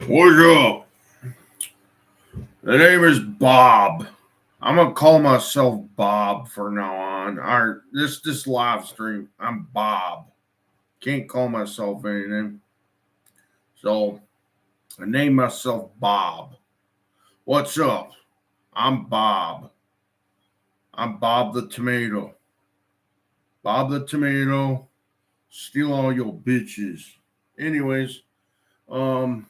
What's up? The name is Bob. I'm gonna call myself Bob from now on. All right, this live stream, I'm Bob. Can't call myself anything. So I named myself Bob. What's up? I'm Bob. I'm Bob the Tomato. Bob the Tomato. Steal all your bitches. Anyways, let's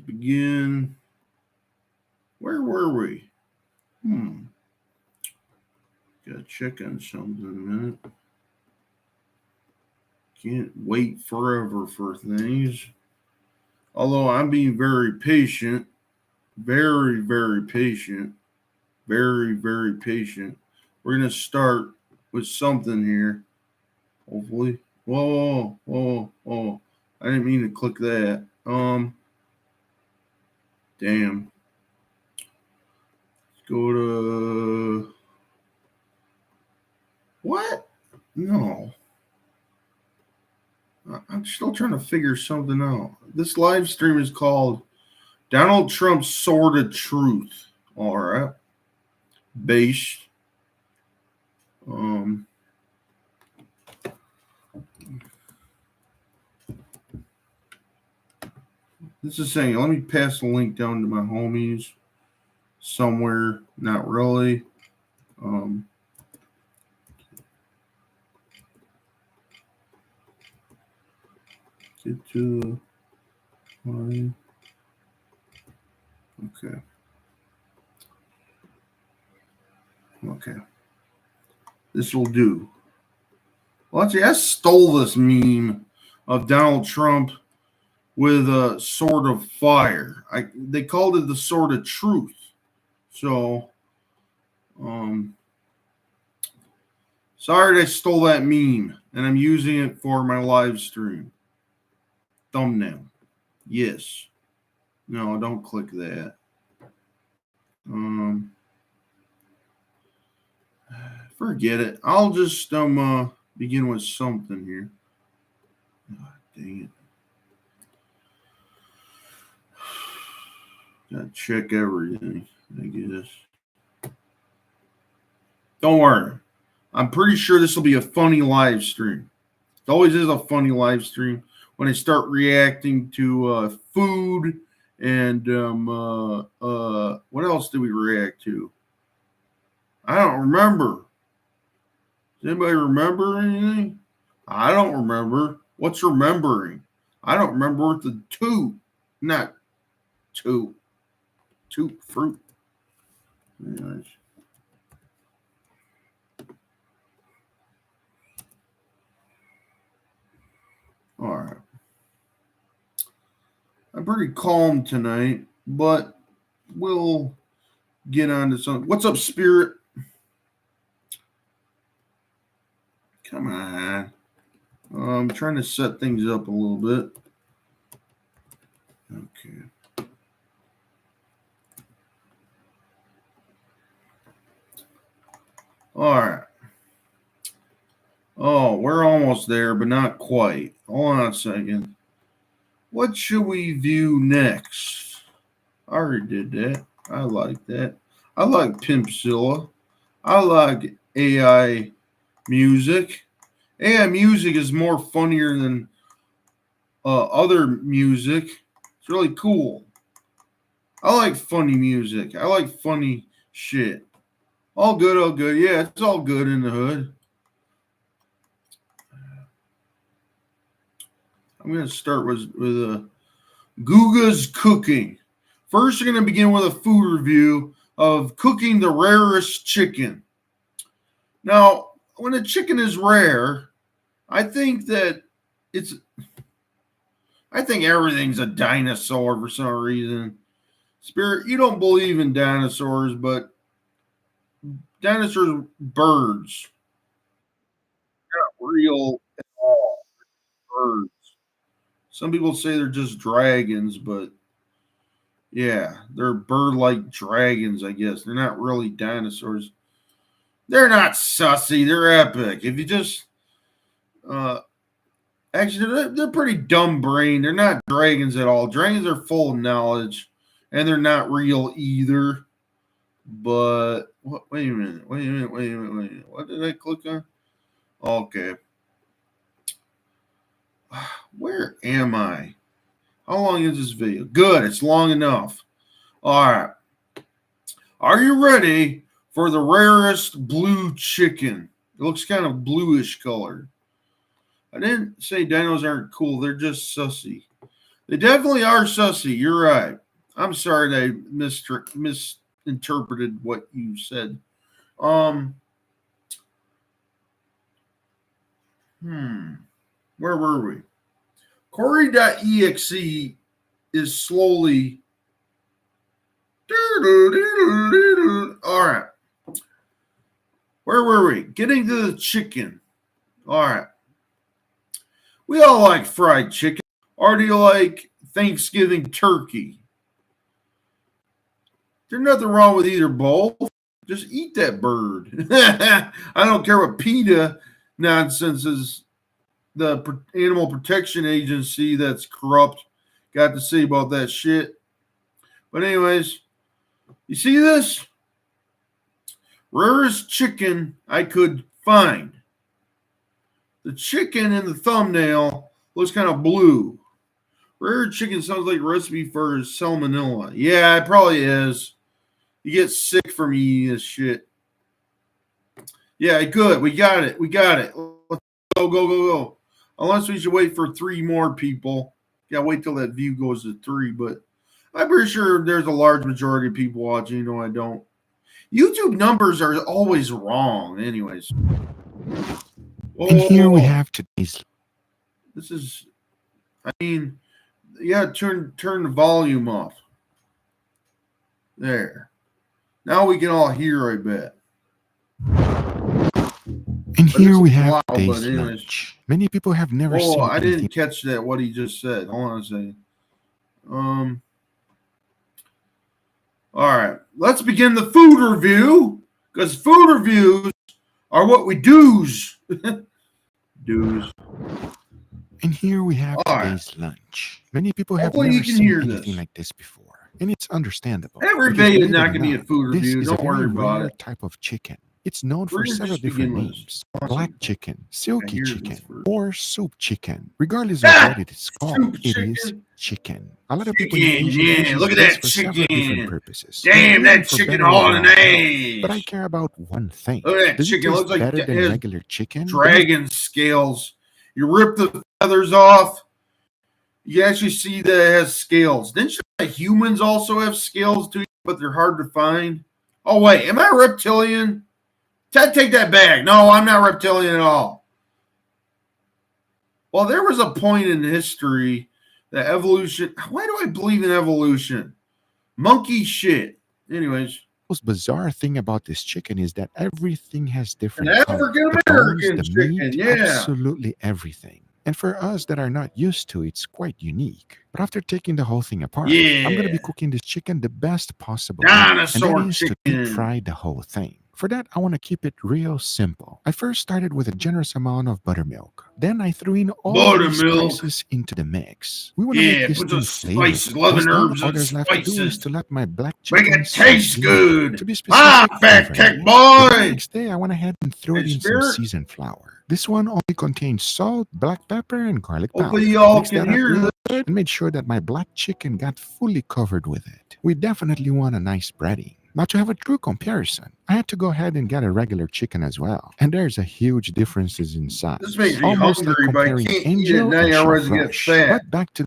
begin. Where were we? Gotta check on something in a minute. Can't wait forever for things. Although I'm being very patient. Very, very patient. Very, very patient. We're going to start with something here. Hopefully. Whoa, whoa, whoa. I didn't mean to click that. Damn. Let's go to. What? No. I'm still trying to figure something out. This live stream is called Donald Trump's Sword of Truth. All right. Based. This is saying, let me pass the link down to my homies somewhere. Not really. Get to my. Okay. Okay. This will do. Well, actually, I stole this meme of Donald Trump with a sword of fire. They called it the sword of truth. So, sorry I stole that meme, and I'm using it for my live stream. Thumbnail. Yes. No, don't click that. Forget it. I'll just begin with something here. Oh, dang it. Gotta check everything, I guess. Don't worry. I'm pretty sure this will be a funny live stream. It always is a funny live stream when I start reacting to food and what else did we react to? I don't remember. Does anybody remember anything? I don't remember. What's remembering? I don't remember what the not two fruit. Anyways. All right. I'm pretty calm tonight, but we'll get on to something. What's up, Spirit? Come on. I'm trying to set things up a little bit. Okay. All right. Oh, we're almost there, but not quite. Hold on a second. What should we view next? I already did that. I like that. I like Pimpzilla. I like AI music. AI music is more funnier than other music. It's really cool. I like funny music. I like funny shit. All good, all good. Yeah, it's all good in the hood. I'm going to start with Guga's cooking. First, we're going to begin with a food review of cooking the rarest chicken. Now, when a chicken is rare, I think everything's a dinosaur for some reason. Spirit, you don't believe in dinosaurs, but dinosaurs are birds. They're not real at all. Birds. Some people say they're just dragons, but yeah, they're bird-like dragons, I guess. They're not really dinosaurs. They're not sussy. They're epic. If you just Actually, they're pretty dumb brain. They're not dragons at all. Dragons are full of knowledge, and they're not real either. But wait a minute. Wait a minute. What did I click on? Okay. Where am I? How long is this video? Good. It's long enough. All right. Are you ready for the rarest blue chicken? It looks kind of bluish colored. I didn't say dinos aren't cool. They're just sussy. They definitely are sussy. You're right. I'm sorry that I misinterpreted what you said. Where were we? Cory.exe is slowly. All right. Where were we? Getting to the chicken. All right. We all like fried chicken. Or do you like Thanksgiving turkey? There's nothing wrong with either both. Just eat that bird. I don't care what PETA nonsense is. The Animal Protection Agency that's corrupt got to say about that shit. But anyways, you see this? Rarest chicken I could find. The chicken in the thumbnail looks kind of blue. Rare chicken sounds like a recipe for salmonella. Yeah, it probably is. You get sick from eating this shit. Yeah, good. We got it. Let's go. Unless we should wait for 3 more people. Yeah, wait till that view goes to 3. But I'm pretty sure there's a large majority of people watching. No, I don't. YouTube numbers are always wrong. Anyways. And here we have today's. This is, turn the volume off. There. Now we can all hear, I bet. And here we have today's lunch. Many people have never seen. I didn't catch that. What he just said. Hold on a second. All right. Let's begin the food review because food reviews are what we do's. Do's. And here we have today's lunch. Many people have never seen anything like this before, and it's understandable. Every video is not going to be a food review. Don't worry about it. Type of chicken. It's known for several different names: black chicken, silky chicken, or soup chicken. Regardless of what it is called, it is chicken. A lot of people look at that chicken. Different purposes. Damn, that chicken holiday. But I care about one thing. Look at that Does chicken. It looks like better than regular chicken? Dragon scales. You rip the feathers off. You actually see that it has scales. Didn't you know humans also have scales too, but they're hard to find? Oh, wait. Am I a reptilian? Take that back. No, I'm not reptilian at all. Well, there was a point in history that evolution. Why do I believe in evolution? Monkey shit. Anyways. The most bizarre thing about this chicken is that everything has different African American chicken. Yeah. Absolutely everything. And for us that are not used to it, it's quite unique. But after taking the whole thing apart, I'm going to be cooking this chicken the best possible. Dinosaur and that is chicken. To deep fry the whole thing. For that, I want to keep it real simple. I first started with a generous amount of buttermilk. Then I threw in all the spices into the mix. We want to make this thing flavorful. Loving herbs all and there's left to do is to let my black chicken chicken make it taste good. To be specific, fat tech boy. The next day, I went ahead and threw it in some seasoned flour. This one only contains salt, black pepper, and garlic powder. Hopefully you all can hear this. And made sure that my black chicken got fully covered with it. We definitely want a nice breading. Now, to have a true comparison, I had to go ahead and get a regular chicken as well. And there's a huge differences in size. This makes me hungry, but I can't eat it. Now I already get fat. But back to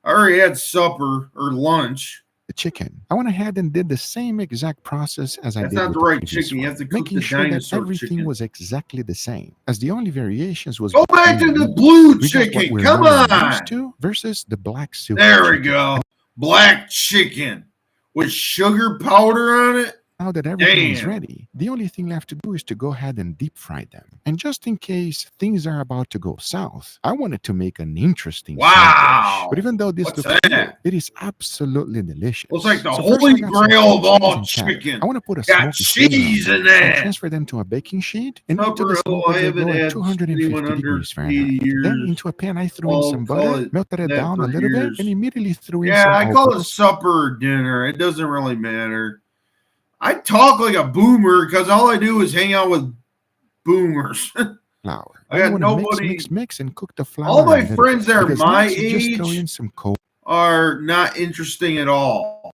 I already had supper or lunch. The chicken. I went ahead and did the same exact process as I did. That's not the right chicken. You have to cook making sure that everything was exactly the same. As the only variations was go back to the blue chicken. Come on. Versus the black soup. There we go. Black chicken with sugar powder on it. Now that everything is Damn. ready, the only thing left to do is to go ahead and deep fry them. And just in case things are about to go south, I wanted to make an interesting side dish. Wow. But even though this What's looks that? good, it is absolutely delicious. Looks like the So first holy I got some grail of cheese all and cheddar. chicken. I want to put a Got smoky flavor cheese on in them. So I that. transfer them to a baking sheet and into Upper the Hill, smoker I they haven't go at had 250 anyone under degrees 80 Fahrenheit. Then years. into a pan I threw in I'll some call butter, it melted it that down for a little bit, years. and immediately threw in Yeah, some I call it all-purpose supper or dinner. It doesn't really matter. I talk like a boomer because all I do is hang out with boomers. flour. I Then you got want to nobody. mix and cook the flour All a my little friends bit. that are Because my next you just throw age in some cold are not interesting at all.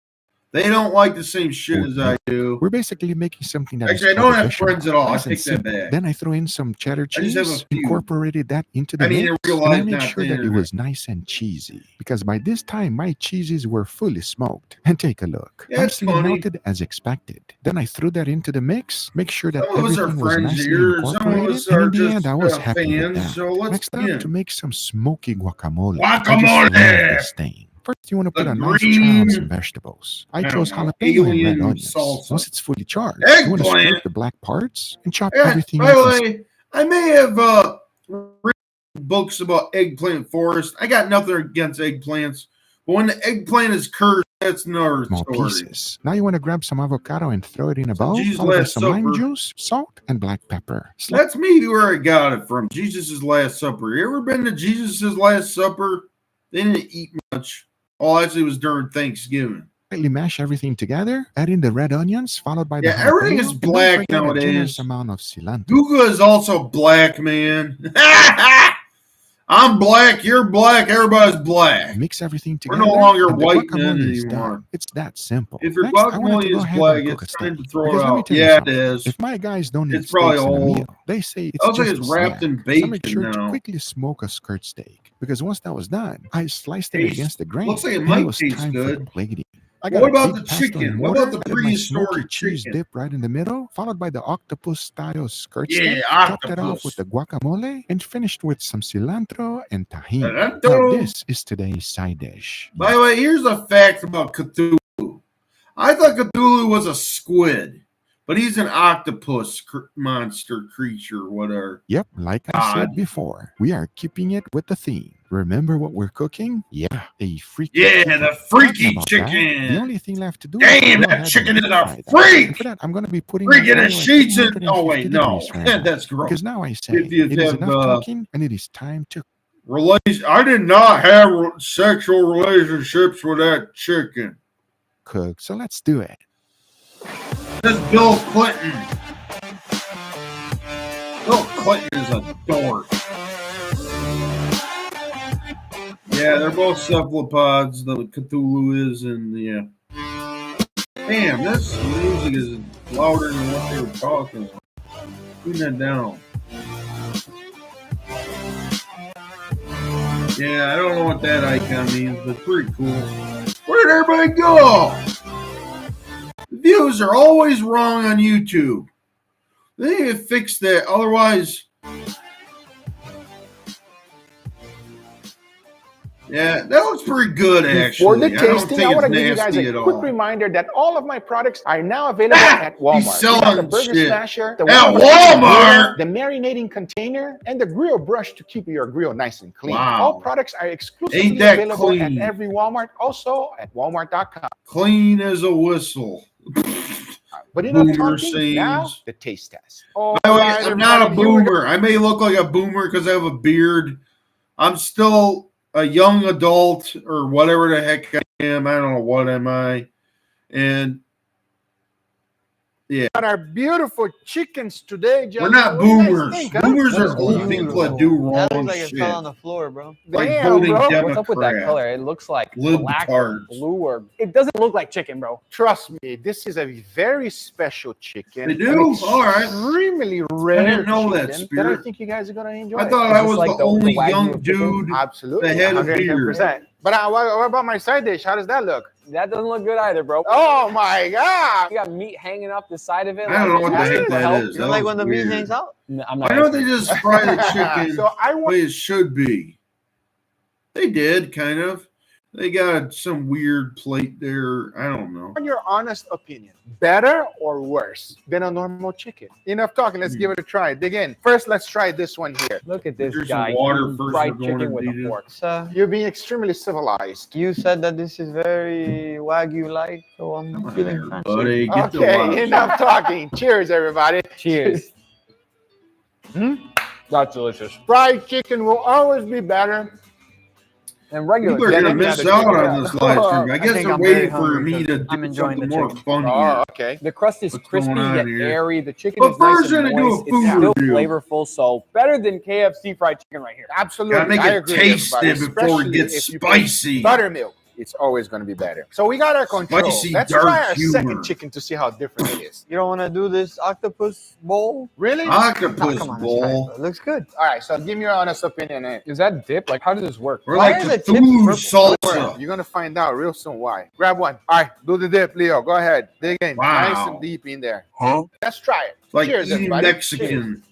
They don't like the same shit as I do. We're basically making something that Actually, I is don't have traditional, friends at all. I nice and take that simple. back. Then I threw in some cheddar I just have a cheese, few. incorporated that into the I mean, in mix, real and I life, made not sure the that it internet. was nice and cheesy. Because by this time, my cheeses were fully smoked. And take a look. Yeah, it's Nicely funny. melted as expected. Then I threw that into the mix, make sure that Some of us are everything was friends nicely here. Some of incorporated, us and are in the just end, I was happy with fans. that. So let's Next up, to begin. make some smoky guacamole. I just love Guacamole. this thing. First, you want to put The a nice char on some green, vegetables. I I chose don't know, jalapeno and red alien onions. salsa. Once it's fully charred, you want to Eggplant. scrape the black parts and chop Yeah, everything by the up. way, I may have read books about eggplant forest. I got nothing against eggplants, but when the eggplant is cursed, that's another Small story. pieces. Now you want to grab some avocado and throw it in a So bowl, Jesus' followed by Last some lime Supper. juice, salt, and black pepper. That's maybe where I got it from. Jesus' Last Supper. You ever been to Jesus' Last Supper? They didn't eat much. Oh, actually, it was during Thanksgiving. Slightly mash everything together, add in the red onions, followed by the Yeah, everything is jalapeno, and black don't forget a generous nowadays. amount of cilantro. Google is also black, man. I'm black, you're black, everybody's black. Mix everything We're together. no longer and the white men guacamole is anymore. done. It's that simple. If your Next, I wanted guacamole to go is ahead black, and cook a it's time steak. to throw it Because let me out. tell you Yeah, it something. is. If my guys don't eat It's probably steaks in a old. meal, they say it's Looks like just it's a wrapped snack. in So I make bacon sure to now. quickly smoke a skirt steak. Because once that was done, I sliced it Tastes- against the grain. looks like it and might it was taste time for the good. plating. I But got what a about big the pestle chicken? and What mortar, about the added my smoky prehistoric cheese chicken? dip right in the middle, followed by the octopus-style skirt Yeah, steak, topped it off octopus. with the guacamole, and finished with some cilantro and tahini. Cilantro. Now this is today's side dish. By the way, here's a fact about Cthulhu. I thought Cthulhu was a squid, but he's an octopus monster creature, whatever. Yep, like I said before, we are keeping it with the theme. Remember what we're cooking? Yeah, a freaky Yeah, chicken. the freaky Talking about that, chicken. the only thing left to do is to Damn, go that ahead chicken and is deep a fry that. freak! And for that, I'm going to be putting Freaking my the oil at sheets in. 250 Oh, wait, no. degrees Fahrenheit. That's gross. Because now I say If you it is have, enough talking and it is time to I did not have sexual relationships with that chicken. cook. So let's do it. This is Bill Clinton. Bill Clinton is a dork. Yeah, they're both cephalopods. The Cthulhu is, and yeah. Damn, this music is louder than what they were talking about. Tune that down. Yeah, I don't know what that icon means, but it's pretty cool. Where did everybody go? The views are always wrong on YouTube. They need to fix that, otherwise. Yeah, that looks pretty good, Before actually. the tasting, I want to give you guys nasty a at quick all. reminder that all of my products are now available at Walmart. He's We got the selling burger shit. smasher, the At Walmart, Walmart! the marinating container, and the grill brush to keep your grill nice and clean. Wow. All products are exclusively Ain't that available clean? at every Walmart, also at walmart.com. Clean as a whistle. But enough Boomer talking, now scenes. the taste test. All By the way, right, I'm not a everybody, here we go. boomer. I may look like a boomer because I have a beard. I'm still a young adult or whatever the heck I am. I don't know what am I. And yeah, Got our beautiful chickens today, we're gentlemen. not What do you guys boomers. think, huh? Boomers That are is old people beautiful. that do wrong That looks like it shit. fell on the floor, bro. Like Damn, voting bro. Democrat. What's up with that color? It looks like black Libtards. blue, or it doesn't look like chicken, bro. Trust me, this is a very special chicken. They do? An All right. extremely rare didn't know that, chicken Spirit. that I think you guys are going to enjoy. I thought Is I this was like the the only Wagyu young of chicken? dude Absolutely. that had a beard. 110%. But what about my side dish? How does that look? That doesn't look good either, bro. Oh my God. You got meat hanging off the side of it. I don't know what the asking heck for that help. is. You know, like when the meat hangs out? No, I'm Why not. don't they just fry the chicken So I the want way it should be? They did, kind of. They got some weird plate there. I don't know. On your honest opinion, better or worse than a normal chicken? Enough talking. Let's give it a try. Dig in. First, let's try this one here. Look at this Drink some guy water eating first fried before going chicken with to a eat it. fork. You're being extremely civilized. You said that this is very Wagyu-like, so I'm Come on feeling there, fancy. buddy. Get the Okay, lobster. enough talking. Cheers, everybody. Cheers. Hmm? That's delicious. Fried chicken will always be better. And regular People are Yeah, going to yeah, miss the out chicken, on yeah. this live stream. I guess think they're I'm very waiting for hungry me to because I'm do enjoying something the more chicken. funny Oh, here. okay. The crust is What's crispy going on yet here? airy. The chicken But is nice first, and I'm gonna do a moist. It's food still review. flavorful, so better than KFC fried chicken right here. Absolutely. Gotta make I it agree, taste everybody, it before it especially gets if you put spicy. buttermilk. It's always going to be better. So we got our control. Spicy, Let's dark try our humor. second chicken to see how different it is. You don't want to do this octopus bowl? Really? Octopus Come on, let's try it. bowl. It looks good. All right, so give me your honest opinion. Is that dip? Like, how does this work? Or Why like are the the chips food purple? salsa. You're going to find out real soon why. Grab one. All right, do the dip, Leo. Go ahead. Dig in. Wow. Nice and deep in there. Huh? Let's try it. Like Cheers, eating everybody. Mexican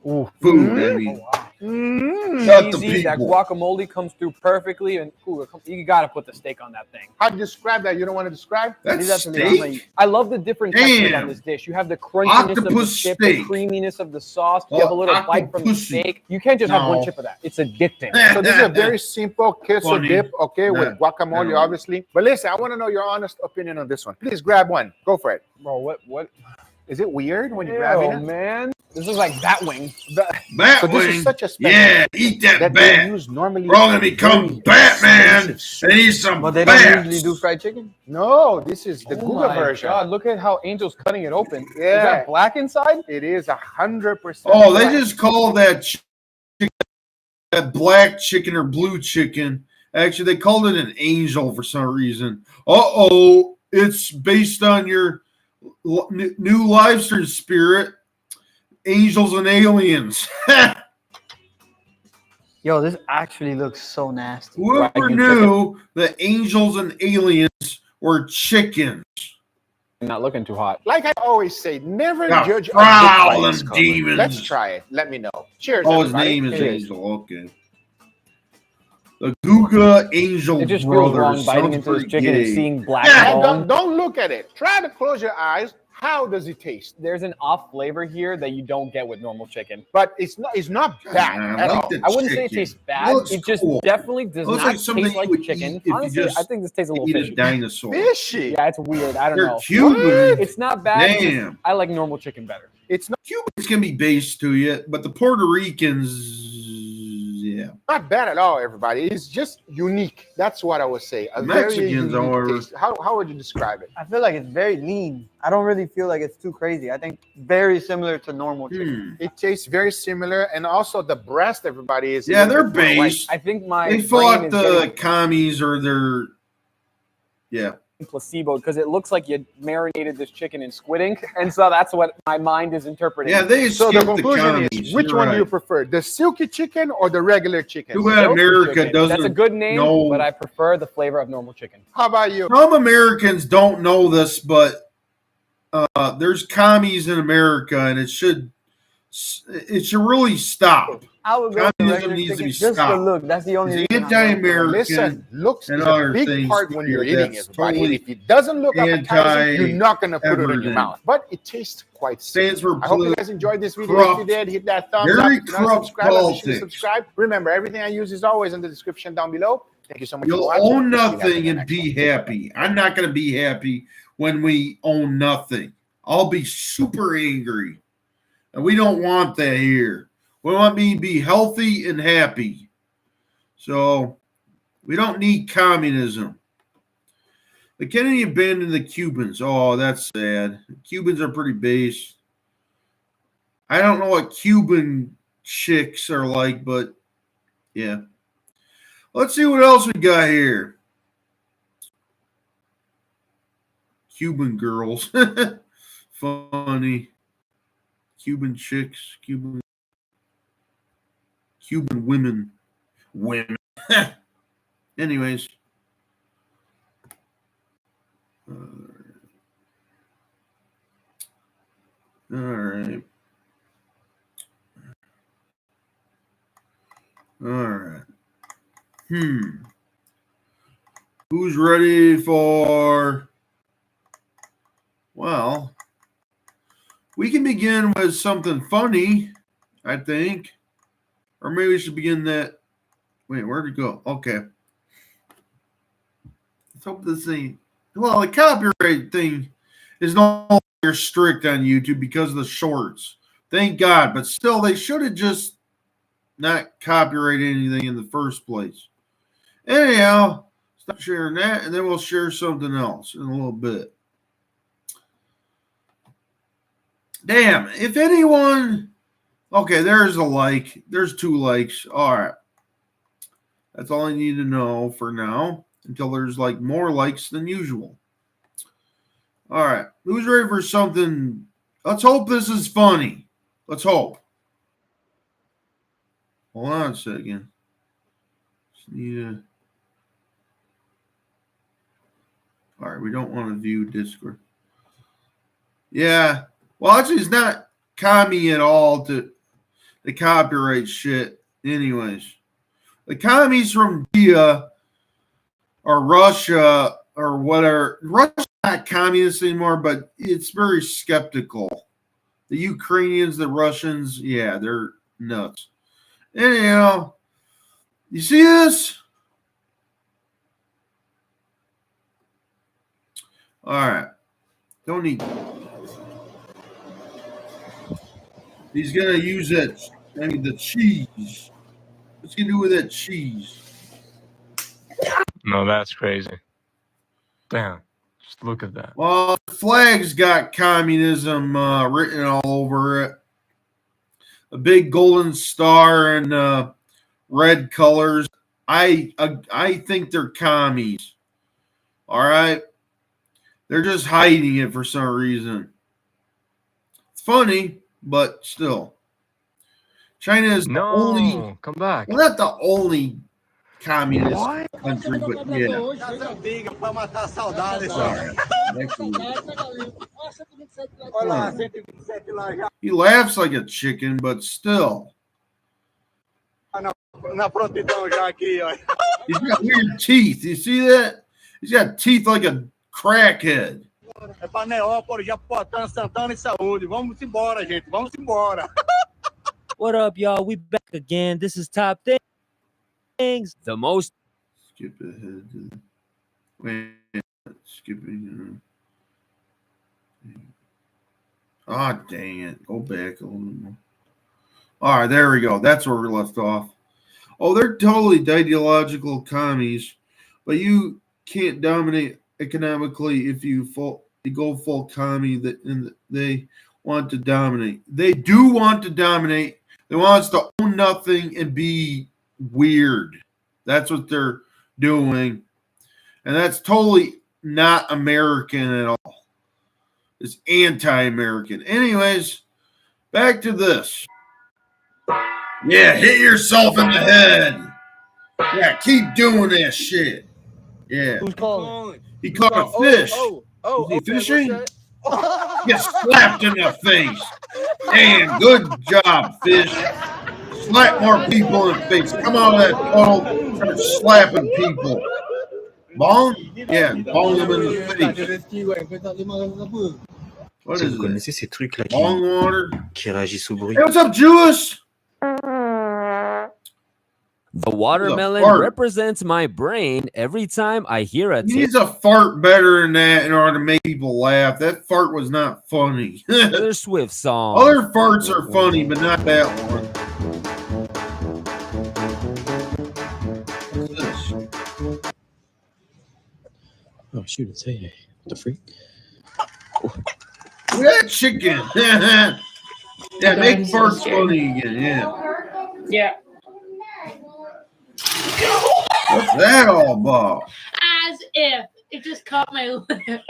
Ooh. food. Mhm. I mean. Oh, wow. Mm. Shut the Easy. That people. guacamole comes through perfectly, and ooh, you gotta put the steak on that thing. How do you describe that? You don't want to describe? That's Leave that to me. steak? I love the different textures Damn. on this dish. You have the crunchiness of the Octopus chip, steak. the creaminess of the sauce. You Oh, have a little bite from the octopussy. steak. You can't just have one No. chip of that. It's addicting. So this is a very simple queso Funny. dip, okay, with Yeah. guacamole, Yeah. obviously. But listen, I want to know your honest opinion on this one. Please grab one. Go for it. Bro, what? Is it weird when you grab Ew, it? man. This is like bat wing. Bat So this wing. is such a special Yeah, eat that that they bat. use normally. We're all gonna become very Batman expensive and eat some But they bats. don't usually do fried chicken? No, this is the Oh Google my version. God, look at how Angel's cutting it open. Is Yeah. that black inside? It is 100%. Oh, they black. just call that that black chicken or blue chicken. Actually, they called it an angel for some reason. Uh-oh, it's based on your new live stream spirit, Angels and Aliens. Yo, this actually looks so nasty. Whoever Wagyu knew that Angels and Aliens were chickens? Not looking too hot. Like I always say, never Got judge a book prowl by them its cover. demons. Let's try it. Let me know. Cheers. Oh, his everybody. name is Cheers. Angel. Okay. The Guga Angel It just Brothers. feels wrong biting Sounds into this pretty chicken and gay. seeing black Yeah, bone. Don't look at it. Try to close your eyes. How does it taste? There's an off flavor here that you don't get with normal chicken. But it's not bad I at like all. the I wouldn't say it chicken. tastes bad. Looks It just cool. definitely does Looks not like something taste you like would chicken. eat if you Honestly, just I think this tastes a little Eat a fishy. dinosaur. Fishy. Yeah, it's weird. I don't They're know. Cuban. It's not bad. It's just- Damn. I like normal chicken better. It's Cubans can be based to you, but the Puerto Ricans, yeah. not bad at all, everybody. It's just unique. That's what I would say. A very Mexicans, unique however. taste. How would you describe it? I feel like it's very lean. I don't really feel like it's too crazy. I think very similar to normal chicken. Hmm. It tastes very similar, and also the breast, everybody is. a Yeah, little they're bit more white. based. I think my They brain fought is the getting commies or their, yeah. placebo because it looks like you marinated this chicken in squid ink, and so that's what my mind is interpreting. Yeah, they So the skipped the conclusion commies. is, which You're one do you right. prefer, the silky chicken or the regular chicken? Too bad Silky America chicken. doesn't That's a good name, know. but I prefer the flavor of normal chicken. How about you? Some Americans don't know this, but there's commies in America, and it should really stop. I would go with the Communism regular needs to chicken be just for stopped. look. That's the only It's reason I like it. anti-American. Listen, looks and is a other big things part when you're that's eating, everybody. totally If it doesn't look appetizing, you're not going to put it in your everything. mouth. But it tastes quite Stands simple. for I hope you guys enjoyed this video. If you corrupt, did, hit that thumbs very up. If you're not corrupt subscribed, make sure you politics. subscribe. Remember, everything I use is always in the description down below. Thank you so much for You'll watching. own See you guys in nothing the and next be one. happy. I'm not going to be happy when we own nothing. I'll be super angry. And we don't want that here. We want me to be healthy and happy. So we don't need communism. The Kennedy abandoned the Cubans. Oh, that's sad. The Cubans are pretty base. I don't know what Cuban chicks are like, but yeah. Let's see what else we got here. Cuban girls. Funny. Cuban chicks. Cuban women. Women. Anyways. All right. All right. Who's ready for? Well, we can begin with something funny, I think. Or maybe we should begin that. Wait, where'd it go? Okay. Let's hope this thing. Well, the copyright thing is no longer strict on YouTube because of the shorts. Thank God. But still, they should have just not copyrighted anything in the first place. Anyhow, stop sharing that, and then we'll share something else in a little bit. Damn, if anyone. Okay, there's a like. There's 2 likes. All right. That's all I need to know for now until there's like more likes than usual. All right. Who's ready for something? Let's hope this is funny. Let's hope. Hold on a second. Just need to. All right. We don't want to view Discord. Yeah. Well, actually, it's not commie at all to the copyright shit. Anyways, the commies from Dia or Russia or whatever. Russia's not communist anymore, but it's very skeptical. The Ukrainians, the Russians, yeah, they're nuts. Anyhow, you see this? All right. Don't need. He's going to use that, the cheese. What's he going to do with that cheese? No, that's crazy. Damn. Just look at that. Well, the flag's got communism written all over it. A big golden star and red colors. I think they're commies. All right? They're just hiding it for some reason. It's funny, but still. China is the only. Come back. Well, not the only communist country, but yeah. He laughs like a chicken, but still. He's got weird teeth. You see that? He's got teeth like a crackhead. What up, y'all? We back again. This is Top Things. The most. Skip ahead. Wait, skipping. Ah, dang it. Go back a little more. All right, there we go. That's where we left off. Oh, they're totally ideological commies, but you can't dominate economically if you go full commie. And they want to dominate. They do want to dominate. They want us to own nothing and be weird. That's what they're doing. And that's totally not American at all. It's anti-American. Anyways, back to this. Yeah, hit yourself in the head. Yeah, keep doing that shit. Yeah. Who's calling? He caught a fish. Is he fishing? Get slapped in the face. Damn, good job, fish. Slap more people in the face. Come on, that puddle. Start slapping people. Bong? Yeah, bong them in the face. What is Vous connaissez it? ces trucs-là Bong water? qui réagissent au bruit? Hey, what's up, Julius? The watermelon fart. represents my brain every time I hear a He needs a fart better than that in order to make people laugh. That fart was not funny. Taylor Swift song. Other farts are funny, but not that one. What's this? Oh shoot, it's hey, the freak. That chicken. Yeah, make farts funny again. Yeah. Yeah. What's that all about? As if it just caught my lip. I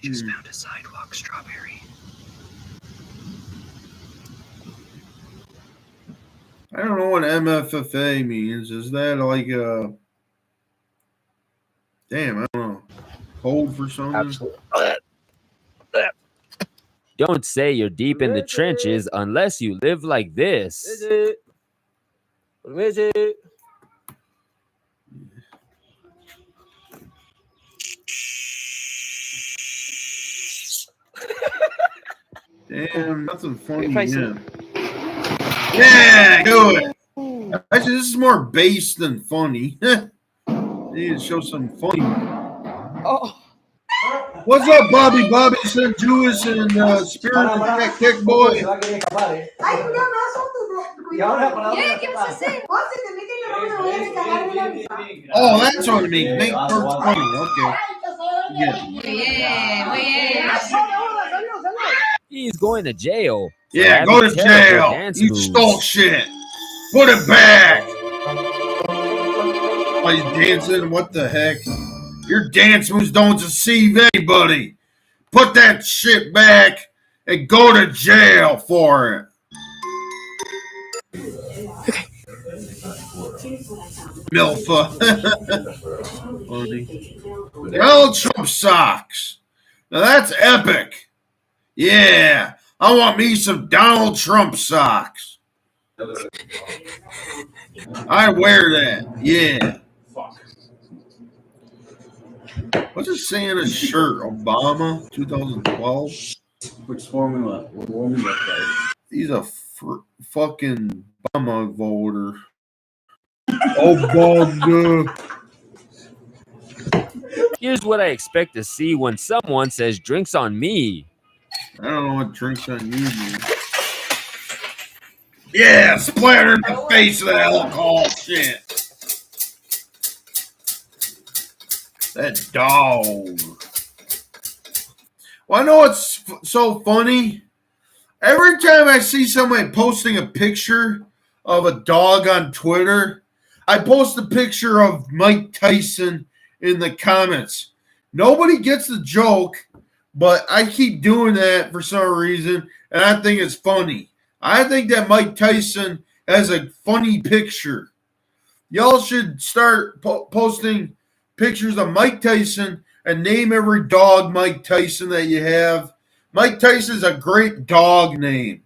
just found a sidewalk strawberry. I don't know what MFFA means. Is that like a damn? I don't know. Code for something? Absolutely. Don't say you're deep in the trenches unless you live like this. Damn, nothing funny If I yet. Yeah, do it. Actually, this is more bass than funny. Need to show some funny. Oh. What's up, Bobby? Bobby St. Jewish and Spirit Attack Kick Boy. Oh, that's what it means. Make parts funny. Okay. Yeah. He's going to jail. for Yeah, go having to terrible jail. dance You moves. stole shit. Put it back. Why you dancing? What the heck? Your dance moves don't deceive anybody. Put that shit back and go to jail for it. Milfa. Donald Trump socks. Now that's epic. Yeah, I want me some Donald Trump socks. I wear that. Yeah. What's it saying on his shirt? Obama, 2012. Which formula? What formula? He's a fucking Obama voter. Obama. Here's what I expect to see when someone says drinks on me. I don't know what drinks on you mean. Yeah, splatter in the face of that alcohol shit. That dog. Well, I know what's so funny. Every time I see somebody posting a picture of a dog on Twitter, I post a picture of Mike Tyson in the comments. Nobody gets the joke, but I keep doing that for some reason, and I think it's funny. I think that Mike Tyson has a funny picture. Y'all should start posting pictures of Mike Tyson and name every dog Mike Tyson that you have. Mike Tyson's a great dog name.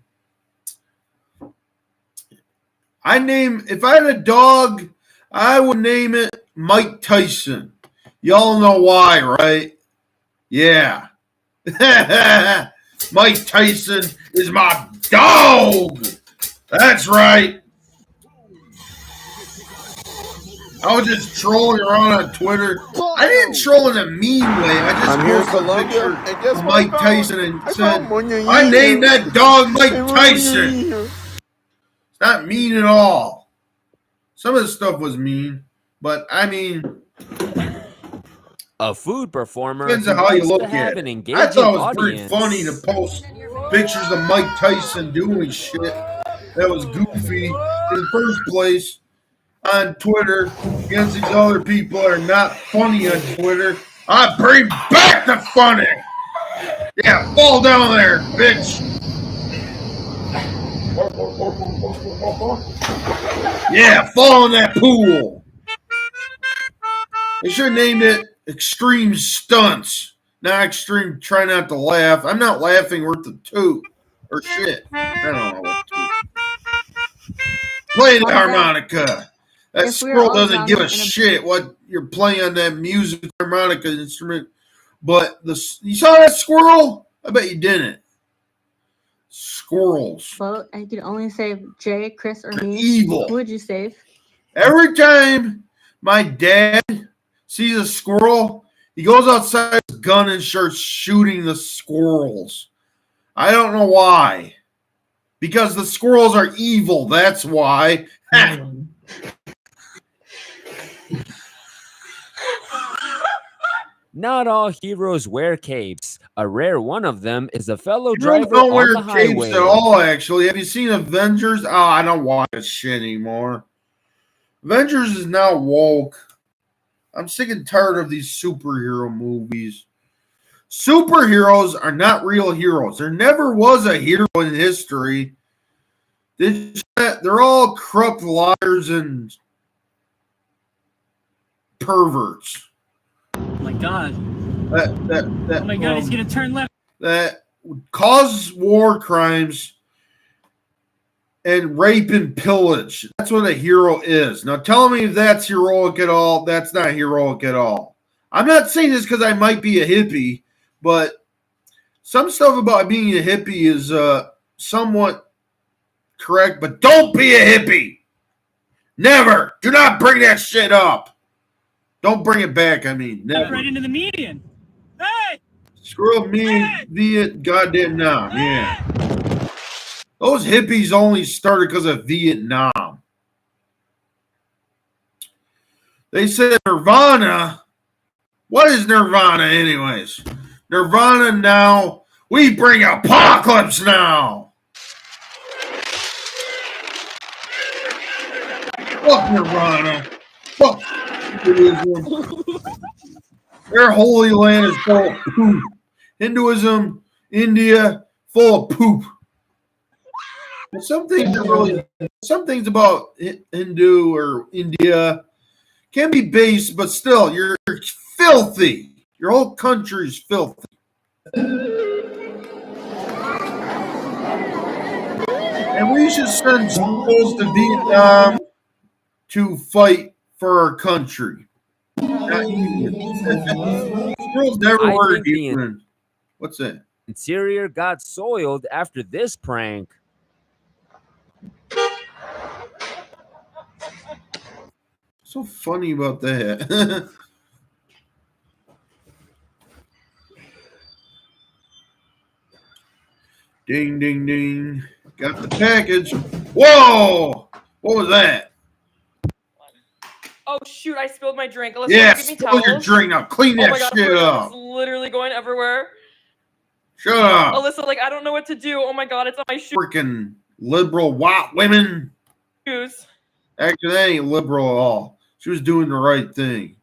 If I had a dog, I would name it Mike Tyson. Y'all know why, right? Yeah. Mike Tyson is my dog. That's right. I was just trolling around on Twitter. I didn't troll in a mean way. I just posted a picture of Mike Tyson and said, I named that dog Mike Tyson. It's not mean at all. Some of the stuff was mean, but I mean, a food performer depends on how you look have at an it. engaging I thought it was pretty audience. funny to post pictures of Mike Tyson doing shit that was goofy in the first place on Twitter against these other people that are not funny on Twitter. I bring back the funny. Yeah, fall down there, bitch. Yeah, fall in that pool. They should have named it Extreme Stunts, not Extreme Try Not to Laugh. I'm not laughing worth the toot or shit. I don't know what toot. Play the harmonica. That squirrel doesn't give a shit what you're playing on that music harmonica instrument. But you saw that squirrel? I bet you didn't. Squirrels. Well, I could only save Jay, Chris, or me. Evil. Who would you save? Every time my dad sees a squirrel, he goes outside with his gun and starts shooting the squirrels. I don't know why. Because the squirrels are evil. That's why. Not all heroes wear capes. A rare one of them is a fellow Heroes driver don't on wear the capes highway. at all, actually. Have you seen Avengers? Oh, I don't watch this shit anymore. Avengers is now woke. I'm sick and tired of these superhero movies. Superheroes are not real heroes. There never was a hero in history. They're all corrupt liars and perverts. Oh my god. Oh my god, he's gonna turn left. That cause war crimes and rape and pillage. That's what a hero is. Now tell me if that's heroic at all. That's not heroic at all. I'm not saying this because I might be a hippie, but some stuff about being a hippie is somewhat correct, but don't be a hippie. Never. Do not bring that shit up. Don't bring it back. I mean, never. Right into the median. Hey! Screw up me, Viet goddamn Nam. Yeah. Those hippies only started because of Vietnam. They said Nirvana. What is Nirvana, anyways? Nirvana now. We bring apocalypse now. Fuck Nirvana. Fuck Hinduism. Their holy land is full of poop. Hinduism, India, full of poop. But some things about Hindu or India can be based, but still, you're filthy. Your whole country is filthy. And we should send schools to Vietnam to fight for our country. Not human. Schools never I were think the human. What's that? interior got soiled after this prank. So funny about that. Ding, ding, ding. Got the package. Whoa! What was that? Oh shoot! I spilled my drink. Alyssa, Yeah, give me spill your towels. drink now. Clean Oh that my god, shit it's up. literally going everywhere. Shut up. Alyssa, like I don't know what to do. Oh my god, it's on my Freaking liberal white women. shoes. Actually, that ain't liberal at all. She was doing the right thing.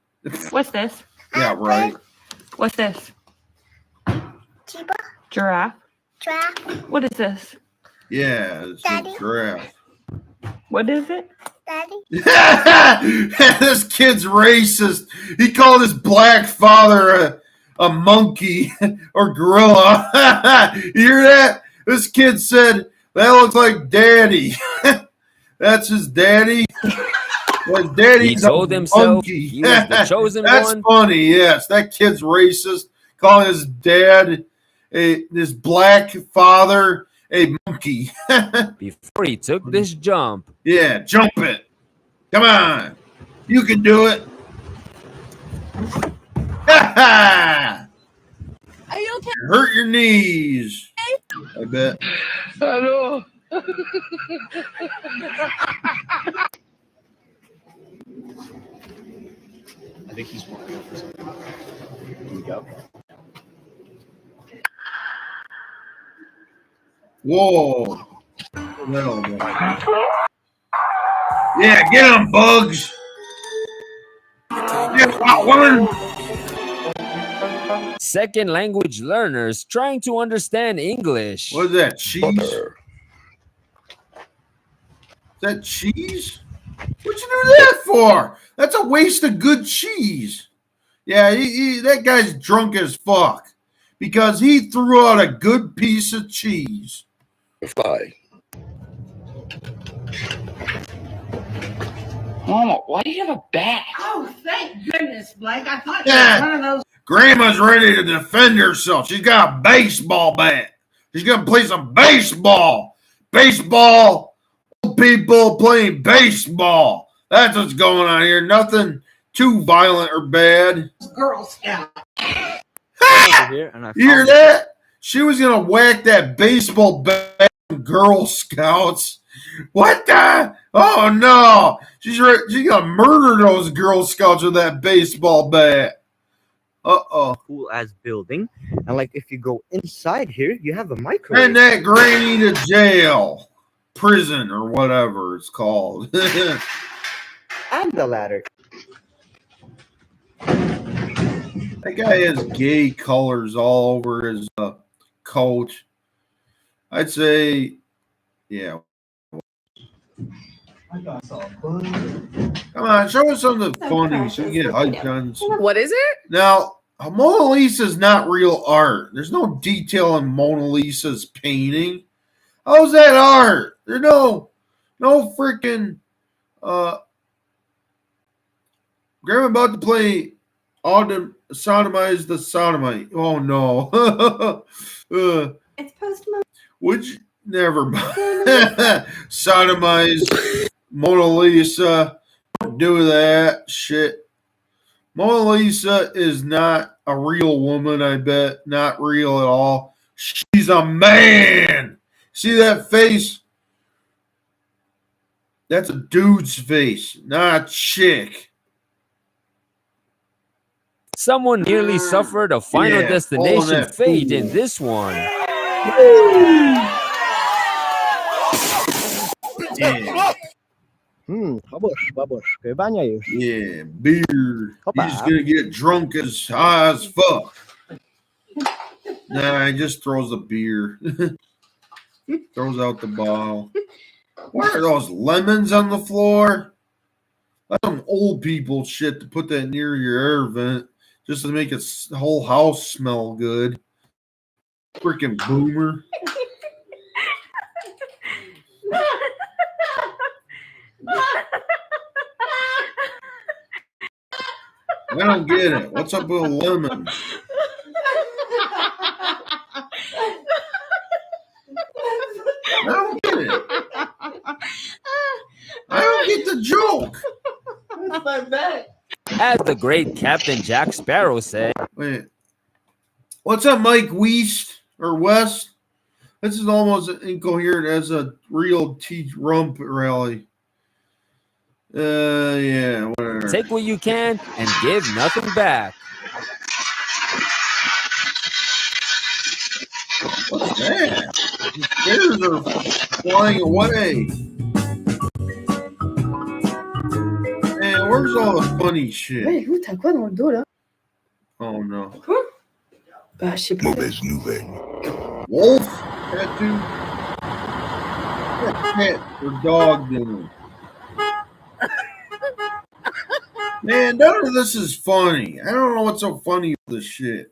What's this? Yeah, right. What's this? Giraffe. Giraffe. What is this? Yeah, it's a giraffe. What is it? Daddy. This kid's racist. He called his black father a monkey or gorilla. You hear that? This kid said, that looks like daddy. That's his daddy. Well, daddy's He told a himself monkey. he was the chosen That's one. funny, yes. That kid's racist. Calling his dad, his black father, a monkey. Before he took this jump. Yeah, jump it. Come on. You can do it. Are you okay? Hurt your knees. I bet. Hello. I think he's walking up for something. Here we go. Whoa. Yeah, get him, Bugs. Yeah, white woman. Second language learners trying to understand English. What is that, cheese? Is that cheese? What'd you do that for? That's a waste of good cheese. Yeah, that guy's drunk as fuck because he threw out a good piece of cheese. Fly. Mama, why do you have a bat? Oh, thank goodness, Blake. I thought you were one of those. Grandma's ready to defend herself. She's got a baseball bat. She's going to play some baseball. Baseball. People playing baseball. That's what's going on here. Nothing too violent or bad. Girl Scout. You hear that? She was going to whack that baseball bat on Girl Scouts. What the? Oh, no. She's going to murder those Girl Scouts with that baseball bat. Uh-oh. Cool ass building. And like if you go inside here, you have a microwave. And that granny to jail. Prison or whatever it's called. And the ladder. That guy has gay colors all over his coat. I'd say, yeah. Come on, show us something funny so we get hyped on. What is it? Now, Mona Lisa is not real art. There's no detail in Mona Lisa's painting. How's that art? There's no freaking Grandma about to play Sodomize the Sodomite. Oh no. It's postman. Would you never mind? Sodomize Mona Lisa. Don't do that shit. Mona Lisa is not a real woman, I bet. Not real at all. She's a man. See that face? That's a dude's face, not a chick. Someone nearly suffered a Final Yeah, Destination that fate fool. in this one. Yeah. Babosh, ke banya już. Yeah, beer. Hoppa. He's gonna get drunk as high as fuck. Nah, he just throws the beer. Throws out the bottle. What are those lemons on the floor? That's some old people shit to put that near your air vent just to make the whole house smell good. Freaking boomer. I don't get it. What's up with lemons? I don't get it. I don't get the joke. That's my back. As the great Captain Jack Sparrow said, Wait. What's up, Mike West or West? This is almost incoherent as a real Rump rally. Yeah, whatever. take what you can and give nothing back. What's that? The stairs are flying away. Man, where's all the funny shit? Ouais, écoute, t'as quoi dans le dos là? Oh no. Quoi? Bah, je sais pas. Mauvaise nouvelle. Wolf? Tattoo? What cat or dog doing? Man, none of this is funny. I don't know what's so funny with this shit.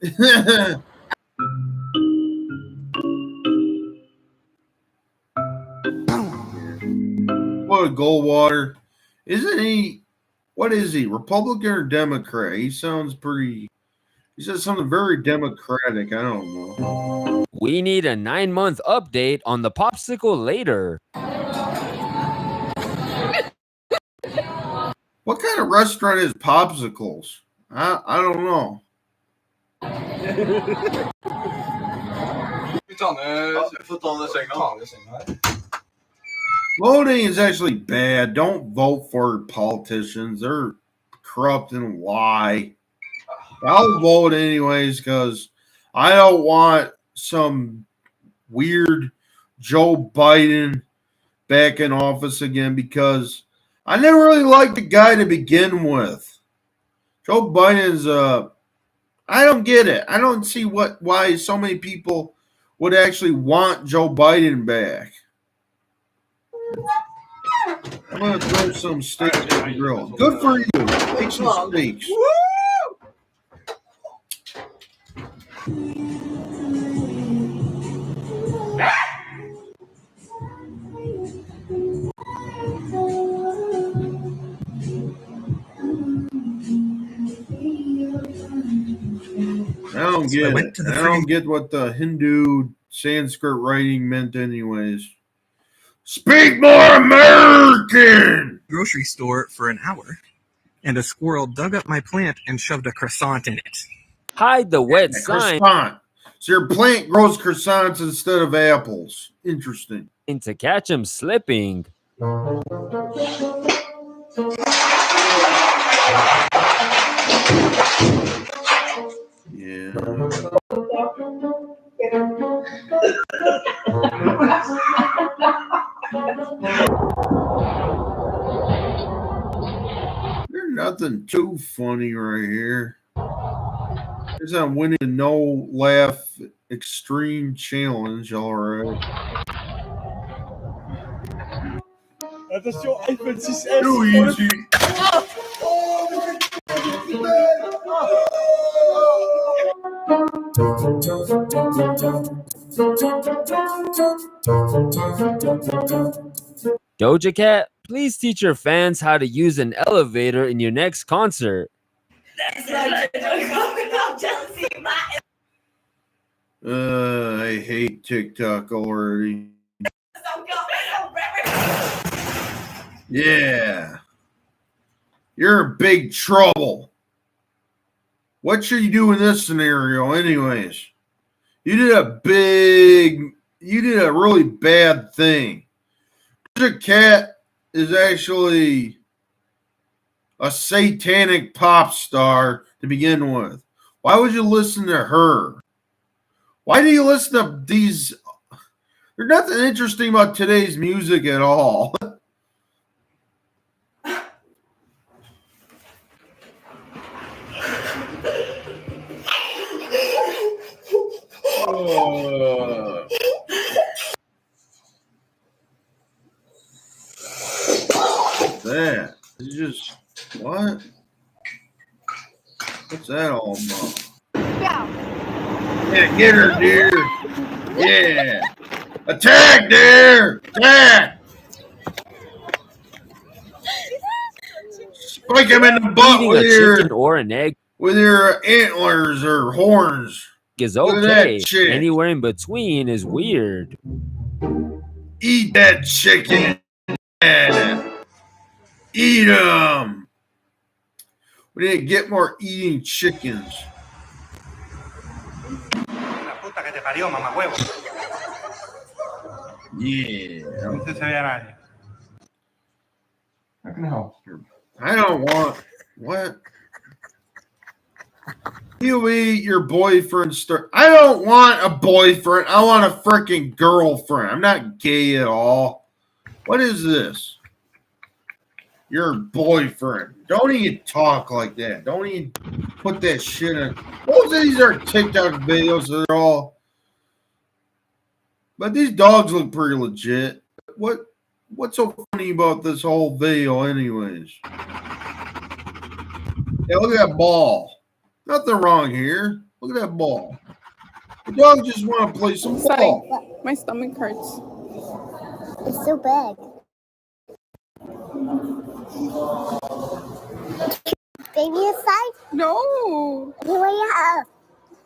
What a Goldwater. Isn't he? What is he? Republican or Democrat? He sounds pretty. He says something very democratic. I don't know. We need a 9-month update on the popsicle later. What kind of restaurant is popsicles? I don't know. Voting is actually bad. Don't vote for politicians. They're corrupt and lie. I'll vote anyways because I don't want some weird Joe Biden back in office again because I never really liked the guy to begin with. Joe Biden's I don't get it. I don't see why so many people would actually want Joe Biden back. I'm gonna throw some steaks in the grill. Good for you. Make some steaks. I don't get it. I don't get what the Hindu Sanskrit writing meant anyways. Speak more American! Grocery store for an hour, and a squirrel dug up my plant and shoved a croissant in it. Hide the wet sign Croissant. So your plant grows croissants instead of apples. Interesting. to catch him slipping. Yeah. There's nothing too funny right here. Guess I'm winning the no laugh extreme challenge. All right. Attention, iPhone 6S. Too easy. Doja Cat, please teach your fans how to use an elevator in your next concert. I hate TikTok already. Yeah. You're in big trouble. What should you do in this scenario, anyways? You did a really bad thing. Doja Cat is actually a satanic pop star to begin with. Why would you listen to her? Why do you listen to these? There's nothing interesting about today's music at all. That is just what? What's that all about? Yeah, get her, dear. Yeah. Attack, dear. Attack. Spike him in the butt Eating with a chicken or an egg with your antlers or horns. is Look at okay. that chick. Anywhere in between is weird. Eat that chicken. Eat them. We need to get more eating chickens. Yeah. I can help. I don't want what? You eat your boyfriend I don't want a boyfriend. I want a freaking girlfriend. I'm not gay at all. What is this? Your boyfriend. Don't even talk like that. Don't even put that shit in. Most of these are TikTok videos that are all. But these dogs look pretty legit. What's so funny about this whole video, anyways? Yeah, look at that ball. Nothing wrong here. Look at that ball. The dog just want to play some ball. My stomach hurts. It's so big. Baby aside? No. Where you at?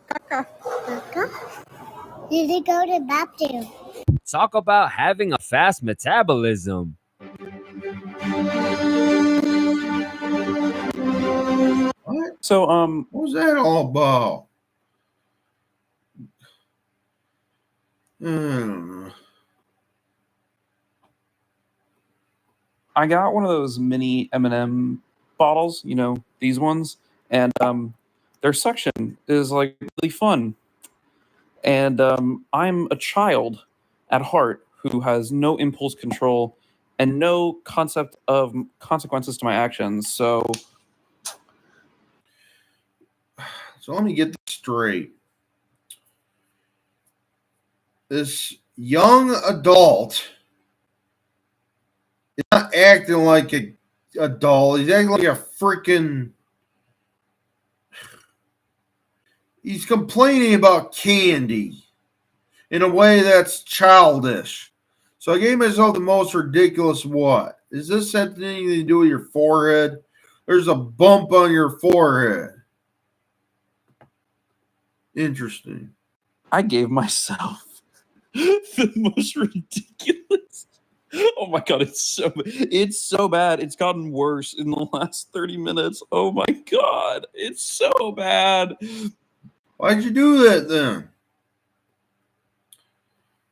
Caca. Caca? Did it go to the bathroom? Talk about having a fast metabolism. What? So, what was that all about? I got one of those mini M&M bottles, you know, these ones, and their suction is like really fun. And I'm a child at heart who has no impulse control and no concept of consequences to my actions. So let me get this straight. This young adult is not acting like a doll. He's acting like a freaking. He's complaining about candy in a way that's childish. So I gave myself the most ridiculous what? Is this something to do with your forehead? There's a bump on your forehead. Interesting. I gave myself the most ridiculous. Oh my god, it's so bad. It's gotten worse in the last 30 minutes. Oh my god, it's so bad. Why'd you do that then?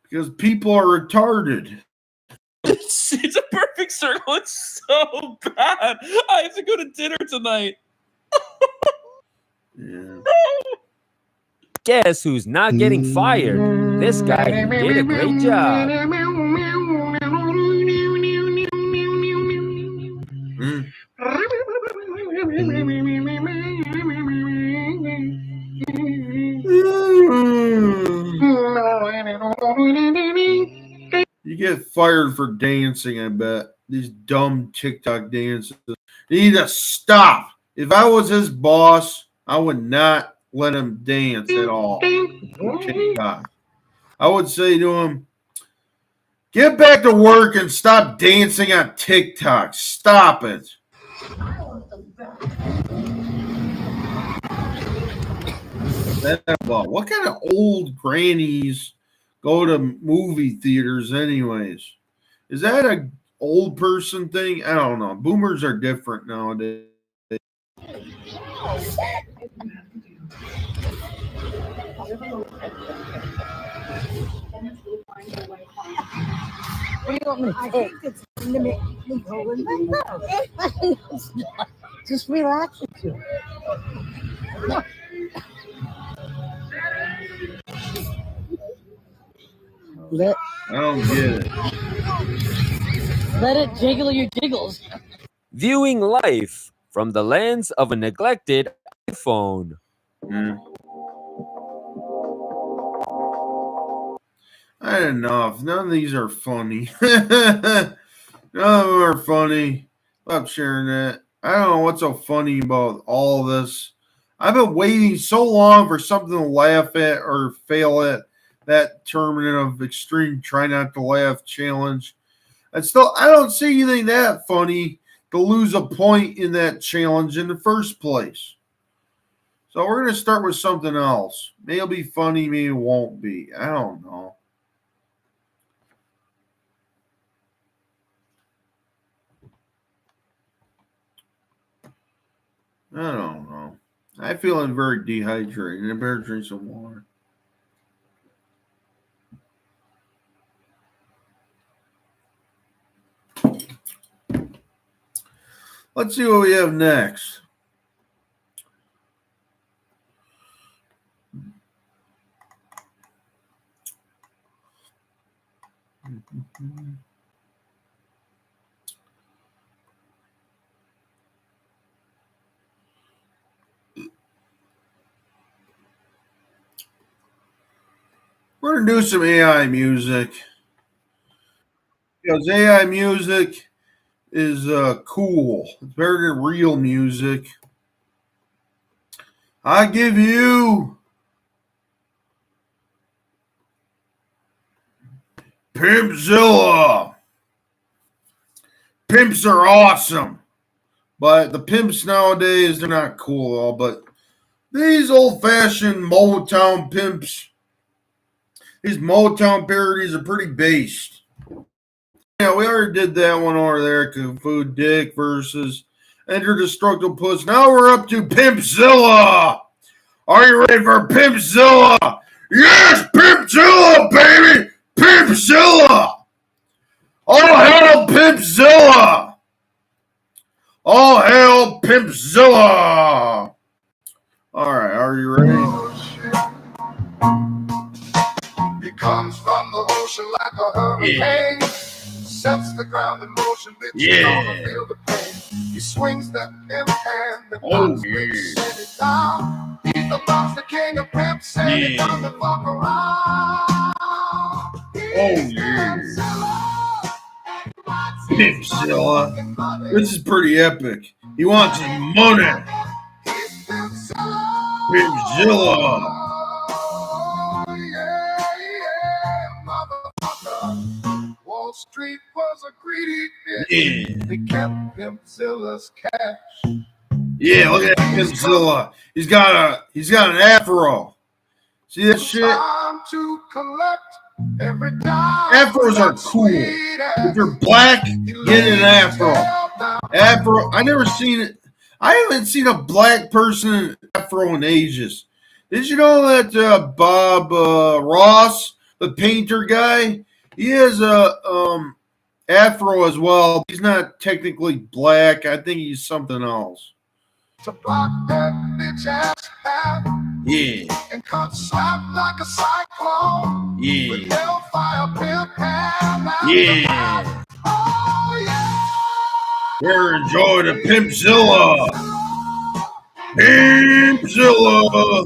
Because people are retarded. It's a perfect circle. It's so bad. I have to go to dinner tonight. Yeah. Guess who's not getting fired? This guy did a great job. You get fired for dancing, I bet. These dumb TikTok dances. You need to stop. If I was his boss, I would not let him dance at all. TikTok. I would say to him, get back to work and stop dancing on TikTok. Stop it. that about? What kind of old grannies go to movie theaters, anyways? Is that a old person thing? I don't know. Boomers are different nowadays. What do you want me to take? It's going to make me go in my mouth. Just relax with you. I don't get it. Let it jiggle your jiggles. Viewing life from the lens of a neglected iPhone. Yeah. I had enough. None of these are funny. None of them are funny. Stop sharing that. I don't know what's so funny about all this. I've been waiting so long for something to laugh at or fail at. That tournament of extreme try not to laugh challenge. And still, I don't see anything that funny to lose a point in that challenge in the first place. So we're going to start with something else. Maybe it'll be funny, maybe it won't be. I don't know. I don't know. I'm feeling very dehydrated. I better drink some water. Let's see what we have next. We're going to do some AI music. Because AI music is cool. It's better than real music. I give you Pimpzilla. Pimps are awesome. But the pimps nowadays, they're not cool at all. But these old-fashioned Motown pimps, these Motown parodies are pretty based. Yeah, we already did that one over there. Kung Fu Dick versus Enter Destructible Puss. Now we're up to Pimpzilla. Are you ready for Pimpzilla? Yes, Pimpzilla, baby! Pimpzilla! All hail Pimpzilla! All hail Pimpzilla! All right, are you ready? He comes from the ocean like a hurricane. Yeah. Sets the ground in motion, bitch. Yeah. Feel the pain. He swings that pimp hand and knocks it down. He's the monster king of pimps, and he doesn't fuck around. Pimpzilla. This is pretty epic. He wants his money. Pimpzilla. Wall Street was a greedy bitch. Yeah. They kept Pimpzilla's cash. Yeah, look at that Pimpzilla. He's got an afro. See that shit? Time to collect every dime. Afros are cool. If you're black, get an afro. Afro. I haven't seen a black person in afro in ages. Did you know that Bob Ross, the painter guy, he has a afro as well. He's not technically black. I think he's something else. To block that bitch ass hat. Yeah. And cut slap like a cyclone. Yeah. With hellfire pimp hand. Yeah. Oh yeah. We're enjoying the Pimpzilla. Pimpzilla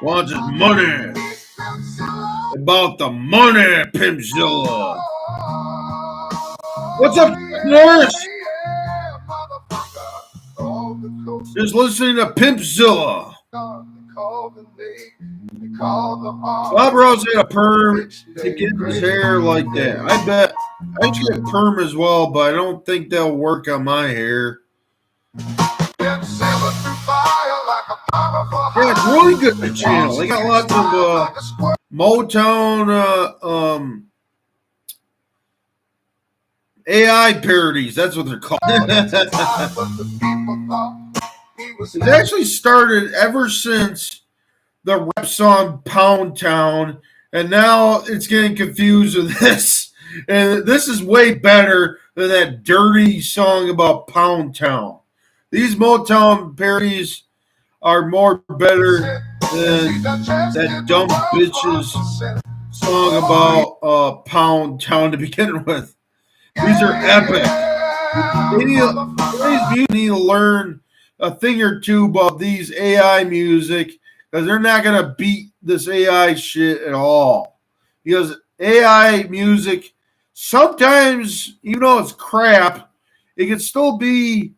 wants his money. About the money, Pimpzilla. What's up, Norris? Just listening to Pimpzilla. Bob Ross had a perm to get his hair like that. I bet I should get a perm as well, but I don't think that'll work on my hair. Been sailing through fire like a Yeah, it's really good. The channel. They got lots of Motown, AI parodies. That's what they're called. It actually started ever since the rap song Pound Town, and now it's getting confused with this. And this is way better than that dirty song about Pound Town. These Motown parodies are more better than that dumb bitch's song about Pound Town to begin with. These are epic. You need to learn a thing or two about these AI music because they're not going to beat this AI shit at all. Because AI music, sometimes, even though it's crap, it can still be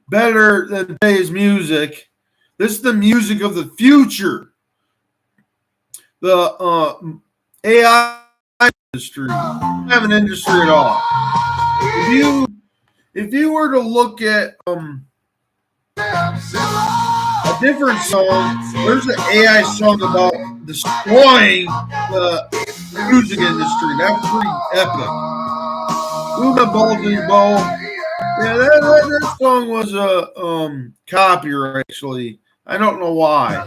better than today's music. This is the music of the future. The AI industry. Don't have an industry at all. If you were to look at a different song, there's an AI song about destroying the music industry. That's pretty epic. Una Bulging Bow. Yeah, that song was a copyright, actually. I don't know why. I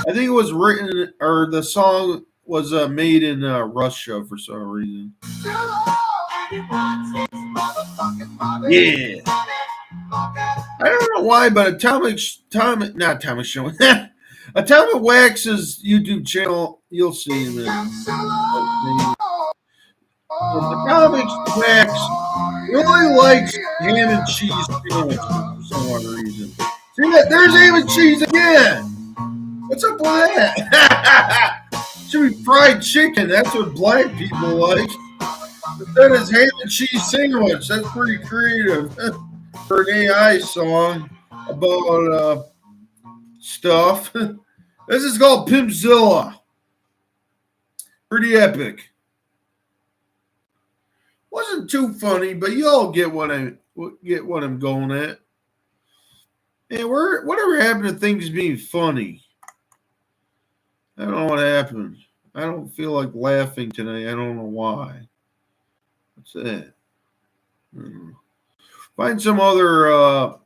think it was written, or the song was made in Russia for some reason. Yeah. I don't know why, but Atomic Wax's YouTube channel, you'll see in there. Atomic Wax really likes ham and cheese sandwiches for some odd reason. See that? There's ham and cheese again. What's up with that? Should be fried chicken. That's what black people like. But that is ham and cheese sandwich. That's pretty creative for an AI song about stuff. This is called Pimpzilla. Pretty epic. Wasn't too funny, but you all get what I'm going at. And whatever happened to things being funny? I don't know what happened. I don't feel like laughing tonight. I don't know why. What's that? Find some other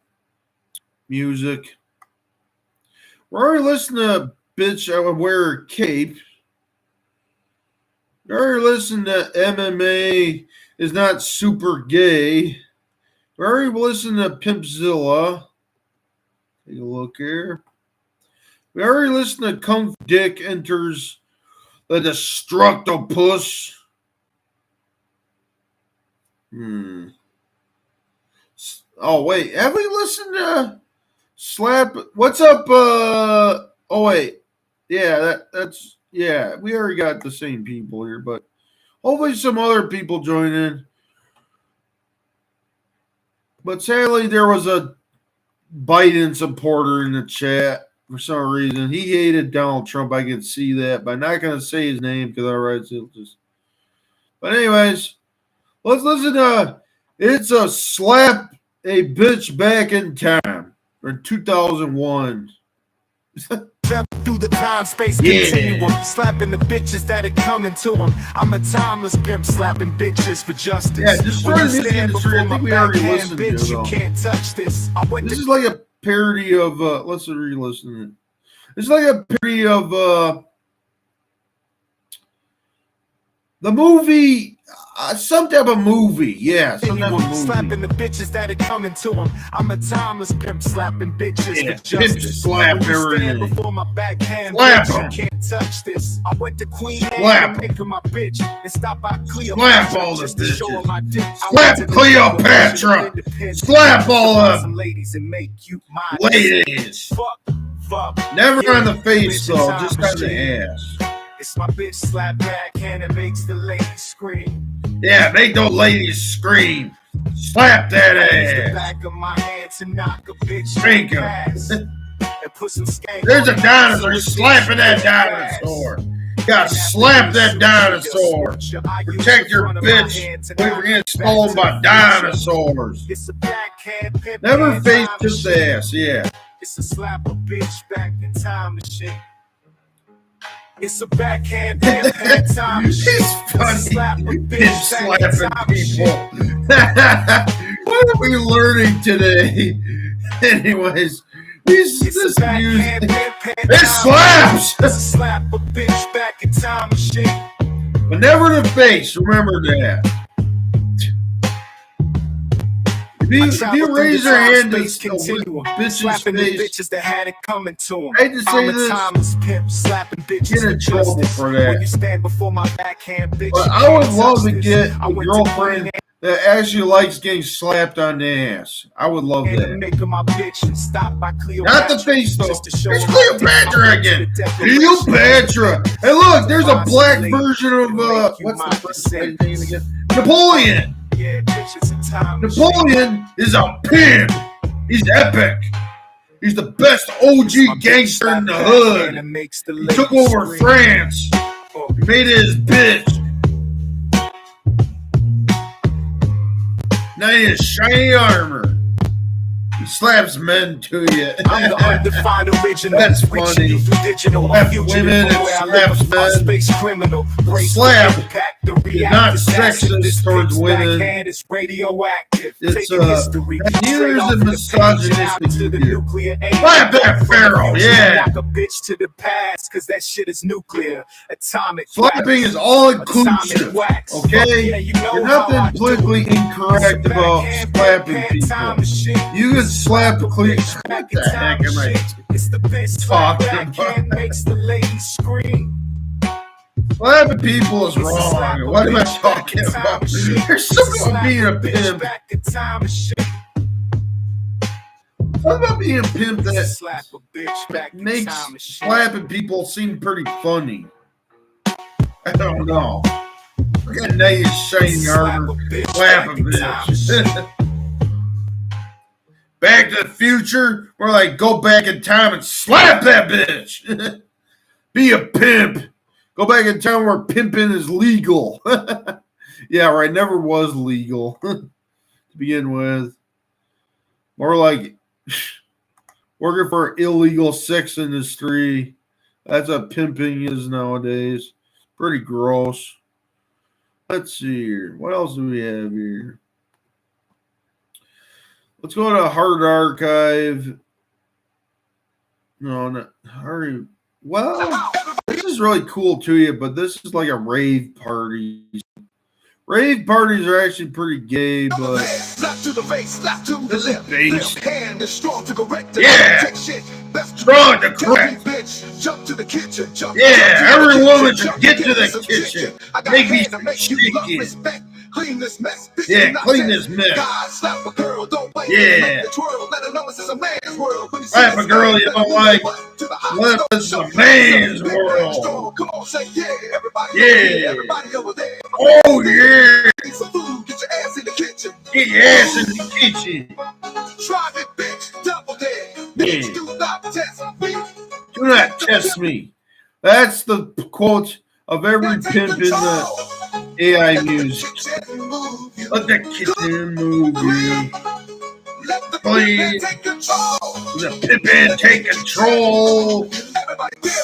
music. We're already listening to Bitch I Would Wear a Cape. We're already listening to MMA is Not Super Gay. We're already listening to Pimpzilla. Take a look here. We already listened to Kung Fu Dick Enters the Destructopus. Oh, wait. Have we listened to Slap? What's up? Oh, wait. Yeah, that's... Yeah, we already got the same people here, but hopefully some other people join in. But sadly, there was a Biden supporter in the chat for some reason. He hated Donald Trump. I can see that, but I'm not going to say his name because otherwise it'll just... But anyways, let's listen to It's a Slap a Bitch Back in Time from 2001. Through the time space continuum, slapping the bitches that are coming to him. I'm a timeless pimp slapping bitches for justice. Yeah, destroy the music industry. I think we already listened to it. You can't touch this. This is like a parody of let's re-listen to it. This is like a parody of the movie, some type of movie. Yeah, some type of movie. Slapping the bitches that are coming to him. I'm a timeless pimp slapping bitches for justice. Slap everything. Before my backhand, slap bitch, you can't touch this. I went to Queen Anne to make her my bitch and stop by Cleopatra. Slap all the bitches. Slap Cleopatra. Slap all of them. Ladies and make you my ladies. Fuck. Never on the face though, just on the ass. It's my bitch slap backhand and makes the ladies scream. Yeah, make those ladies scream. Slap that ass. The back of my hand to knock a bitch. Spank him. And put some skank. There's a dinosaur. You're slapping that dinosaur. You gotta slap that dinosaur. Protect your bitch. We're getting stolen by dinosaurs. Never face this ass. Yeah. It's a slap a bitch back in time machine. It's a backhand pimp time machine. It's funny. Slap a Pimp bitch back in slapping time people. machine. What are we learning today? Anyways, this music. It slaps! Slap a bitch back in time machine. But never the face, remember that. If you raise your hand to bitch's slapping face, the bitches that had it coming to them. I hate to say this, timeless pimp, slapping bitches get in trouble for that. When you stand before my backhand bitch, but I would love to get a girlfriend that actually likes getting slapped on the ass. I would love that. Not the face though. It's Cleopatra again. Cleopatra. Hey, look, there's a black version of what's the first name again? Napoleon. Napoleon is a pimp. He's epic. He's the best OG gangster in the hood. He took over France. He made it his bitch. Now he has shiny armor. He slaps men to you. I'm the undefined original. That's funny. Slap women and slaps men. Space criminal. Slap. Not sexist towards women. It's radioactive. It's neither is it misogynistic either. Slap that pharaoh, yeah. Knock a bitch to the past, cause that shit is nuclear. Atomic. Slapping is all inclusive. Okay? There's nothing politically incorrect about slapping people. You can slap the clean. What the heck am I talking about? Makes the ladies scream. Slapping people is wrong. What am I talking about? There's something about being a pimp. Something about being a pimp that makes slapping people seem pretty funny. I don't know. Look at nice shiny armor. Slap a bitch. Back to the Future, we're like, go back in time and slap that bitch. Be a pimp. Go back in time where pimping is legal. Yeah, right. Never was legal to begin with. More like working for an illegal sex industry. That's what pimping is nowadays. Pretty gross. Let's see here. What else do we have here? Let's go to Hard Archive. No, not hurry. Well, this is really cool to you, but this is like a rave party. Rave parties are actually pretty gay, but Slap to the face, slap to the this is left. bass. Hand is strong to correct. Yeah. Take shit. Left Strong to correct. Bitch. Jump to the kitchen. Jump Yeah, to the every kitchen. woman should Jump get to to the some kitchen. I got Make me hands to make you love, chicken. respect. Clean this mess. Bitch, Yeah, not clean sex. this mess. God, slap a girl, don't wait. Yeah. Make the twirl. Let her know this is a man's world. When you see Slap a this girl you let don't her like. move to the hot Let stove. this is a man's Big world. strong. Come on, say yeah. Everybody Yeah. over here. Everybody over there. Oh, yeah. Need some food. Get your ass in the kitchen. Get your ass in the kitchen. Try it, bitch. Double dead. Yeah. Bitch, do not test me. Do not test me. That's the quote of every pimp in the AI music. Let the kitchen move you. Please. The pimpin' take control.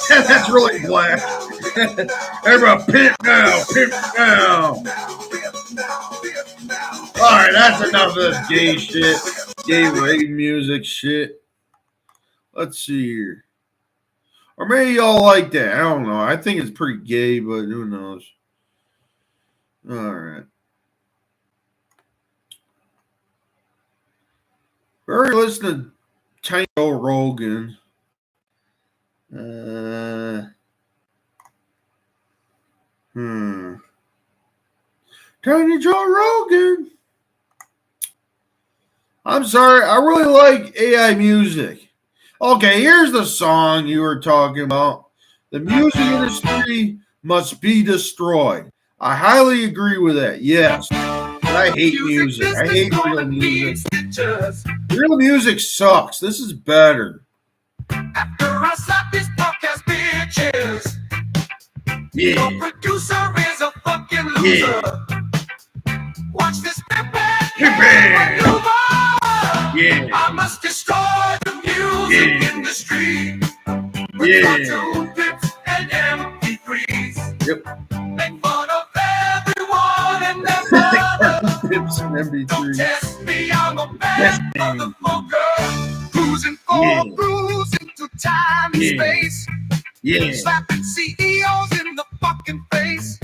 That's really black. Everybody pimp now, pimp now. Alright, that's enough of this gay shit. Gay rave music shit. Let's see here. Or maybe y'all like that. I don't know. I think it's pretty gay, but who knows? Alright. We already listened to Tiny Joe Rogan. Tiny Joe Rogan. I'm sorry. I really like AI music. Okay, here's the song you were talking about. The music industry must be destroyed. I highly agree with that. Yes. But I hate music. I hate real music. Real music sucks. This is better. After I slap these punk ass bitches, Yeah. your producer is a fucking loser. Watch this Pimpin'. maneuver. Yeah. I must destroy the music. music in the street. With cartoon clips and MP3s. Yep. Make fun of everyone and their mother. Pips and MP3. Don't test me, I'm a bad motherfucker. Cruising for cruise into time and space. Slapping CEOs in the fucking face.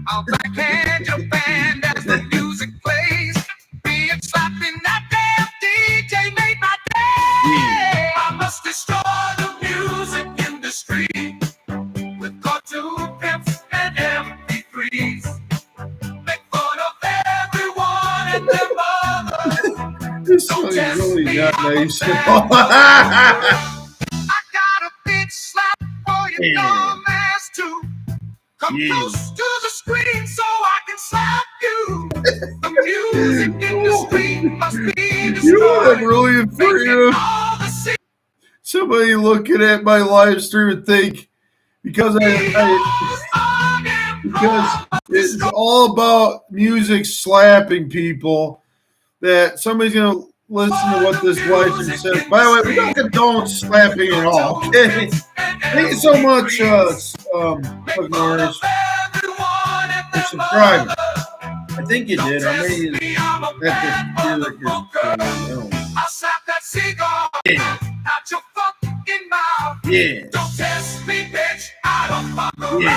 I'll backhand your band as the music plays. Being slapped in that damn DJ made my day. I must destroy the music industry with cartoon pimps and MP3s. Make fun of everyone and their mother. This song is really not nice. I got a bitch slap for your dumb ass too. Come close to the screen so I can slap you. The music industry must be destroyed. You know what I'm really afraid of? Somebody looking at my live stream and think because because it's all about music slapping people that somebody's gonna listen to what this live stream says. By the way, we don't condone slapping at all. Okay? Thank you so much, Norris, for subscribing. I think you did. I may have to feel like you're I'll slap that cigar out your fucking mouth. Yeah. Don't test me, bitch. I don't fuck around.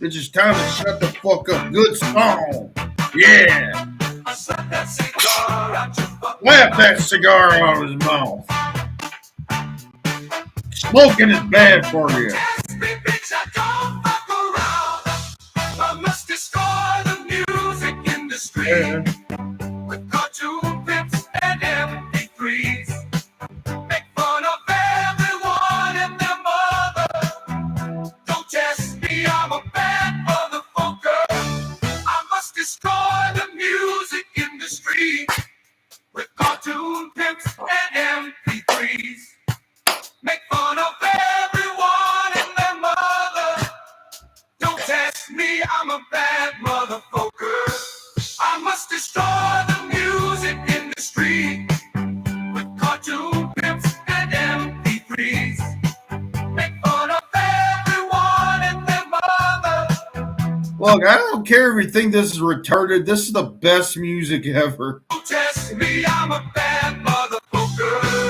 It's just time to shut the fuck up. Good song. Yeah. I'll slap that cigar out your fucking Slap that cigar out of his mouth. Smoking is bad for you. Test me, bitch. I don't fuck around. I must destroy the music industry with cartoon pimps and MP3s. Make fun of everyone and their mother. Don't test me, I'm a bad motherfucker. I must destroy the music industry with cartoon pimps and MP3s. Make fun of everyone and their mother. Don't test me, I'm a bad motherfucker. I must destroy the music industry with cartoon pimps and MP3s. Make fun of everyone and their mother. Look, I don't care if you think this is retarded. This is the best music ever. Don't test me, I'm a bad motherfucker.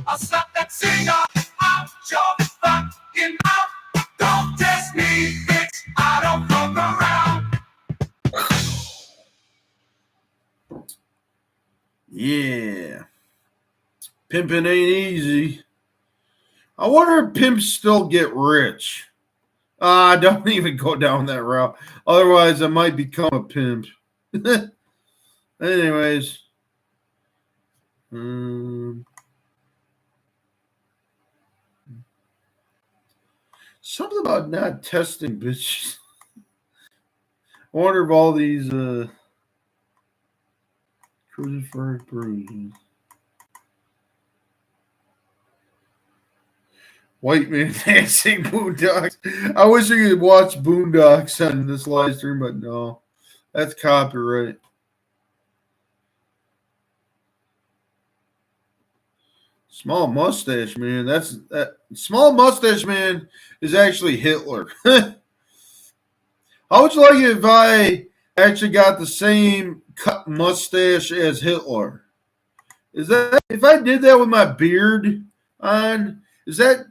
I'll slap that cigar out your fucking mouth. Don't test me, bitch. I don't fuck around. Yeah. Pimping ain't easy. I wonder if pimps still get rich. Don't even go down that route. Otherwise, I might become a pimp. Anyways. Something about not testing bitches. I wonder if all these cruising for bruises. White man dancing Boondocks. I wish you could watch Boondocks on this live stream, but no. That's copyright. Small mustache man. That small mustache man is actually Hitler. How would you like it if I actually got the same cut mustache as Hitler? Is that if I did that with my beard on? Does that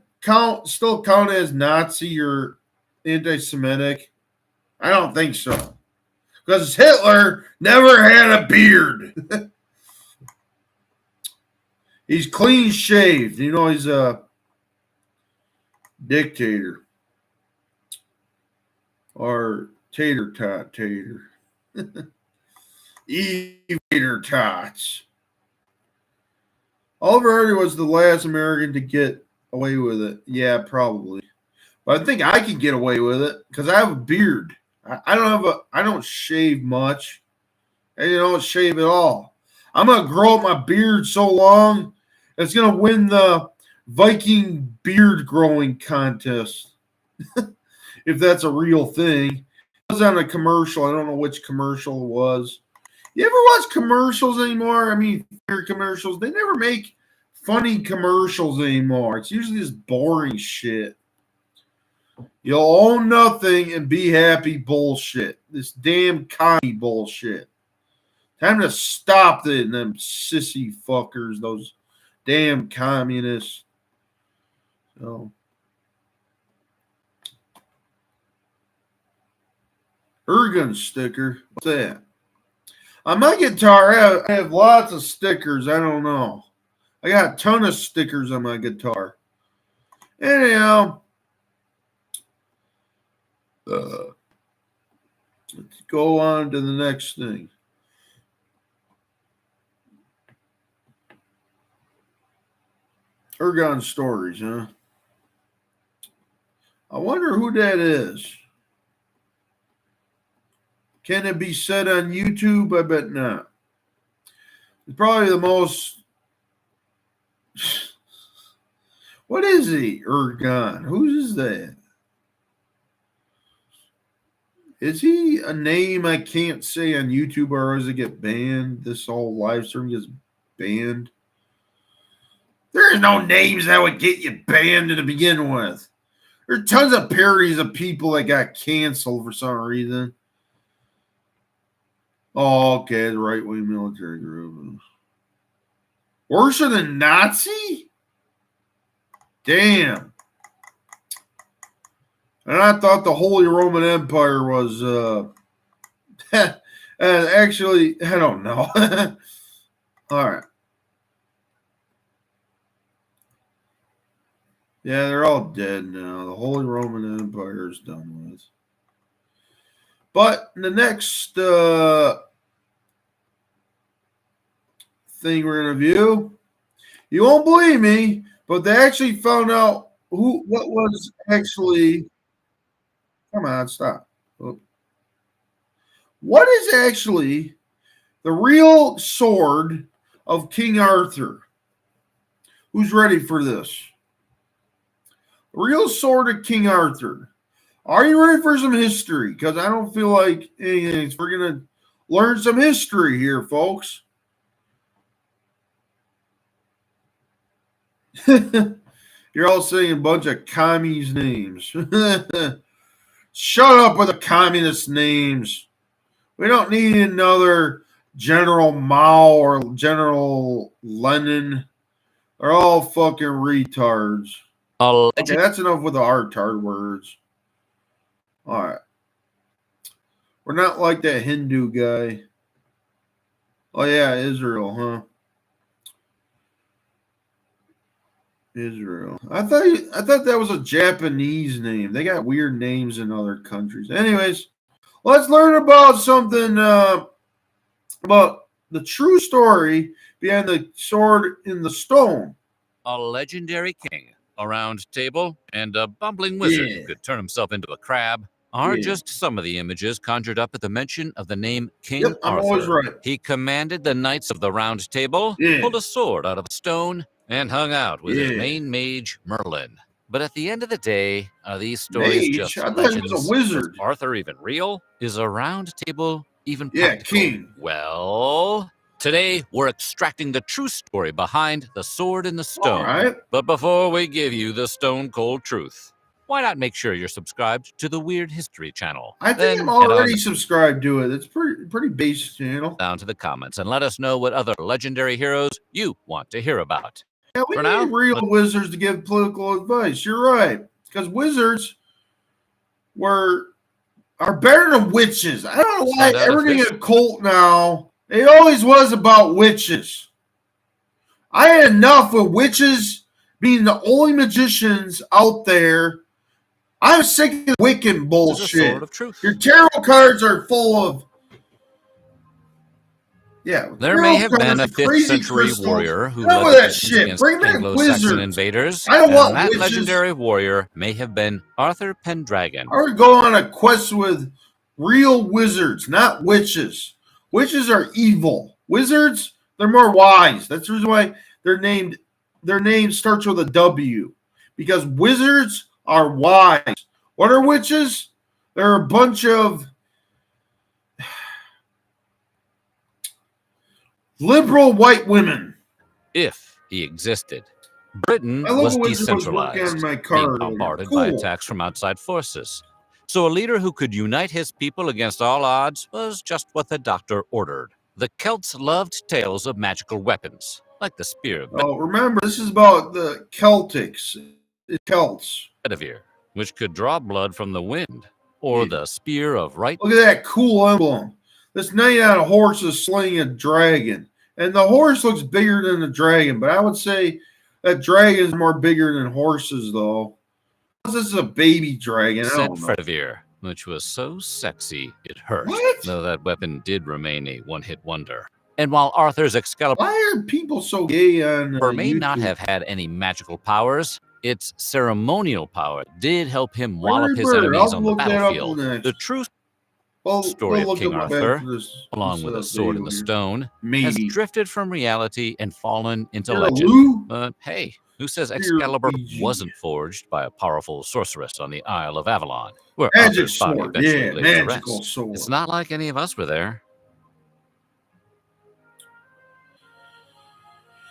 still count as Nazi or anti-Semitic? I don't think so, because Hitler never had a beard. He's clean shaved. You know, he's a dictator. Or tater tot tater. Evader tots. Oliver Hardy was the last American to get away with it. Yeah, probably. But I think I can get away with it because I have a beard. I don't shave much. I don't shave at all. I'm gonna grow up my beard so long it's gonna win the Viking beard growing contest. If that's a real thing. It was on a commercial. I don't know which commercial it was. You ever watch commercials anymore? I mean, fair commercials. They never make funny commercials anymore. It's usually this boring shit. You'll own nothing and be happy bullshit. This damn commie bullshit. Time to stop them sissy fuckers, those damn communists. So, Ergun sticker. What's that? On my guitar, I have lots of stickers. I don't know. I got a ton of stickers on my guitar. Anyhow, let's go on to the next thing. Ergon Stories, huh? I wonder who that is. Can it be said on YouTube? I bet not. It's probably the most. What is he, Ergon? Who's that? Is he a name I can't say on YouTube, or does it get banned? This whole live stream gets banned. There's no names that would get you banned to begin with. There's tons of parodies of people that got canceled for some reason. Oh, okay, the right-wing military group. Worse than Nazi? Damn. And I thought the Holy Roman Empire was, actually, I don't know. All right. Yeah, they're all dead now. The Holy Roman Empire is done with. But the next thing we're going to view, you won't believe me, but they actually found out what was actually. Come on, stop. What is actually the real sword of King Arthur? Who's ready for this? The real sword of King Arthur. Are you ready for some history? Because I don't feel like anything. We're going to learn some history here, folks. You're all saying a bunch of commies' names. Shut up with the communist names. We don't need another General Mao or General Lenin. They're all fucking retards. Okay, that's enough with the retard words. All right. We're not like that Hindu guy. Oh, yeah, Israel, huh? Israel. I thought that was a Japanese name. They got weird names in other countries. Anyways, let's learn about something about the true story behind the sword in the stone. A legendary king, a round table, and a bumbling wizard who could turn himself into a crab are just some of the images conjured up at the mention of the name King Arthur. I'm always right. He commanded the knights of the round table, pulled a sword out of stone, and hung out with his main mage, Merlin. But at the end of the day, are these stories just I thought legends? he was a wizard. Is Arthur even real? Is a round table even practical? King. Well, today we're extracting the true story behind the sword in the stone. All right. But before we give you the stone cold truth, why not make sure you're subscribed to the Weird History channel? I think I'm already subscribed to it. It's pretty basic channel. Down to the comments and let us know what other legendary heroes you want to hear about. Yeah, we need real wizards to give political advice. You're right. Because wizards are better than witches. I don't know why everything in a cult now, it always was about witches. I had enough of witches being the only magicians out there. I'm sick of Wiccan bullshit. Your tarot cards are full of. Yeah, there may have been a 5th century warrior who led that the shit. against Bring back Anglo-Saxon wizards. invaders. I don't want that witches. legendary warrior may have been Arthur Pendragon. I would go on a quest with real wizards, not witches. Witches are evil. Wizards, they're more wise. That's the reason why they're named. Their name starts with a W, because wizards are wise. What are witches? They're a bunch of Liberal white women. If he existed. Britain My local was wizard was working on decentralized, my being car earlier. bombarded by Cool. attacks from outside forces. So a leader who could unite his people against all odds was just what the doctor ordered. The Celts loved tales of magical weapons, like the spear of Oh, remember, this is about the Celtics. The Celts. Bedivere, which could draw blood from the wind, or the spear of right. Look at that cool emblem. This knight on a horse is slaying a dragon. And the horse looks bigger than the dragon, but I would say that dragon is more bigger than horses, though. This is a baby dragon. I Said don't know. Bedivere, which was so sexy it hurt, though that weapon did remain a one-hit wonder. And while Arthur's Excalibur Why are people so gay on may not YouTube? have had any magical powers, its ceremonial power did help him wallop his Larry Bird, enemies I'll on the look that up battlefield. next. The true We'll story look of King it up Arthur, after this along with a sword in the video here. stone, has Maybe. drifted from reality and fallen into You're a legend. Lou? But hey, who says Excalibur wasn't forged by a powerful sorceress on the Isle of Avalon, where Magic Arthur's body sword, eventually yeah, laid to magical rest? sword. It's not like any of us were there.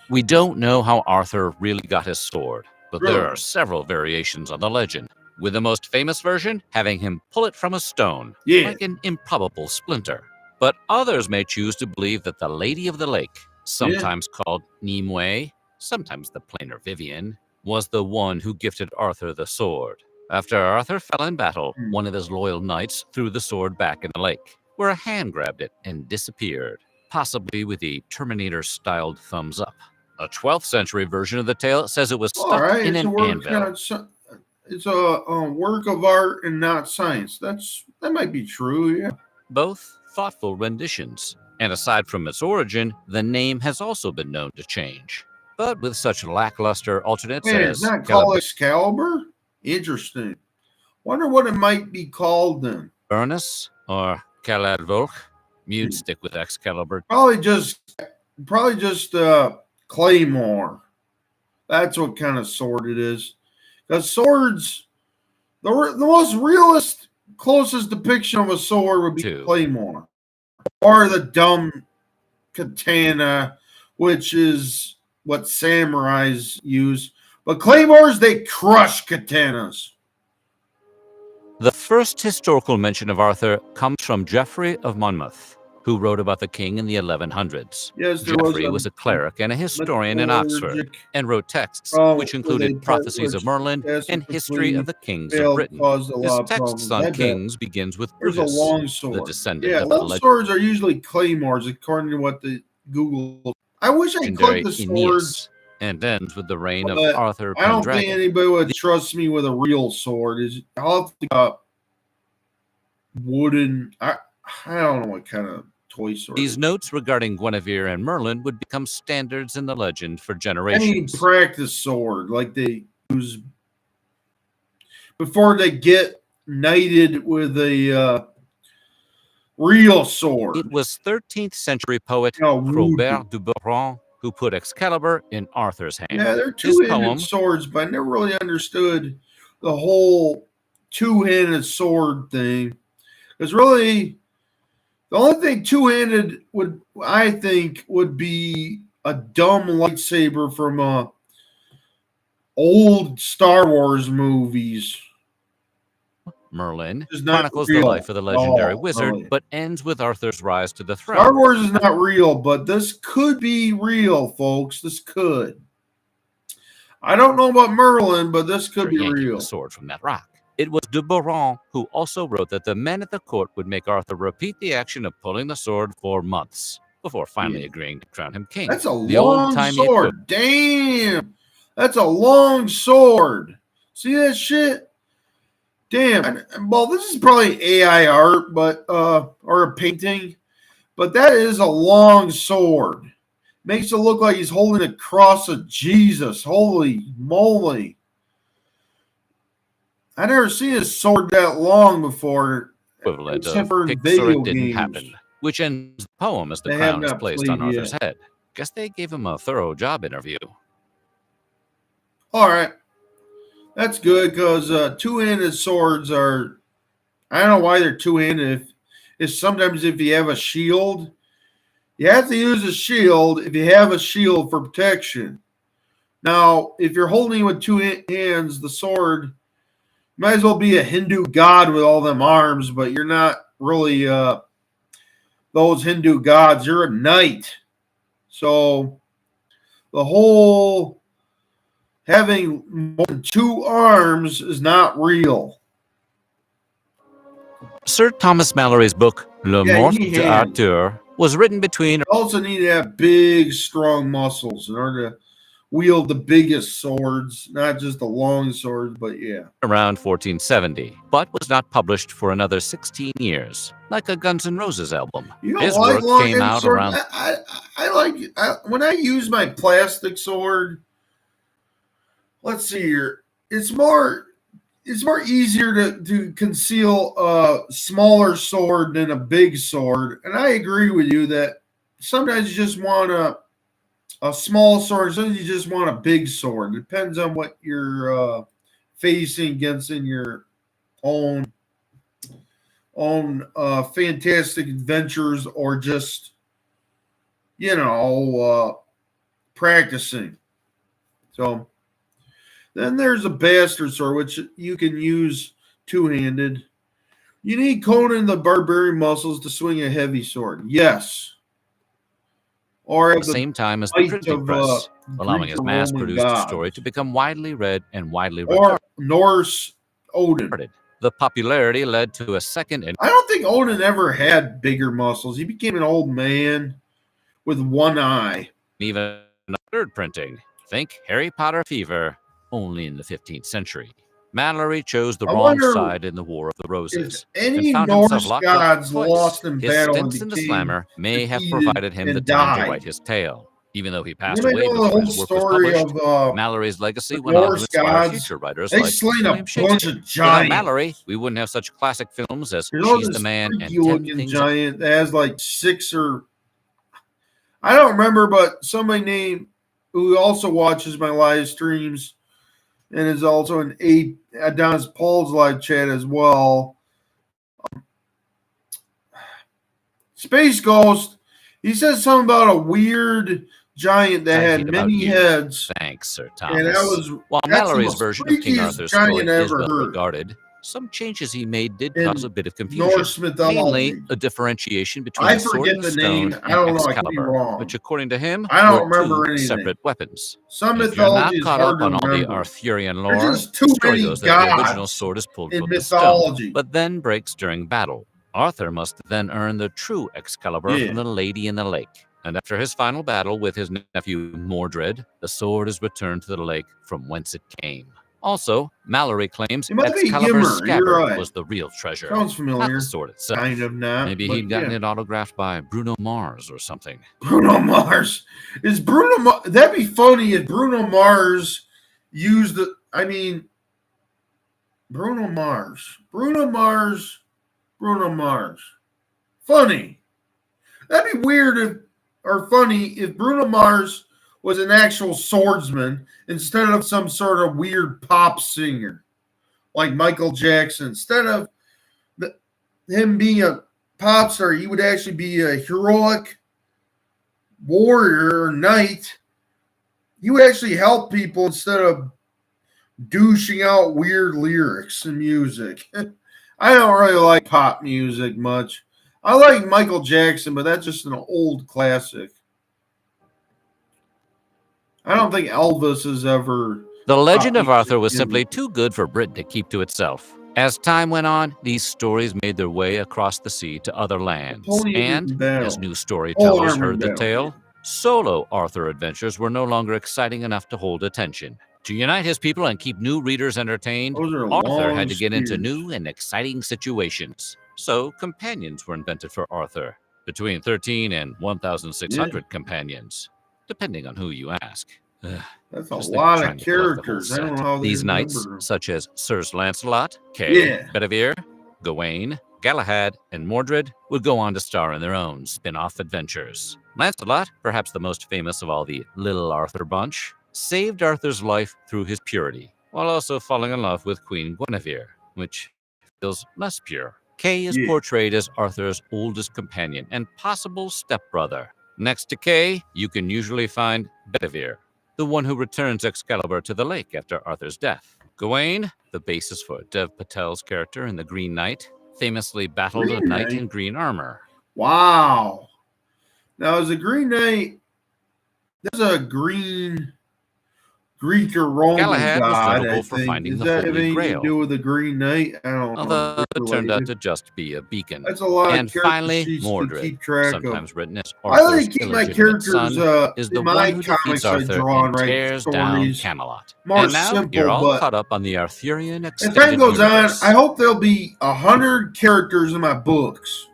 We don't know how Arthur really got his sword, but there are several variations on the legend, with the most famous version having him pull it from a stone, like an improbable splinter. But others may choose to believe that the Lady of the Lake, sometimes called Nimue, sometimes the plainer Vivian, was the one who gifted Arthur the sword. After Arthur fell in battle, one of his loyal knights threw the sword back in the lake, where a hand grabbed it and disappeared, possibly with a Terminator-styled thumbs up. A 12th century version of the tale says it was All stuck right, in it's a an work, anvil. it's a work of art and not science. That might be true. Yeah. Both thoughtful renditions. And aside from its origin, the name has also been known to change. But with such lackluster alternates Man, it's as not called Excalibur. Interesting. Wonder what it might be called then. Burnus or Caladvolk, you'd stick with Excalibur. Probably just Claymore. That's what kind of sword it is. Because swords, the most realist, closest depiction of a sword would be Claymore. Or the dumb katana, which is what samurais use. But claymores, they crush katanas. The first historical mention of Arthur comes from Geoffrey of Monmouth, who wrote about the king in the 1100s. Yes, there Geoffrey was a cleric and a historian in Oxford, and wrote texts which included prophecies of Merlin and history of the kings of Britain. His texts on kings begins with There's a Brutus, long sword. the descendant Yeah, of the long swords are usually claymores, according to what the Google. I wish I legendary clicked the Aeneas, swords. and ends with the reign of But Arthur I don't think Pendragon. anybody would trust me with a real sword. I'll have to wooden. I don't know what kind of toy sword. These notes regarding Guinevere and Merlin would become standards in the legend for Any generations. practice sword like they use before they get knighted with a real sword. It was 13th century poet voodoo. Robert de Boron who put Excalibur in Arthur's hand. Yeah, they're His two-handed poem, swords, but I never really understood the whole two-handed sword thing. Because really, the only thing two-handed I think would be a dumb lightsaber from old Star Wars movies. Merlin, Is not chronicles the real. life of the legendary Oh, wizard, really? but ends with Arthur's rise to the throne. Star Wars is not real, but this could be real, folks. This could. I don't know about Merlin, but this could be yanking real. the sword from that rock. It was de Boron who also wrote that the men at the court would make Arthur repeat the action of pulling the sword for months before finally agreeing to crown him king. That's a The long old-timey sword. Damn. That's a long sword. See that shit? Damn. Well, this is probably AI art, but or a painting, but that is a long sword. Makes it look like he's holding a cross of Jesus. Holy moly. I never seen a sword that long before. equivalent Except of for Pixar video It Didn't games. Happen, which ends the poem as the They have crown is not placed played on Arthur's yet. head. Guess they gave him a thorough job interview. All right. That's good because two-handed swords are. I don't know why they're two-handed. If sometimes if you have a shield, You have to use a shield if you have a shield for protection. Now, if you have a shield for protection. Now, if you're holding it with two hands, the sword, might as well be a Hindu god with all them arms, but you're not really those Hindu gods. You're a knight. So the whole having more than two arms is not real. Sir Thomas Malory's book, Le Yeah, you Mort need hands. d'Arthur, was written between You also need to have big, strong muscles in order to wield the biggest swords, not just the long swords, but yeah. around 1470, but was not published for another 16 years, like a Guns N' Roses album. You don't His like work long came out swords? around When I use my plastic sword. Let's see here. It's more easier to conceal a smaller sword than a big sword, and I agree with you that sometimes you just want a small sword, sometimes you just want a big sword. It depends on what you're facing against in your own fantastic adventures, or just practicing. So then there's a bastard sword, which you can use two-handed. You need Conan the Barbarian muscles to swing a heavy sword. Yes. Or at the same time as the printing press, allowing his Greek or mass-produced Roman story to become widely read and widely or regarded. Norse Odin. The popularity led to a second and I don't think Odin ever had bigger muscles. He became an old man with one eye. even a third printing. Think Harry Potter fever, only in the 15th century. Malory chose the I wrong wonder side in the War of the Roses. any and found Norse himself locked up gods twice. lost in His battle and stints in the became slammer may have defeated provided him the and time to died. write his tale. Even though he passed Anybody away know the before whole his work was story published, of Malory's legacy the went on to Norse inspire gods? future writers They like slain a William bunch Shakespeare. of Without giants. Malory, we wouldn't have such classic films as You know She's the this Man and freaky 10 looking Things. giant that has like six or I don't remember, but somebody named who also watches my live streams and is also an down as Paul's live chat as well. Space Ghost. He says something about a weird giant that had Excited about many you. heads. Thanks, Sir And that Thomas. was While that's the Malory's most version of King freakiest Arthur's story giant I is ever well heard. regarded, some changes he made did In cause a bit of confusion. Norse mythology. Mainly a differentiation between I the sword forget and the stone name. I and don't know. I could be Excalibur, wrong. which according to him I don't were remember two anything. separate weapons. Some If you're not mythology is caught hard up to on all the remember. Arthurian There's lore, just too the story many goes that the original gods sword is pulled in from the mythology. stone, but then breaks during battle. Arthur must then earn the true Excalibur Yeah. from the Lady in the Lake. And after his final battle with his nephew Mordred, the sword is returned to the lake from whence it came. Also, Malory claims It might be Excalibur's Gimmer. You're scabbard right. was the real treasure, Sounds not familiar. the sword itself. Kind of not. Maybe but he'd gotten yeah. it autographed by Bruno Mars or something. Bruno Mars. Is Bruno that'd be funny if Bruno Mars used the Bruno Mars. Funny. That'd be weird or funny if Bruno Mars was an actual swordsman instead of some sort of weird pop singer like Michael Jackson. Instead of him being a pop star, he would actually be a heroic warrior or knight. He would actually help people instead of douching out weird lyrics and music. I don't really like pop music much. I like Michael Jackson, but that's just an old classic. I don't think Elvis is ever. The legend of pop Arthur was music. simply too good for Britain to keep to itself. As time went on, these stories made their way across the sea to other lands. Napoleon And, battle. as new storytellers Armored heard the battle. tale, solo Arthur adventures were no longer exciting enough to hold attention. To unite his people and keep new readers entertained, Those are Arthur long had to get into spears. new and exciting situations. So companions were invented for Arthur, between 13 and 1,600 companions, depending on who you ask. That's a Just think lot trying of to collect the whole characters. I don't know set. how they These knights, remember them. such as Sirs Lancelot, Kay, Yeah. Bedivere, Gawain, Galahad, and Mordred, would go on to star in their own spin-off adventures. Lancelot, perhaps the most famous of all the Little Arthur bunch, saved Arthur's life through his purity, while also falling in love with Queen Guinevere, which feels less pure. Kay is portrayed as Arthur's oldest companion and possible stepbrother. Next to Kay, you can usually find Bedivere, the one who returns Excalibur to the lake after Arthur's death. Gawain, the basis for Dev Patel's character in The Green Knight, famously battled a knight in green armor. Wow. Now, is the Green Knight, there's a green Greek or Roman Galahad was god, notable I for think. finding Does the that have Holy anything Grail, to do with the Green Knight? I don't know. although it turned out Related. to just be a beacon. That's a lot And of character finally, sheets to Mordred, keep track sometimes of. written as I like Arthur's to keep my illegitimate characters son, is the in my one who defeats comics I Arthur draw and and write tears down stories. Camelot. More And now simple, you're all but caught up on the Arthurian as extended time goes universe. on, I hope there'll be 100 characters in my books.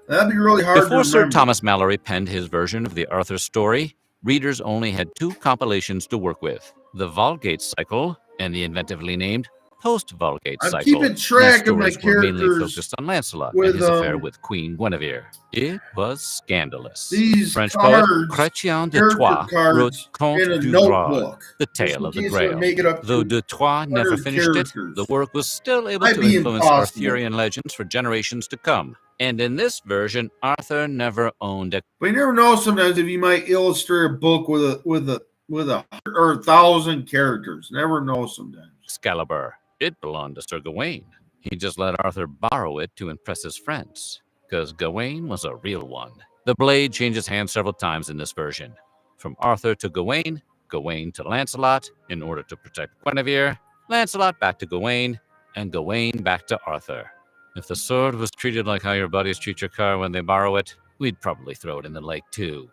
That'd be really hard to Before Sir remember. Thomas Malory penned his version of the Arthur story, readers only had 2 compilations to work with: the Vulgate Cycle and the inventively named Post-Vulgate I'm Cycle. keeping track These of my stories were mainly characters focused on Lancelot with, and his affair with Queen Guinevere. It was scandalous. These French poet cards, Chrétien de character Troyes cards wrote Conte in a du Graal, notebook. the Just tale in of the case I Grail. make it up Though to de Troyes never 100 finished characters. it, the work was still able Might to be influence impossible. Arthurian legends for generations to come. And in this version, Arthur never owned a But you never know sometimes if you might illustrate a book with a 1,000 characters. Never know sometimes. Excalibur. It belonged to Sir Gawain. He just let Arthur borrow it to impress his friends, because Gawain was a real one. The blade changes hands several times in this version. From Arthur to Gawain, Gawain to Lancelot in order to protect Guinevere, Lancelot back to Gawain, and Gawain back to Arthur. If the sword was treated like how your buddies treat your car when they borrow it, we'd probably throw it in the lake too.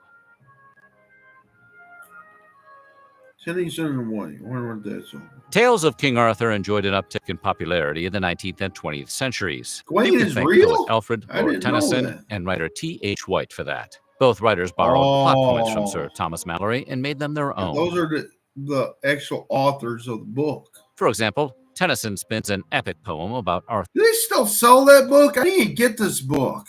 Tennyson and White. I wonder what that's all. Tales of King Arthur enjoyed an uptick in popularity in the 19th and 20th centuries. Gawain You can is thank real? poet Alfred I Lord didn't know Tennyson that. and writer T.H. White for that. Both writers borrowed plot points from Sir Thomas Malory and made them their own. Those are the actual authors of the book. For example, Tennyson spins an epic poem about Arthur. Do they still sell that book? I need to get this book.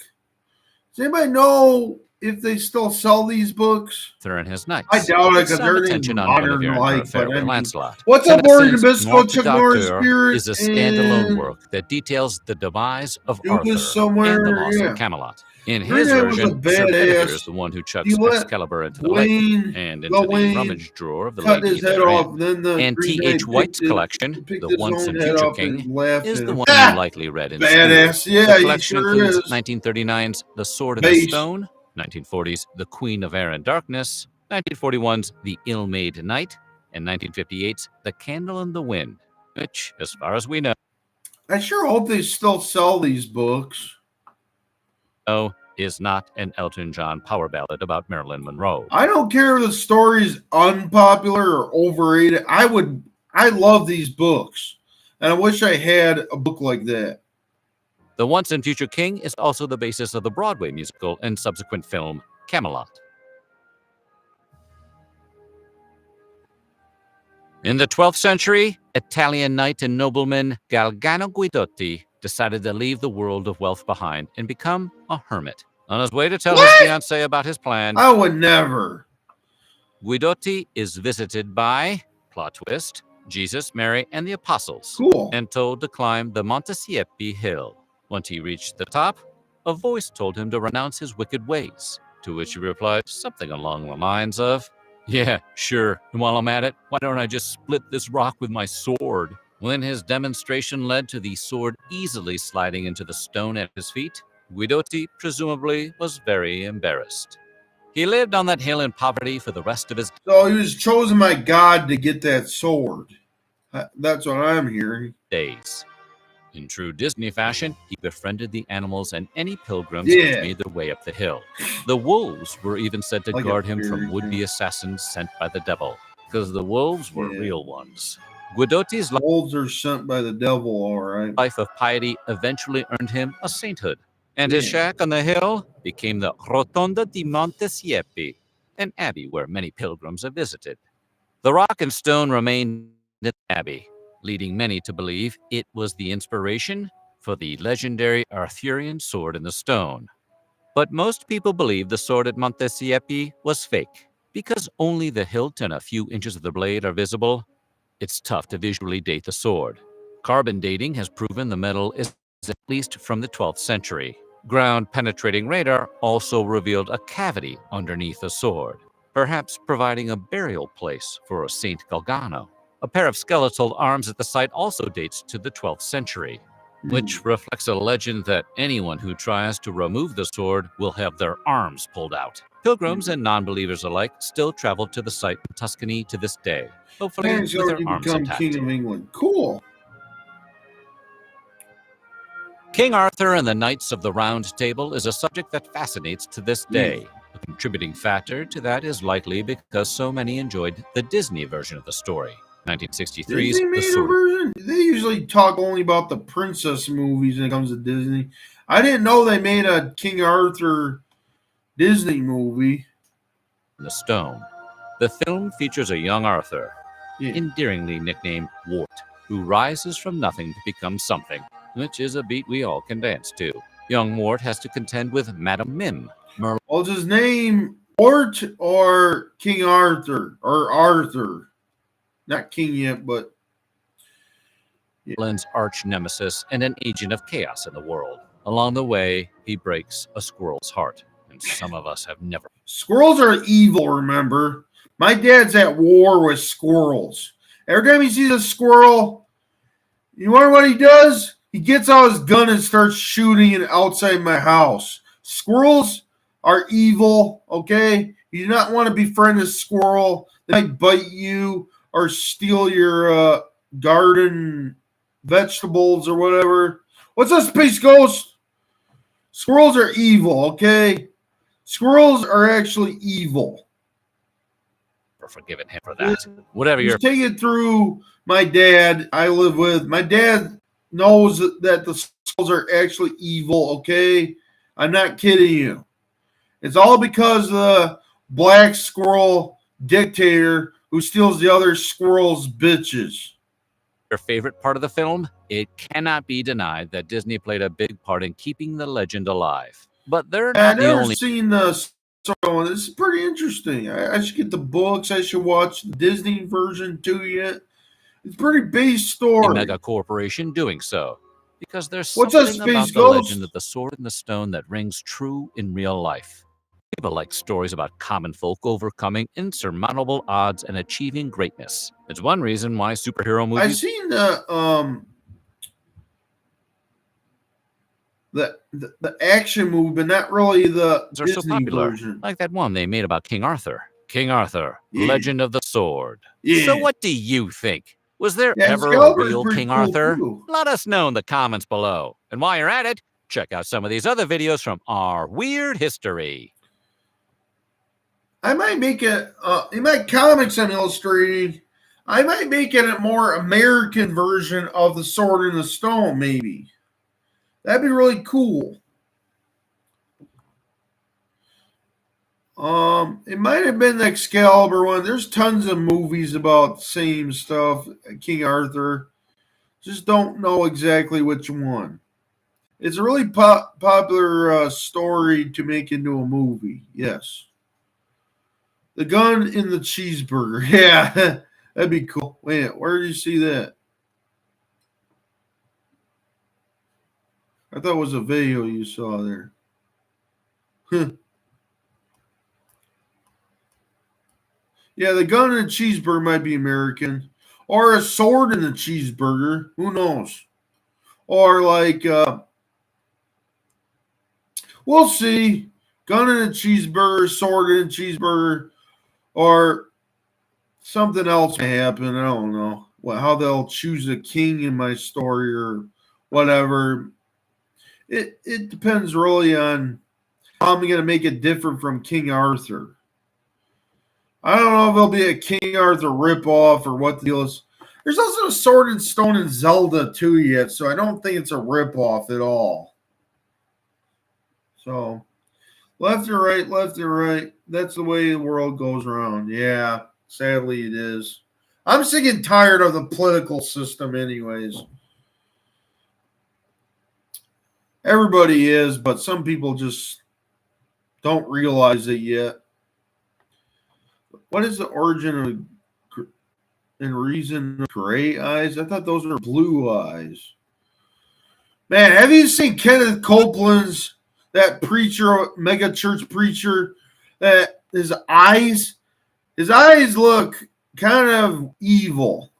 Does anybody know if they still sell these books? And his knights. I doubt it With because some they're in attention on modern Guinevere and her life. affair But with I mean, Lancelot. what's up, Morgan Tennyson's Nabisco, Morte Chuck Norris d'Arthur Spirit? is a standalone and work that details the demise of do Arthur this somewhere, and the loss yeah. of Camelot. In Green his Knight was a version, Sir badass. Bedivere is the one who chucks He let Excalibur into the lake Gawain and into the Gawain rummage drawer of the cut lady his head therein. off. Then the And Green T.H. Knight White's picked collection, picked The his Once own and head Future up and King, laughed is at the him. one Ah! you likely read in Badass. school. Yeah, The he collection sure includes is. 1939's The Sword in the Based. Stone, 1940's The Queen of Air and Darkness, 1941's The Ill-Made Knight, and 1958's The Candle in the Wind, which, as far as we know, I sure hope they still sell these books. is not an Elton John power ballad about Marilyn Monroe. I don't care if the story's unpopular or overrated. I love these books. And I wish I had a book like that. The Once and Future King is also the basis of the Broadway musical and subsequent film Camelot. In the 12th century, Italian knight and nobleman Galgano Guidotti decided to leave the world of wealth behind and become a hermit. On his way to tell his fiancée about his plan, I would never. Guidotti is visited by, plot twist, Jesus, Mary, and the apostles, and told to climb the Monte Siepi hill. Once he reached the top, a voice told him to renounce his wicked ways, to which he replied something along the lines of, "Yeah, sure, and while I'm at it, why don't I just split this rock with my sword?" When his demonstration led to the sword easily sliding into the stone at his feet, Guidotti presumably was very embarrassed. He lived on that hill in poverty for the rest of his So he was chosen by God to get that sword. That's what I'm hearing. days. In true Disney fashion, he befriended the animals and any pilgrims Yeah. which made their way up the hill. The wolves were even said to Like a guard him fairy from would-be tale. assassins sent by the devil, because the wolves were real ones. Guidotti's Wolves are sent by the devil, all right. life of piety eventually earned him a sainthood, and his Yeah. shack on the hill became the Rotonda di Monte Siepi, an abbey where many pilgrims have visited. The rock and stone remained in the abbey, leading many to believe it was the inspiration for the legendary Arthurian sword in the stone. But most people believe the sword at Monte Siepi was fake, because only the hilt and a few inches of the blade are visible. It's tough to visually date the sword. Carbon dating has proven the metal is at least from the 12th century. Ground-penetrating radar also revealed a cavity underneath the sword, perhaps providing a burial place for Saint Galgano. A pair of skeletal arms at the site also dates to the 12th century, which reflects a legend that anyone who tries to remove the sword will have their arms pulled out. Pilgrims and non-believers alike still travel to the site in Tuscany to this day, hopefully And he's with their already arms become intact. King of England. Cool. King Arthur and the Knights of the Round Table is a subject that fascinates to this day. A contributing factor to that is likely because so many enjoyed the Disney version of the story. 1963's Disney The made a Sword. version? They usually talk only about the princess movies when it comes to Disney. I didn't know they made a King Arthur Disney movie. The Stone. The film features a young Arthur, endearingly nicknamed Wart, who rises from nothing to become something, which is a beat we all can dance to. Young Wart has to contend with Madame Mim, What's his name? Ort or King Arthur? Or Arthur? Not King yet, but Merlin's arch nemesis and an agent of chaos in the world. Along the way, he breaks a squirrel's heart, and some of us have never. squirrels are evil, remember? My dad's at war with squirrels. Every time he sees a squirrel, you wonder what he does? He gets out his gun and starts shooting it outside my house. Squirrels are evil, okay? You do not want to befriend a squirrel. They might bite you or steal your garden vegetables or whatever. What's up, Space Ghost? Squirrels are evil, okay? Squirrels are actually evil. Forgiven him for that. Whatever you're. Take it through my dad I live with. My dad knows that the squirrels are actually evil, okay? I'm not kidding you. It's all because of the black squirrel dictator who steals the other squirrels' bitches. Your favorite part of the film? It cannot be denied that Disney played a big part in keeping the legend alive. But they're not I've the never only. seen the one. This is pretty interesting. I should get the books. I should watch the Disney version too yet. It's a pretty base story. Mega corporation doing so. Because there's What's up, something Space about the Ghost? legend of the sword and the stone that rings true in real life. People like stories about common folk overcoming insurmountable odds and achieving greatness. It's one reason why superhero I've movies. seen the action movie, but not really the Are Disney so popular, version. like that one they made about King Arthur. King Arthur, Yeah. Legend of the Sword. Yeah. So what do you think? Was there Yeah, ever a Excalibur's real pretty King cool, Arthur? too. Let us know in the comments below. And while you're at it, check out some of these other videos from our weird history. I might make it in my comics I'm illustrating. I might make it a more American version of the Sword and the Stone, maybe. That'd be really cool. It might have been the Excalibur one. There's tons of movies about the same stuff, King Arthur. Just don't know exactly which one. It's a really popular story to make into a movie. Yes. The gun in the cheeseburger. Yeah, that'd be cool. Wait, where did you see that? I thought it was a video you saw there. Yeah, the gun in the cheeseburger might be American. Or a sword in the cheeseburger. Who knows? Or like, we'll see. Gun in a cheeseburger, sword in a cheeseburger, or something else may happen. I don't know. How they'll choose a king in my story or whatever. It depends really on how I'm going to make it different from King Arthur. I don't know if it'll be a King Arthur ripoff or what the deal is. There's also a Sword and Stone in Zelda too yet, so I don't think it's a ripoff at all. So, left and right, left and right. That's the way the world goes around. Yeah, sadly it is. I'm sick and tired of the political system anyways. Everybody is, but some people just don't realize it yet. What is the origin of and reason of gray eyes? I thought those were blue eyes. Man, have you seen Kenneth Copeland's that preacher, mega church preacher, that his eyes look kind of evil.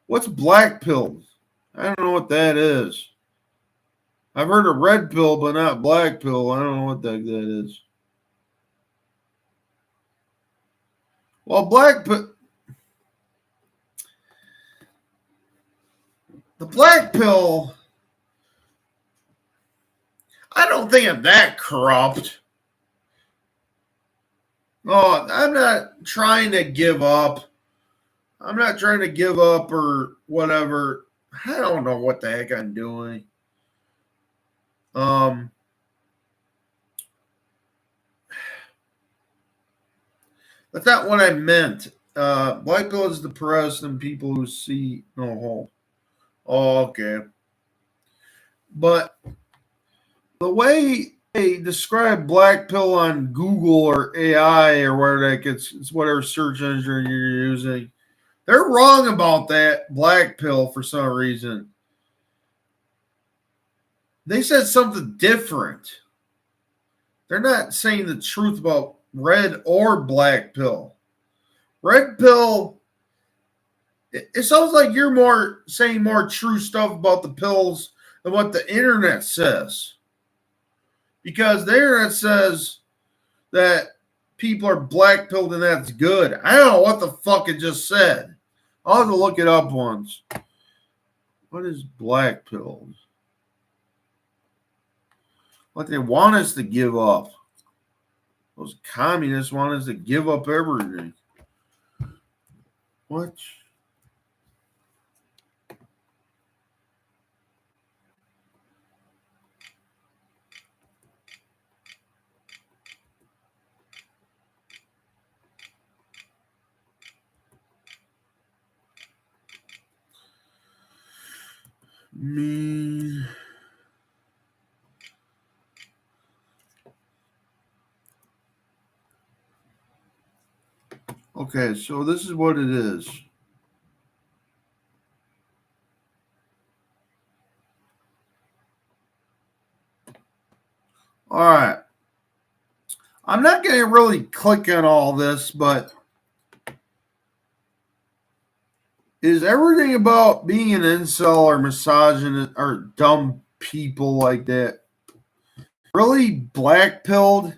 What's black pill? I don't know what that is. I've heard of red pill, but not black pill. I don't know what that is. Well, the black pill, I don't think I'm that corrupt. No, I'm not trying to give up. I'm not trying to give up or whatever. I don't know what the heck I'm doing. That's not what I meant. Black pill is depressed and people who see no hope. Oh, okay. But the way they describe black pill on Google or AI or whatever it's whatever search engine you're using, they're wrong about that black pill for some reason. They said something different. They're not saying the truth about red or black pill. Red pill, it sounds like you're saying more true stuff about the pills than what the internet says. Because the internet says that people are black pilled and that's good. I don't know what the fuck it just said. I'll have to look it up once. What is black pilled? What they want us to give up. Those communists want us to give up everything. What? Me. Okay, so this is what it is. All right. I'm not going to really click on all this, but is everything about being an incel or misogynist or dumb people like that really black-pilled?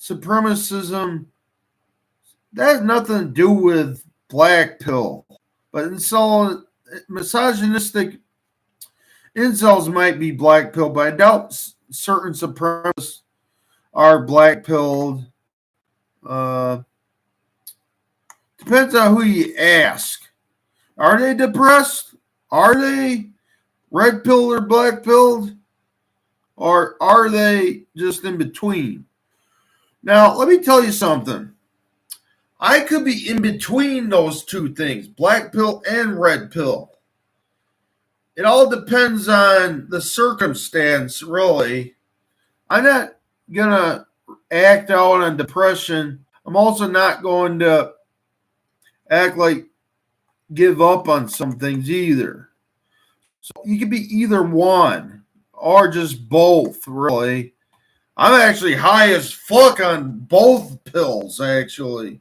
Supremacism, that has nothing to do with black pill. But incel, misogynistic incels might be black pill, but I doubt certain supremacists are black pilled. Depends on who you ask. Are they depressed? Are they red pilled or black pilled? Or are they just in between? Now, let me tell you something. I could be in between those two things, black pill and red pill. It all depends on the circumstance, really. I'm not going to act out on depression. I'm also not going to act like give up on some things either. So you could be either one or just both, really. I'm actually high as fuck on both pills, actually.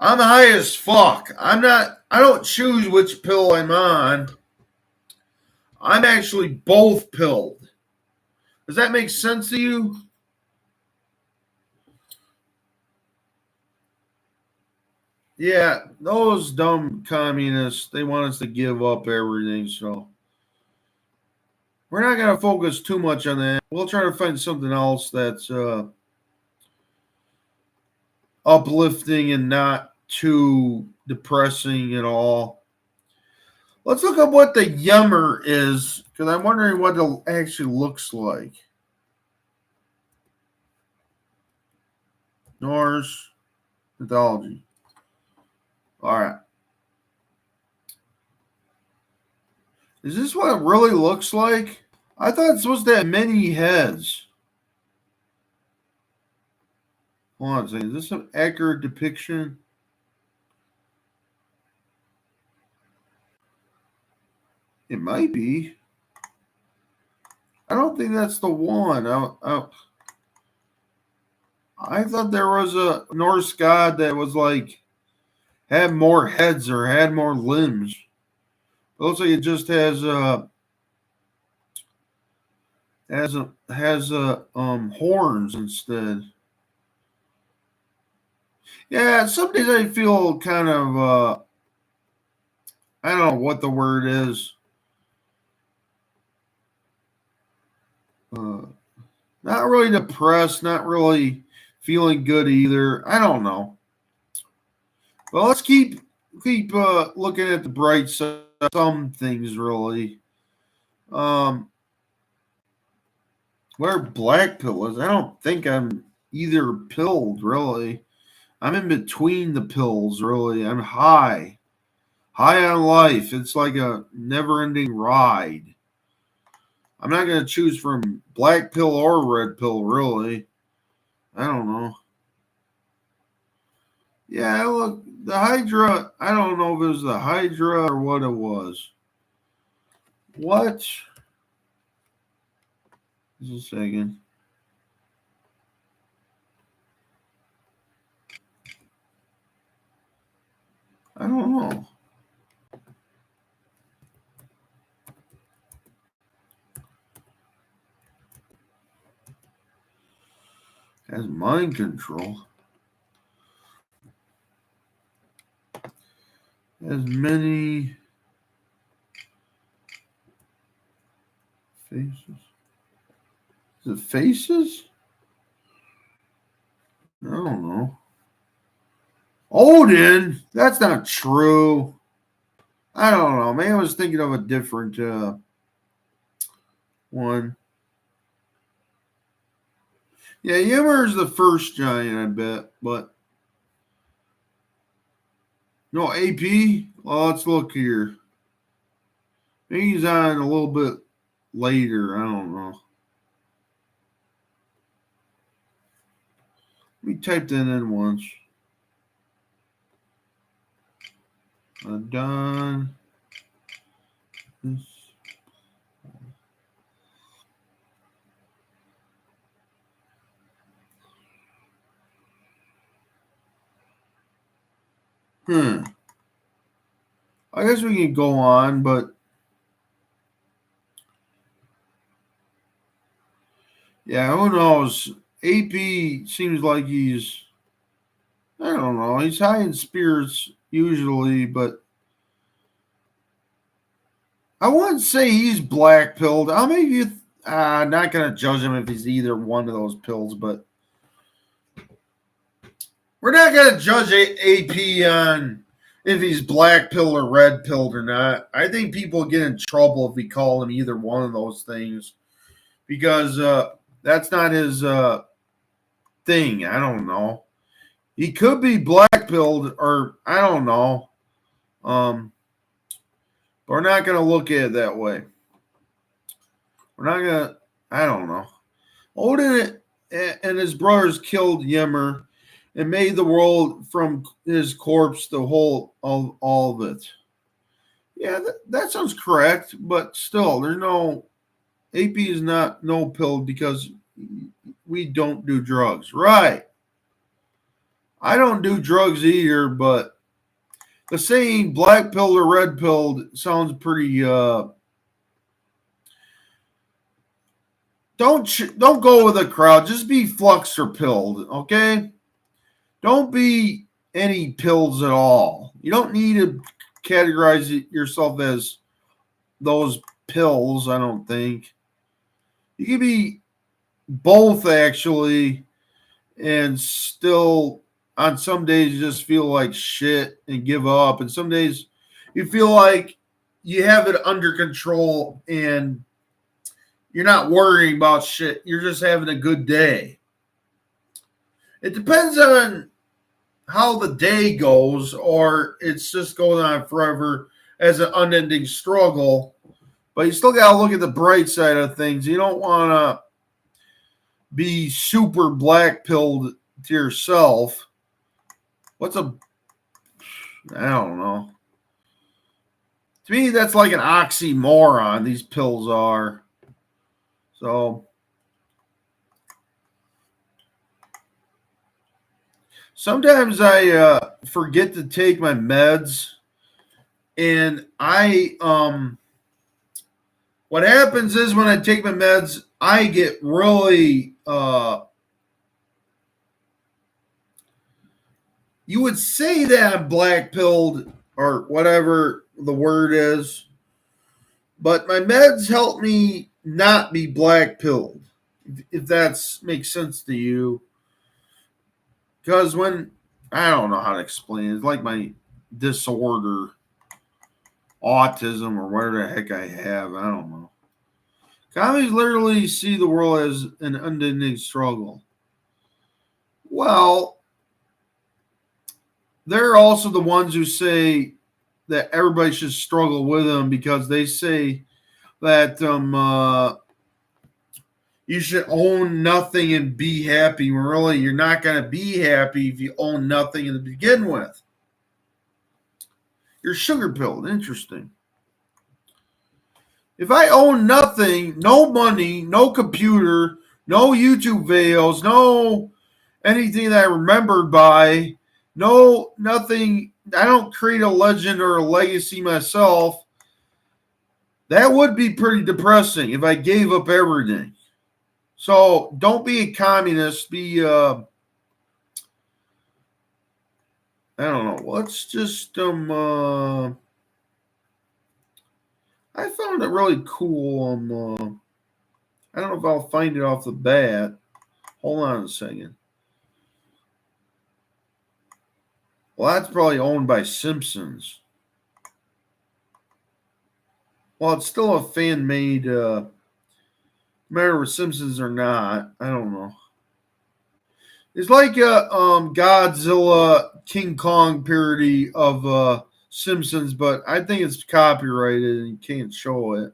I'm high as fuck. I don't choose which pill I'm on. I'm actually both pilled. Does that make sense to you? Yeah, those dumb communists, they want us to give up everything, so we're not going to focus too much on that. We'll try to find something else that's uplifting and not too depressing at all. Let's look up what the Yummer is, because I'm wondering what it actually looks like. Norse mythology. All right. Is this what it really looks like? I thought it's supposed to have many heads. Hold on a second. Is this an accurate depiction? It might be. I don't think that's the one. I thought there was a Norse god that was like had more heads or had more limbs. It looks like it just has horns instead. Yeah, some days I feel kind of I don't know what the word is. Not really depressed, not really feeling good either. I don't know. Well, let's keep looking at the bright side. Some things really. Where black pill is? I don't think I'm either pilled really. I'm in between the pills really. I'm high on life. It's like a never-ending ride. I'm not going to choose from black pill or red pill, really. I don't know. Yeah, look, the Hydra, I don't know if it was the Hydra or what it was. What? Just a second. I don't know. Has mind control. As many faces. Is it faces? I don't know. Odin? That's not true. I don't know. Maybe I was thinking of a different one. Yeah, Ymir is the first giant, I bet. But no, AP? Well, let's look here. Maybe he's on a little bit later. I don't know. We typed that in once. Done. This. I guess we can go on, but yeah, who knows? AP seems like he's, I don't know, he's high in spirits usually, but I wouldn't say he's black pilled. I'll maybe not going to judge him if he's either one of those pills, but we're not going to judge AP on if he's black pilled or red pilled or not. I think people get in trouble if we call him either one of those things because that's not his thing. I don't know. He could be black pilled or I don't know. But we're not going to look at it that way. We're not going to, I don't know. Odin and his brothers killed Ymir and made the world from his corpse the whole all of it. Yeah, that sounds correct, but still, there's no AP is not no pill because we don't do drugs, right? I don't do drugs either, but the saying black pilled or red pilled sounds pretty. Don't go with the crowd. Just be Flokstra pilled, okay? Don't be any pills at all. You don't need to categorize yourself as those pills, I don't think. You can be both, actually, and still on some days you just feel like shit and give up. And some days you feel like you have it under control and you're not worrying about shit. You're just having a good day. It depends on how the day goes, or it's just going on forever as an unending struggle. But you still got to look at the bright side of things. You don't want to be super black pilled to yourself. I don't know. To me, that's like an oxymoron. These pills are. So sometimes I forget to take my meds, and what happens is when I take my meds, I get really you would say that I'm black pilled or whatever the word is, but my meds help me not be black pilled, if that makes sense to you. Because when I don't know how to explain it, it's like my disorder, autism, or whatever the heck I have. I don't know. Commies literally see the world as an unending struggle. Well, they're also the ones who say that everybody should struggle with them because they say that you should own nothing and be happy. When really, you're not going to be happy if you own nothing to begin with. You're sugar pilled. Interesting. If I own nothing, no money, no computer, no YouTube videos, no anything that I remembered by, no nothing, I don't create a legend or a legacy myself, that would be pretty depressing if I gave up everything. So don't be a communist. Be, I don't know. Let's just, I found it really cool. I don't know if I'll find it off the bat. Hold on a second. Well, that's probably owned by Simpsons. Well, it's still a fan-made, matter with Simpsons or not. I don't know. It's like a Godzilla King Kong parody of Simpsons, but I think it's copyrighted and you can't show it.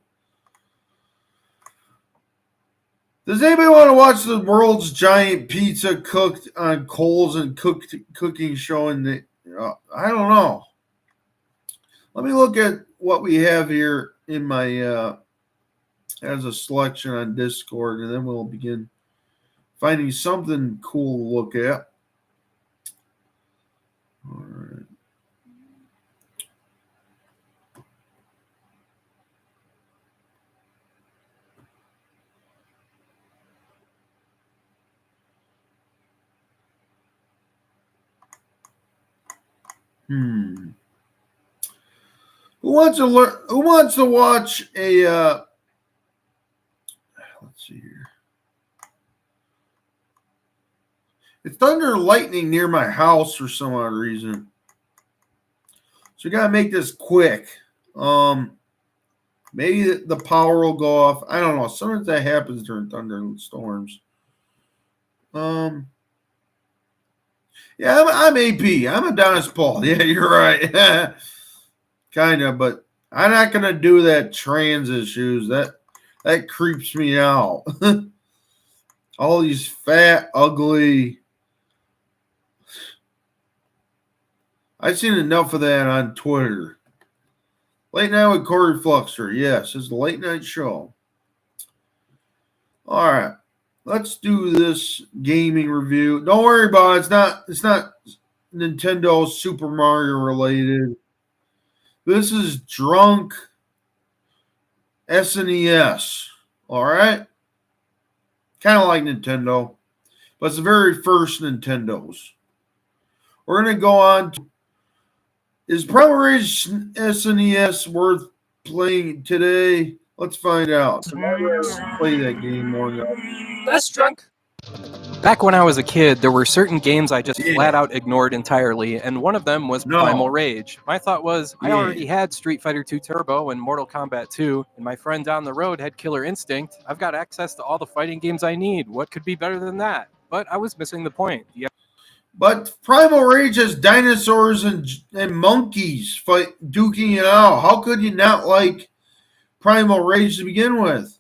Does anybody want to watch the world's giant pizza cooked on coals and cooking show? I don't know. Let me look at what we have here in my as a selection on Discord, and then we'll begin finding something cool to look at. All right. Who wants to learn? Who wants to watch a? Let's see here. It's thunder and lightning near my house for some odd reason, so we gotta make this quick. Maybe the power will go off. I don't know. Sometimes that happens during thunder and storms. Yeah, I'm AP. I'm Adonis Paul. Yeah, you're right. Kind of, but I'm not gonna do that trans issues. That creeps me out. All these fat, ugly. I've seen enough of that on Twitter. Late Night with Cory Flokstra. Yes, it's the late night show. All right. Let's do this gaming review. Don't worry about it. It's not Nintendo Super Mario related. This is drunk SNES. All right. Kind of like Nintendo, but it's the very first Nintendos. We're going to go on to, is Primal Rage SNES worth playing today? Let's find out. So let's play that game more. That's drunk. Back when I was a kid, there were certain games I just flat out ignored entirely, and one of them was Primal Rage. My thought was, I already had Street Fighter 2 Turbo and Mortal Kombat 2, and my friend down the road had Killer Instinct. I've got access to all the fighting games I need. What could be better than that? But I was missing the point. But Primal Rage has dinosaurs and monkeys duking it out. How could you not like Primal Rage to begin with?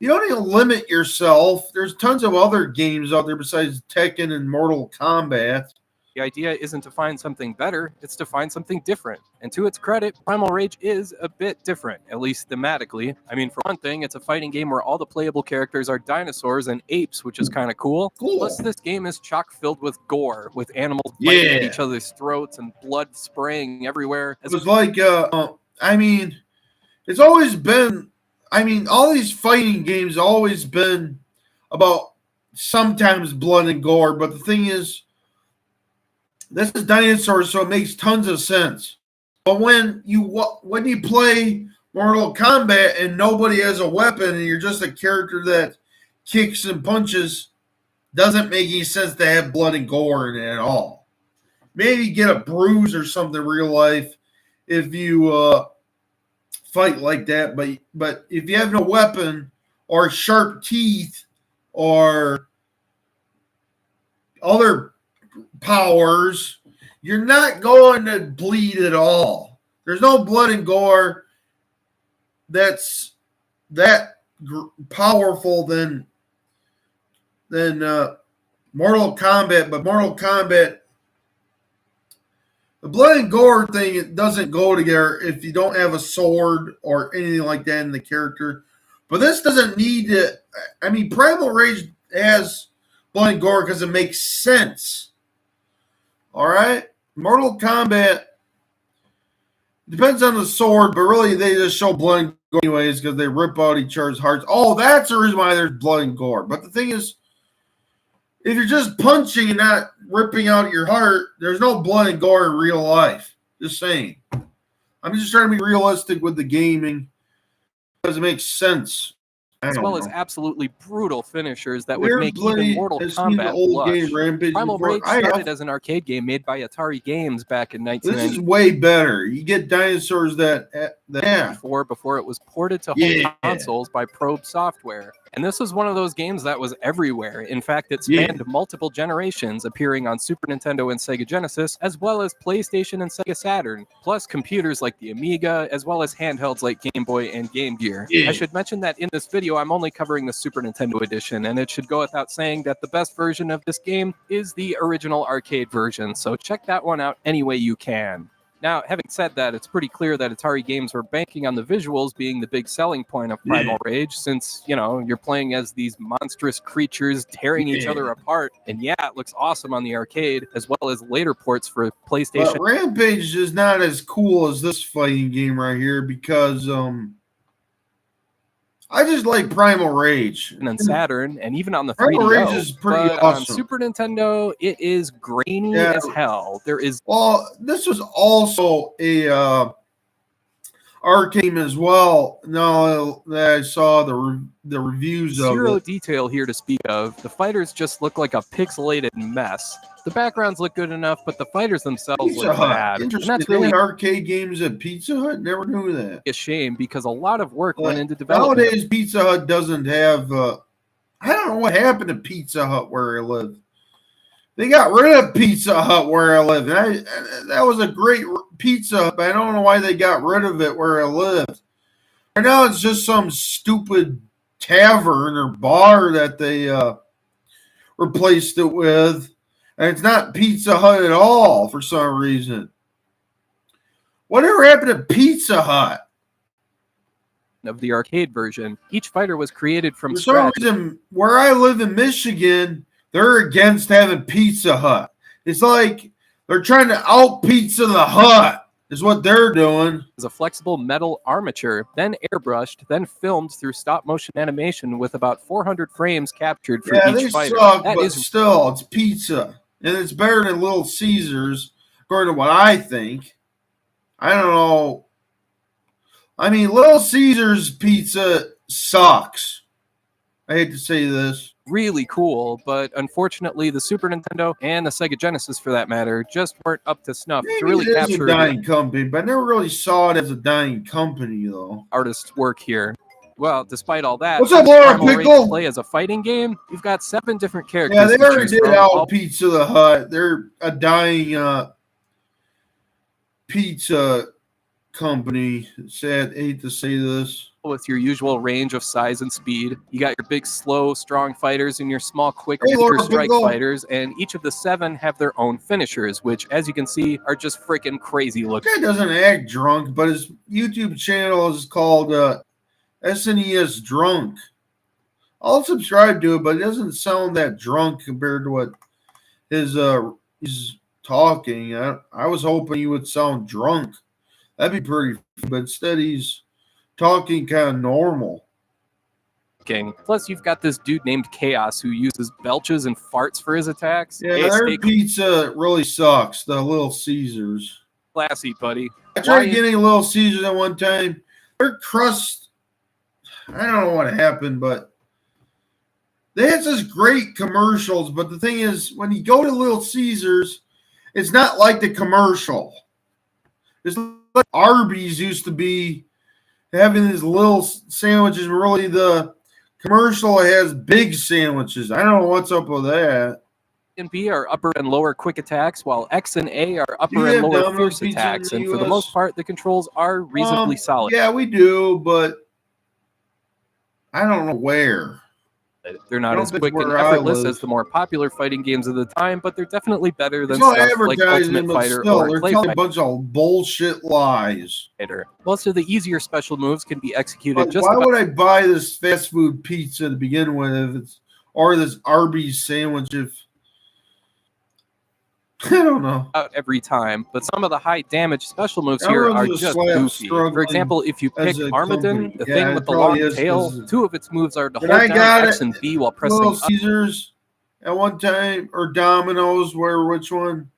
You don't need to limit yourself. There's tons of other games out there besides Tekken and Mortal Kombat. The idea isn't to find something better, it's to find something different. And to its credit, Primal Rage is a bit different, at least thematically. I mean, for one thing, it's a fighting game where all the playable characters are dinosaurs and apes, which is kind of cool. Plus, this game is chock-filled with gore, with animals biting at each other's throats and blood spraying everywhere. It was like, I mean, it's always been, I mean, all these fighting games always been about sometimes blood and gore, but the thing is, this is dinosaurs, so it makes tons of sense. But when you play Mortal Kombat and nobody has a weapon and you're just a character that kicks and punches, doesn't make any sense to have blood and gore in it at all. Maybe get a bruise or something in real life if you fight like that, but if you have no weapon or sharp teeth or other powers, you're not going to bleed at all. There's no blood and gore that's that powerful than Mortal Kombat, but Mortal Kombat, the blood and gore thing, it doesn't go together if you don't have a sword or anything like that in the character. But this doesn't need to. I mean, Primal Rage has blood and gore because it makes sense. All right? Mortal Kombat depends on the sword, but really they just show blood and gore anyways because they rip out each other's hearts. Oh, that's the reason why there's blood and gore. But the thing is, if you're just punching and not ripping out your heart, there's no blood and gore in real life. Just saying. I'm just trying to be realistic with the gaming because it makes sense. As well as absolutely brutal finishers that would make even Mortal Kombat blush. Primal Rage started as an arcade game made by Atari Games back in 1990. This is way better. You get dinosaurs before it was ported to home consoles by Probe Software. And this was one of those games that was everywhere. In fact, it spanned multiple generations, appearing on Super Nintendo and Sega Genesis, as well as PlayStation and Sega Saturn, plus computers like the Amiga, as well as handhelds like Game Boy and Game Gear. I should mention that in this video, I'm only covering the Super Nintendo edition, and it should go without saying that the best version of this game is the original arcade version, so check that one out any way you can. Now, having said that, it's pretty clear that Atari Games were banking on the visuals being the big selling point of Primal Rage, since, you know, you're playing as these monstrous creatures tearing each other apart. And yeah, it looks awesome on the arcade, as well as later ports for PlayStation. But Rampage is not as cool as this fighting game right here because I just like Primal Rage. And on Saturn, and even on the Primal 3DO. Rage is pretty but awesome. On Super Nintendo, it is grainy as hell. There is... Well, this was also a arcade game as well. No, that I saw the reviews of Zero it. detail here to speak of. The fighters just look like a pixelated mess. The backgrounds look good enough, but the fighters themselves Pizza look Hut. bad. And Interesting. that's They really had arcade games at Pizza Hut. Never knew that. a shame because a lot of work went into development. Nowadays, Pizza Hut doesn't have. I don't know what happened to Pizza Hut where I live. They got rid of Pizza Hut where I live. And that was a great Pizza Hut, but I don't know why they got rid of it where I lived. Right now, it's just some stupid tavern or bar that they replaced it with. And it's not Pizza Hut at all for some reason. Whatever happened to Pizza Hut? Of the arcade version, each fighter was created from For some scratch. reason, where I live in Michigan, they're against having Pizza Hut. It's like they're trying to out Pizza the Hut, is what they're doing. As a flexible metal armature, then airbrushed, then filmed through stop motion animation with about 400 frames captured for Yeah, they each fighter. suck, That but is still, it's pizza. And it's better than Little Caesars, according to what I think. I don't know. I mean, Little Caesars pizza sucks. I hate to say this. really cool, but unfortunately the Super Nintendo and the Sega Genesis, for that matter, just weren't up to snuff to really Maybe it is capture a dying company, but I never really saw it as a dying company, though. artist's work here. Well, despite all that, What's up, Laura Primal Rage Pickle? play as a fighting game, you've got 7 different characters. Yeah, they to already choose did from, out all Pizza the Hut. They're a dying pizza company. Sad, hate to say this. With your usual range of size and speed, you got your big, slow, strong fighters and your small, quick, Hey, weaker Laura strike Pickle. fighters, and each of the 7 have their own finishers, which, as you can see, are just freaking crazy looking. This guy doesn't act drunk, but his YouTube channel is called SNES Drunk. I'll subscribe to it, but it doesn't sound that drunk compared to what he's talking. I was hoping he would sound drunk. That'd be pretty, but instead he's talking kind of normal. Plus, you've got this dude named Chaos who uses belches and farts for his attacks. Yeah, Hey, their stay pizza really sucks. The Little Caesars. classy, buddy. I tried getting a Little Caesars at one time. Their crust, I don't know what happened, but they had such great commercials. But the thing is, when you go to Little Caesars, it's not like the commercial. It's like Arby's used to be having these little sandwiches. Really, the commercial has big sandwiches. I don't know what's up with that. And B are upper and lower quick attacks, while X and A are upper Do you and have lower Domino's fierce pizza attacks. in the And for the US? most part, the controls are reasonably solid. Yeah, we do, but I don't know where. They're I not don't as think quick and where I effortless live. as the more popular fighting games of the time, but they're definitely better than It's not stuff like advertising, Ultimate but Fighter still, or they're Clay telling a Fighter. bunch of bullshit lies. Most of the easier special moves can be executed Like, just why about would I buy this fast food pizza to begin with if it's or this Arby's sandwich if I don't know. every time, but some of the high damage special moves That here runs are a just slab goofy. For struggling example, if you as pick a Armageddon, company. the Yeah, thing it with the probably long is, tail, 'cause- 2 of its moves are to But hold I down got X it. and B while pressing Little up. Caesars at one time or Domino's, which one?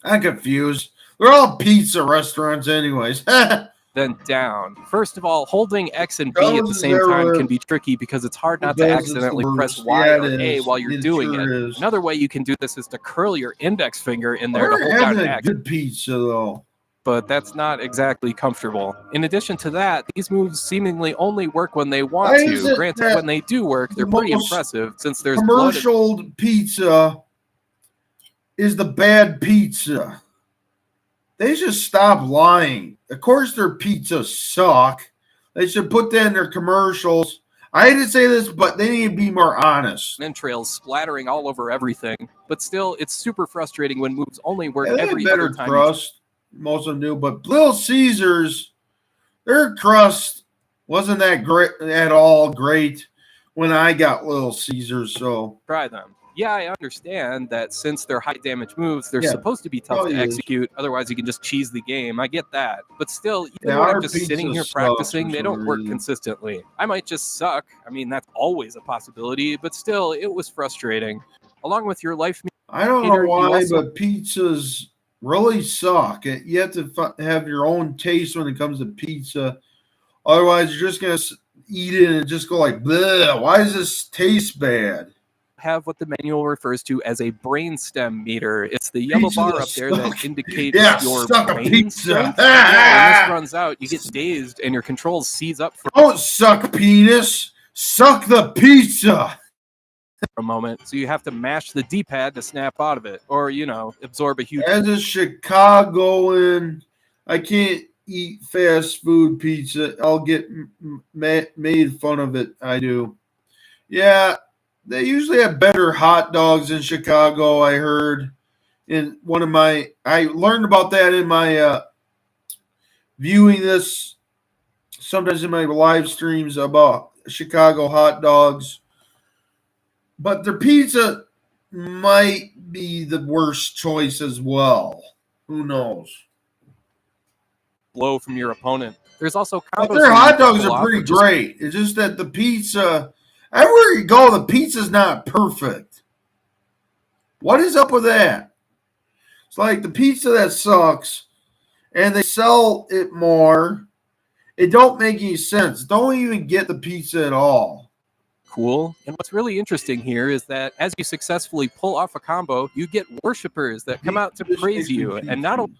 I'm confused. They're all pizza restaurants, anyways. Then down. First of all, holding X and B at the Those same time are- can be tricky because it's hard not to Those is the accidentally press worst. Y Yeah, or it A is. while you're It doing sure it. is. Another way you can do this is to curl your index finger in there to We're hold down having a X. good pizza though. But that's not exactly comfortable. In addition to that, these moves seemingly only work when they want Why is to. it Granted, that when they do work, they're the pretty most impressive since there's blood. Commercial pizza is the bad pizza. They should stop lying. Of course, their pizzas suck. They should put that in their commercials. I hate to say this, but they need to be more honest. Entrails splattering all over everything. But still, it's super frustrating when moves only work Yeah, they every have better other time. crust. Most of them do, but Little Caesars, their crust wasn't that great at all. Great when I got Little Caesars. So Try them. Yeah, I understand that since they're high damage moves, they're Yeah, supposed to be tough probably to is. execute. Otherwise, you can just cheese the game. I get that. But still, even Yeah, when our I'm just sitting pizza here sucks practicing, for they some don't work reason. consistently. I might just suck. I mean, that's always a possibility. But still, it was frustrating. Along with your life I don't meter, know you why, also but pizzas really suck. You have to have your own taste when it comes to pizza. Otherwise, you're just gonna eat it and just go like, bleh. Why does this taste bad? have what the manual refers to as a brainstem meter. It's the yellow Pizza bar that up there that suck. indicates Yeah, your suck a brain pizza. strength. Yeah, when this runs out, you get dazed and your controls seize up for Don't suck penis. Suck the pizza. a moment. So you have to mash the D-pad to snap out of it, or absorb a huge. As a Chicagoan, I can't eat fast food pizza. I'll get made fun of it. I do. Yeah, they usually have better hot dogs in Chicago, I heard. I learned about that in my viewing this sometimes in my live streams about Chicago hot dogs. But their pizza might be the worst choice as well. Who knows? Blow from your opponent. There's also But combos their where hot you dogs pull are off pretty or just- great. It's just that the pizza, everywhere you go, the pizza's not perfect. What is up with that? It's like the pizza that sucks, and they sell it more. It don't make any sense. Don't even get the pizza at all. Cool. And what's really interesting here is that as you successfully pull off a combo, you get worshipers that come out to praise you. And not only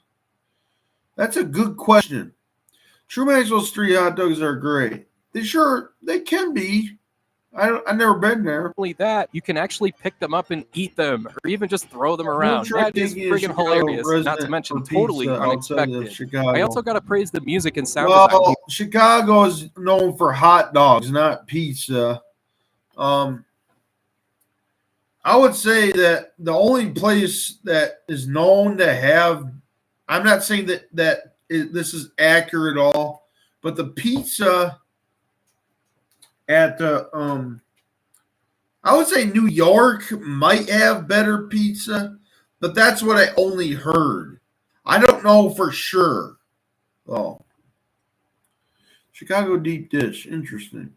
That's a good question. True Maxwell Street hot dogs are great. They can be. I've never been there. Not only that, you can actually pick them up and eat them, or even just throw them New around. trick That is taking is friggin' Chicago hilarious, not to resident mention for totally pizza outside of unexpected. Chicago. I also gotta praise the music and sound design here. Well, Chicago is known for hot dogs, not pizza. I would say that the only place that is known to have, I'm not saying that this is accurate at all, but the pizza at the I would say New York might have better pizza, but that's what I only heard. I don't know for sure. Oh, Chicago deep dish, interesting.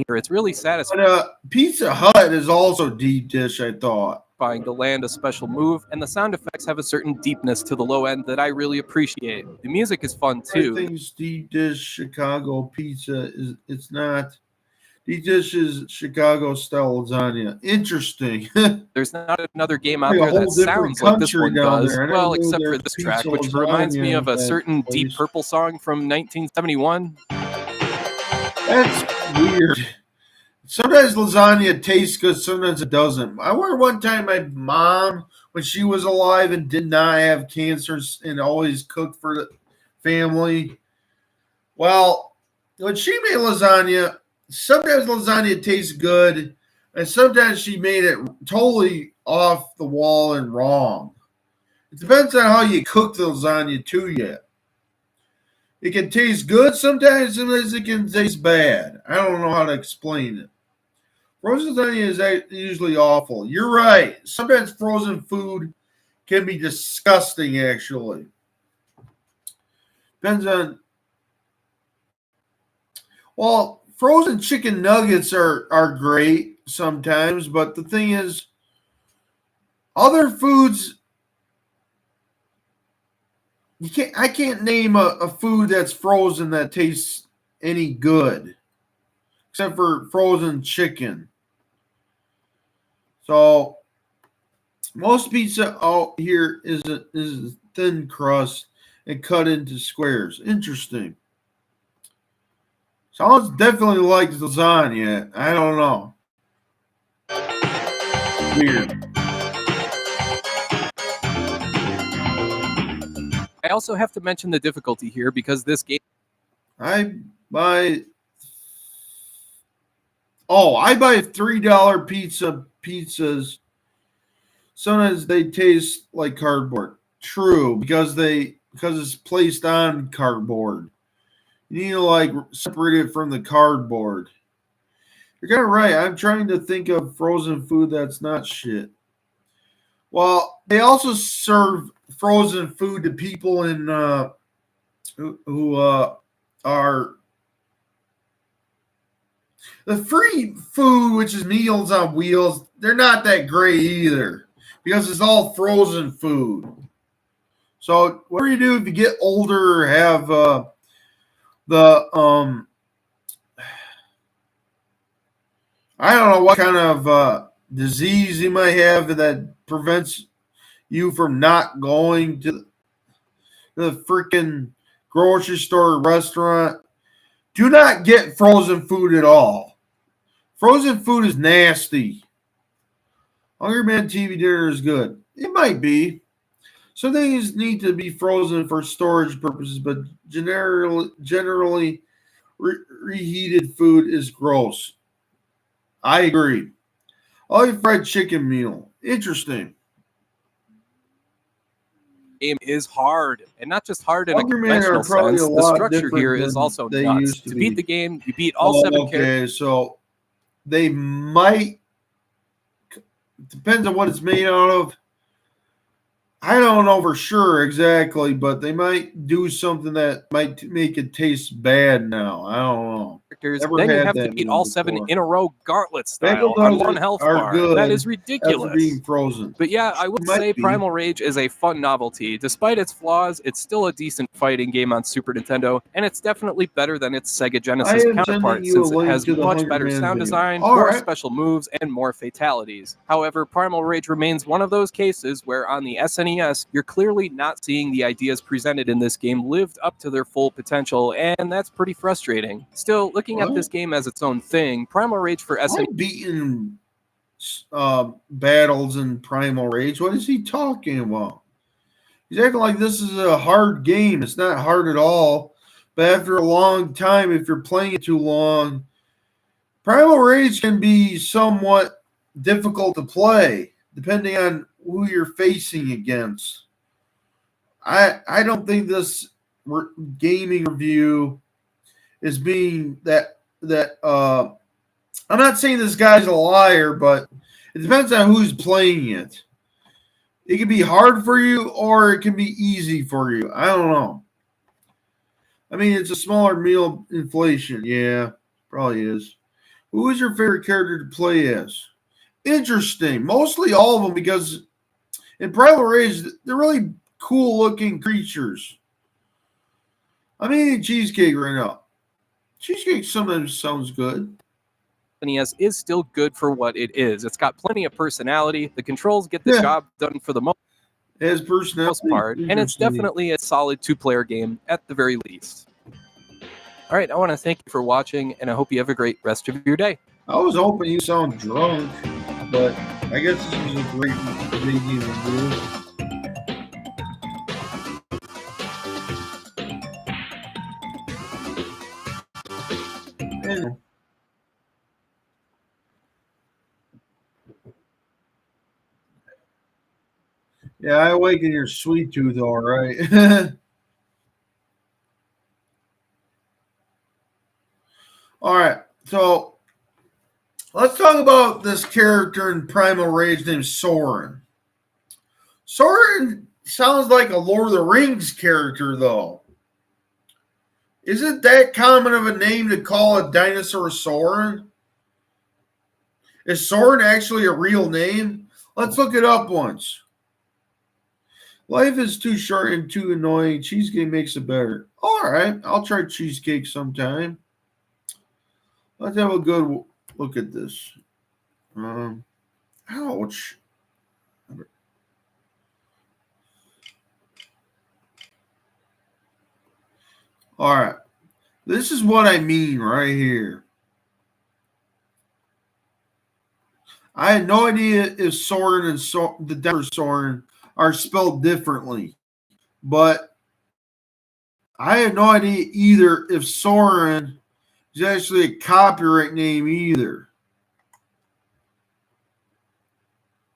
Here, it's really satisfying. But Pizza Hut is also deep dish, I thought. To land a special move, and the sound effects have a certain deepness to the low end that I really appreciate. The music is fun too. Everything's deep dish Chicago pizza it's not. Deep dish is Chicago style lasagna. Interesting. There's not another game out Like a there whole that sounds different like this country one down does. there. I never Well, knew except there for was this track, pizza which reminds me lasagna of a in that certain Deep place. Purple song from 1971. That's weird. Sometimes lasagna tastes good, sometimes it doesn't. I remember one time my mom, when she was alive and did not have cancer and always cooked for the family. Well, when she made lasagna, sometimes lasagna tastes good, and sometimes she made it totally off the wall and wrong. It depends on how you cook the lasagna too yet. It can taste good sometimes it can taste bad. I don't know how to explain it. Frozen lasagna is usually awful. You're right. Sometimes frozen food can be disgusting, actually. Depends on. Well, frozen chicken nuggets are great sometimes, but the thing is, other foods. I can't name a food that's frozen that tastes any good, except for frozen chicken. So most pizza out here is a thin crust and cut into squares. Interesting. Sounds definitely like lasagna. I don't know. Weird. I also have to mention the difficulty here because this game. I buy $3 pizzas. Sometimes they taste like cardboard. True, because it's placed on cardboard. You need to like separate it from the cardboard. You're kind of right. I'm trying to think of frozen food that's not shit. Well, they also serve frozen food to people in who are the free food, which is Meals on Wheels. They're not that great either because it's all frozen food. So what do you do if you get older or have I don't know what kind of disease you might have that prevents you from not going to the freaking grocery store or restaurant. Do not get frozen food at all. Frozen food is nasty. Hungry Man TV dinner is good. It might be. Some things need to be frozen for storage purposes, but generally reheated food is gross. I agree. All fried chicken meal. Interesting. Game is hard, and not just hard in a Hungry Man conventional are probably sense. a The lot structure different here is than also they nuts. used to To be. beat the game, you beat all 7 characters. So they might depends on what it's made out of. I don't know for sure exactly, but they might do something that might make it taste bad now. I don't know. Never Then you had have to that beat meal all 7 before. in a row, gauntlet Bagel style, on nuggets one health are bar. good That is after ridiculous. being frozen. But yeah, I will Might say be. Primal Rage is a fun novelty. Despite its flaws, it's still a decent fighting game on Super Nintendo, and it's definitely better than its Sega Genesis am counterpart sending you a since it link has to the much Hungry better Man sound video. design, All more right. special moves, and more fatalities. However, Primal Rage remains one of those cases where on the SNES, you're clearly not seeing the ideas presented in this game lived up to their full potential, and that's pretty frustrating. Still, let's looking at this game as its own thing, Primal Rage for SNES. I've beaten battles in Primal Rage. What is he talking about? He's acting like this is a hard game. It's not hard at all. But after a long time, if you're playing it too long, Primal Rage can be somewhat difficult to play, depending on who you're facing against. I don't think this gaming review is being that I'm not saying this guy's a liar, but it depends on who's playing it. It can be hard for you or it can be easy for you. I don't know. I mean, it's a smaller meal inflation. Yeah, probably is. Who is your favorite character to play as? Interesting. Mostly all of them, because in Primal Rage, they're really cool-looking creatures. I'm eating cheesecake right now. Cheesecake sometimes sounds good. SNES is still good for what it is. It's got plenty of personality. The controls get the job done for the most part, and it's definitely a solid 2-player game at the very least. All right, I want to thank you for watching, and I hope you have a great rest of your day. I was hoping you sound drunk, but I guess this was a great video review. Yeah, I awaken your sweet tooth, all right. All right, so let's talk about this character in Primal Rage named Soren. Soren sounds like a Lord of the Rings character, though. Is it that common of a name to call a dinosaur Soren? Is Soren actually a real name? Let's look it up once. Life is too short and too annoying. Cheesecake makes it better. All right, I'll try cheesecake sometime. Let's have a good look at this. Ouch. All right. This is what I mean right here. I had no idea if Soren and the Denver Soren are spelled differently. But I had no idea either if Soren is actually a copyright name either.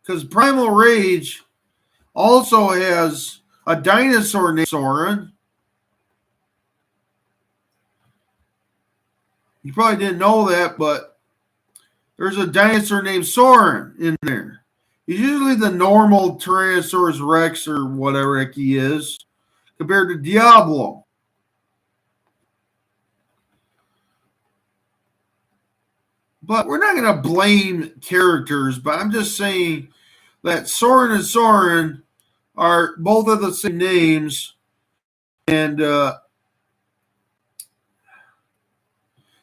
Because Primal Rage also has a dinosaur named Soren. You probably didn't know that, but there's a dinosaur named Soren in there. He's usually the normal Tyrannosaurus Rex or whatever heck he is compared to Diablo. But we're not going to blame characters, but I'm just saying that Soren and Soren are both of the same names, and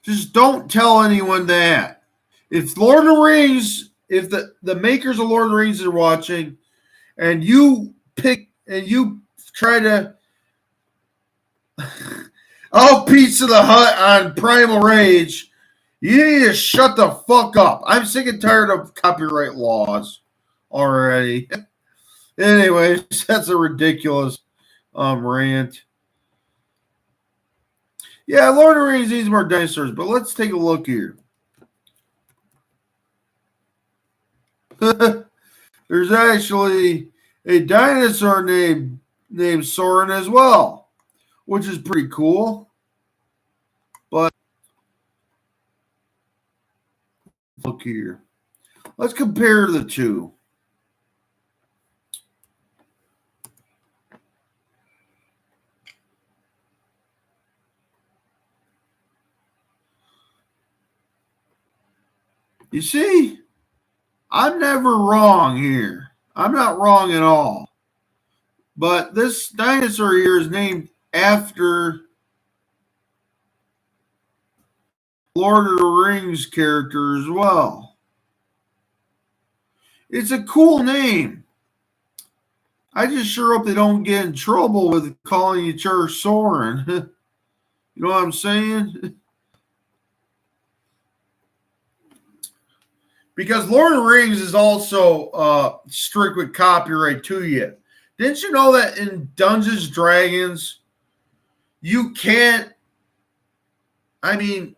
just don't tell anyone that. If Lord of the Rings, if the makers of Lord of the Rings are watching, and you pick and you try to Pizza the Hut on Primal Rage, you need to shut the fuck up. I'm sick and tired of copyright laws already. Anyways, that's a ridiculous rant. Yeah, Lord of the Rings needs more dinosaurs, but let's take a look here. There's actually a dinosaur named Soren as well, which is pretty cool. But look here. Let's compare the two. You see, I'm never wrong here. I'm not wrong at all. But this dinosaur here is named after Lord of the Rings character as well. It's a cool name. I just sure hope they don't get in trouble with calling each other Soren. You know what I'm saying? Because Lord of the Rings is also strict with copyright to you. Didn't you know that in Dungeons and Dragons, you can't, I mean,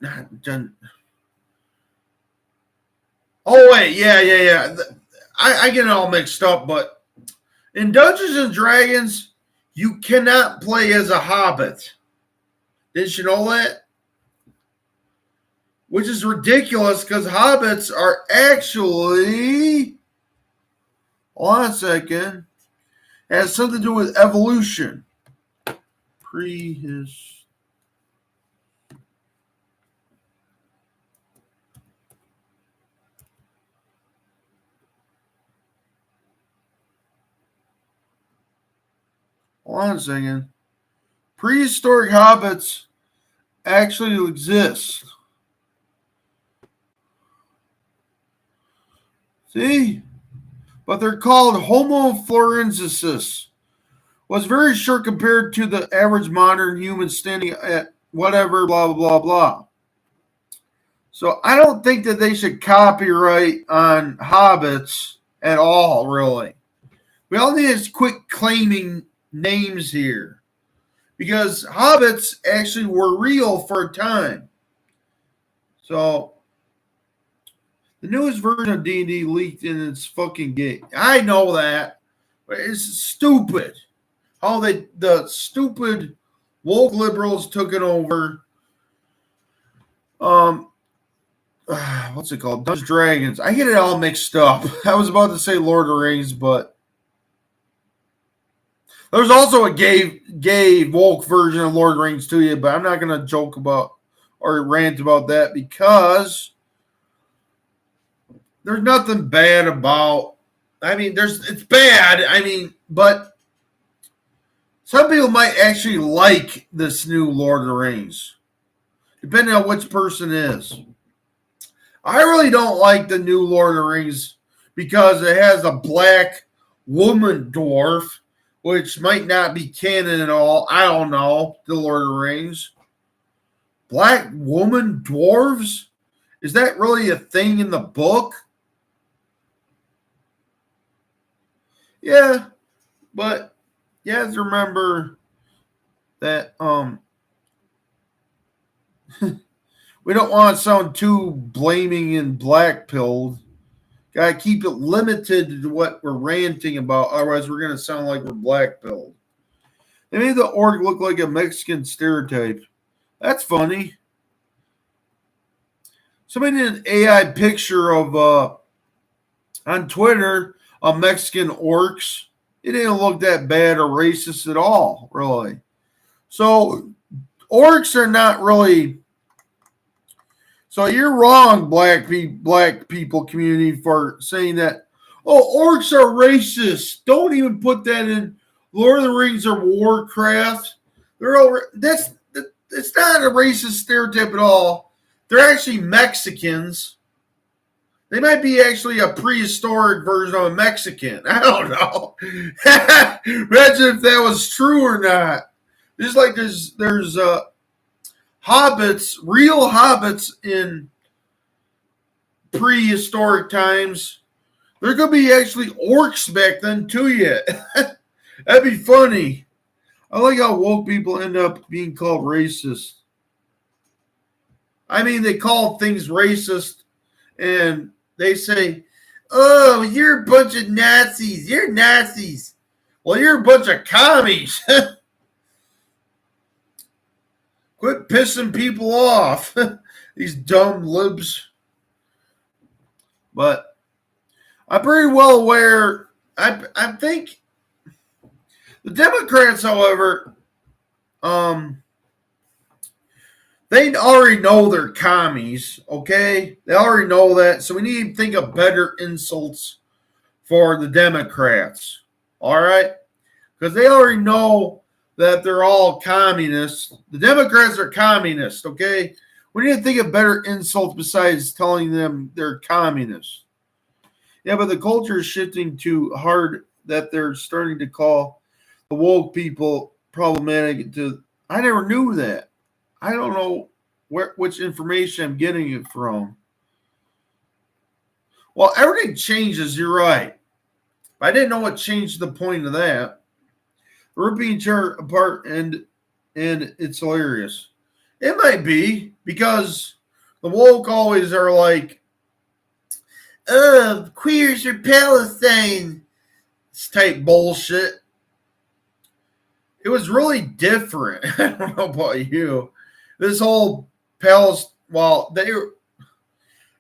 oh, wait, yeah. I get it all mixed up, but in Dungeons and Dragons, you cannot play as a hobbit. Didn't you know that? Which is ridiculous because hobbits are actually, hold on a second, has something to do with evolution. Hold on a second. Prehistoric hobbits actually exist. See? But they're called Homo florensis. Was very short compared to the average modern human standing at whatever, blah, blah, blah, blah. So I don't think that they should copyright on hobbits at all, really. We all need to quit claiming names here. Because hobbits actually were real for a time. So the newest version of D&D leaked in its fucking game. I know that. But it's stupid. How the stupid woke liberals took it over. What's it called? Dungeons Dragons. I get it all mixed up. I was about to say Lord of the Rings, but there's also a gay woke version of Lord of the Rings to you, but I'm not going to joke about or rant about that because there's nothing bad about. I mean, it's bad. I mean, but some people might actually like this new Lord of the Rings, depending on which person is. I really don't like the new Lord of the Rings because it has a black woman dwarf, which might not be canon at all. I don't know. The Lord of the Rings. Black woman dwarves? Is that really a thing in the book? Yeah. But you have to remember that we don't want to sound too blaming and black-pilled. Gotta keep it limited to what we're ranting about, otherwise we're gonna sound like we're black-pilled. They made the orc look like a Mexican stereotype. That's funny. Somebody did an AI picture of on Twitter of Mexican orcs. It didn't look that bad or racist at all, really. So orcs are not really. So you're wrong, black people community, for saying that. Oh, orcs are racist. Don't even put that in Lord of the Rings or Warcraft. It's not a racist stereotype at all. They're actually Mexicans. They might be actually a prehistoric version of a Mexican. I don't know. Imagine if that was true or not. Just like there's hobbits, real hobbits in prehistoric times. There could be actually orcs back then too yet. That'd be funny. I like how woke people end up being called racist. I mean, they call things racist and they say, oh, you're a bunch of Nazis. You're Nazis. Well, you're a bunch of commies. Quit pissing people off. These dumb libs. But I'm pretty well aware. I think the Democrats, however, they already know they're commies, okay? They already know that. So we need to think of better insults for the Democrats, all right? Because they already know that they're all communists. The Democrats are communists, okay? We need to think of better insults besides telling them they're communists. Yeah, but the culture is shifting too hard that they're starting to call the woke people problematic. I never knew that. I don't know which information I'm getting it from. Well, everything changes. You're right. I didn't know what changed the point of that. We're being torn apart, and it's hilarious. It might be because the woke always are like, queers are Palestine. It's type bullshit. It was really different. I don't know about you. This whole Palestine, well, if